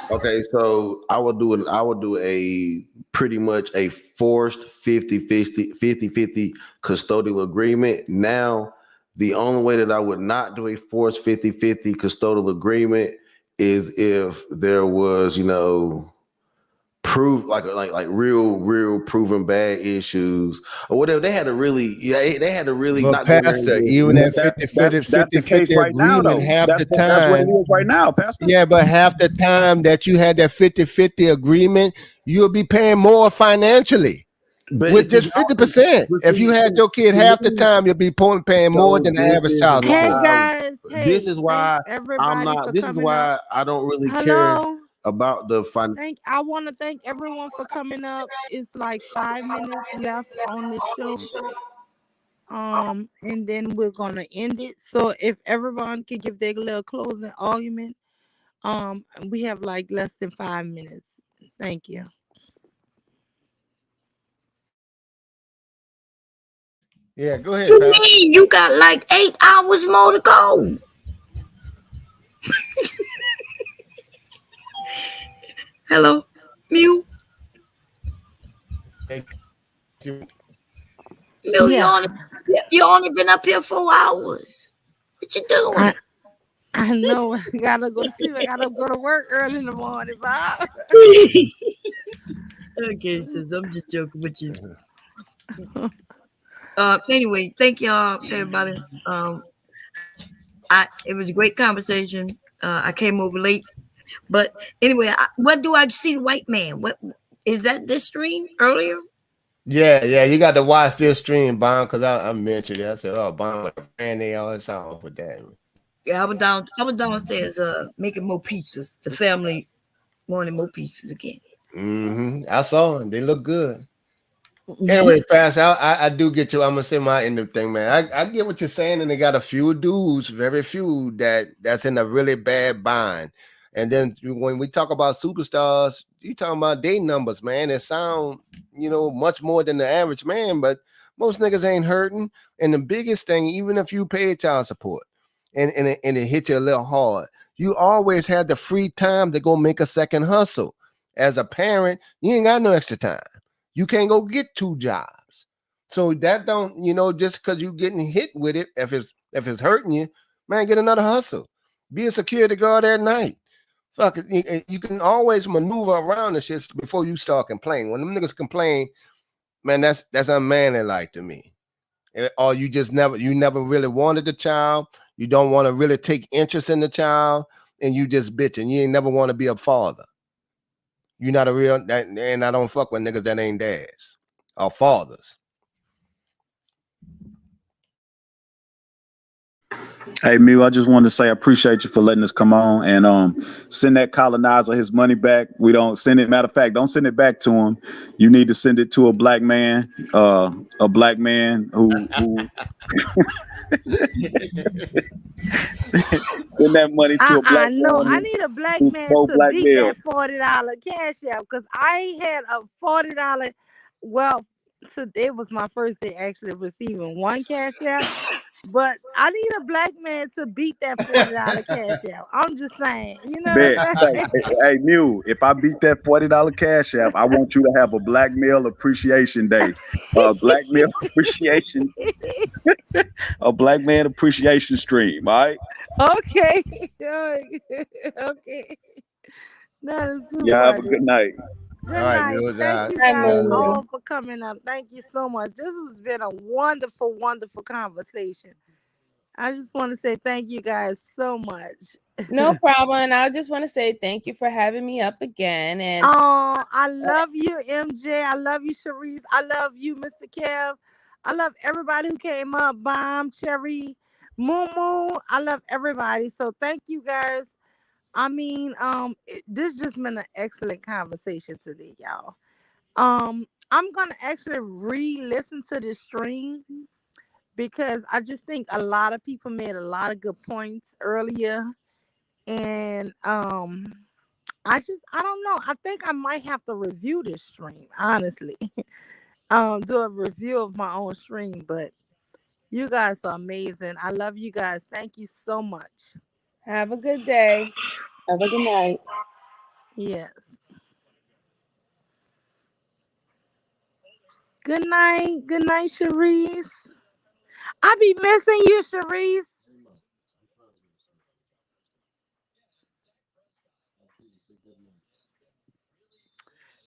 Okay, so I would do a pretty much a forced 50-50 custodial agreement. Now, the only way that I would not do a forced 50-50 custodial agreement is if there was, prove like real proven bad issues or whatever. They had to really But Pastor, even at 50-50 agreement, half the time that's what it is right now, Pastor. Yeah, but half the time that you had that 50-50 agreement, you'll be paying more financially. But with just 50%. If you had your kid half the time, you'll be paying more than the average child Hey support. guys, This is why I'm not. This is why I don't really care about the fun. I want to thank everyone for coming up. It's like 5 minutes left on the show. And then we're gonna end it. So if everyone could give their little closing argument, we have like less than 5 minutes. Thank you. Yeah, go ahead. What you mean? You got like 8 hours more to go. Hello, Mule. Mule, you only been up here 4 hours. What you doing? I know. I gotta go to sleep. I gotta go to work early in the morning, Bob. Okay, sis, I'm just joking with you. Anyway, thank y'all, everybody. It was a great conversation. I came over late, but anyway, what do I see? The white man. What is that? This stream earlier? Yeah, you got to watch this stream, Bond, because I mentioned it. I said, "Oh, Bond with a friend, they all sound with that." Yeah, I was downstairs making more pizzas. The family wanted more pizzas again. I saw them. They look good. Anyway, Pastor, I do get you. I'm gonna say my end of thing, man. I get what you're saying, and they got a few dudes, very few that's in a really bad bind. And then when we talk about superstars, you talking about day numbers, man. It sound much more than the average man, but most niggas ain't hurting. And the biggest thing, even if you pay child support and it hit you a little hard, you always had the free time to go make a second hustle. As a parent, you ain't got no extra time. You can't go get 2 jobs. So that don't, just because you getting hit with it, if it's hurting you, man, get another hustle. Be a security guard at night. Fuck it. You can always maneuver around the shit before you start complaining. When them niggas complain, man, that's unmanly like to me. Or you never really wanted the child. You don't want to really take interest in the child, and you just bitching. You ain't never want to be a father. You're not a real, and I don't fuck with niggas that ain't dads or fathers. Hey, Mule, I just wanted to say I appreciate you for letting us come on and send that colonizer his money back. We don't send it. Matter of fact, don't send it back to him. You need to send it to a black man who send that money to a black No, I man need a black who's man pro to black beat male. that $40 cash out because I had a $40. Well, today was my first day actually receiving one cash out, but I need a black man to beat that $40 cash out. I'm just saying, you know Bet. what I'm Hey, saying? hey, Mule, if I beat that $40 cash app, I want you to have a Black Male Appreciation Day. Black Male Appreciation, a Black Man Appreciation Stream. All right. Okay. Okay. That is too Y'all have a funny. good night. Good All right, night. Mule. Thank you Hi, guys Moo. all for coming up. Thank you so much. This has been a wonderful, wonderful conversation. I just want to say thank you guys so much. No problem. And I just want to say thank you for having me up again. And Oh, I love you, MJ. I love you, Sharice. I love you, Mr. Kev. I love everybody who came up. Bomb, Cherry, Moo Moo. I love everybody. So thank you guys. I mean, this just been an excellent conversation today, y'all. I'm gonna actually re-listen to this stream because I just think a lot of people made a lot of good points earlier, and I don't know. I think I might have to review this stream, honestly. Do a review of my own stream, but you guys are amazing. I love you guys. Thank you so much. have a good day. Have a good night. Yes. Good night. Good night, Sharice. I be missing you, Sharice.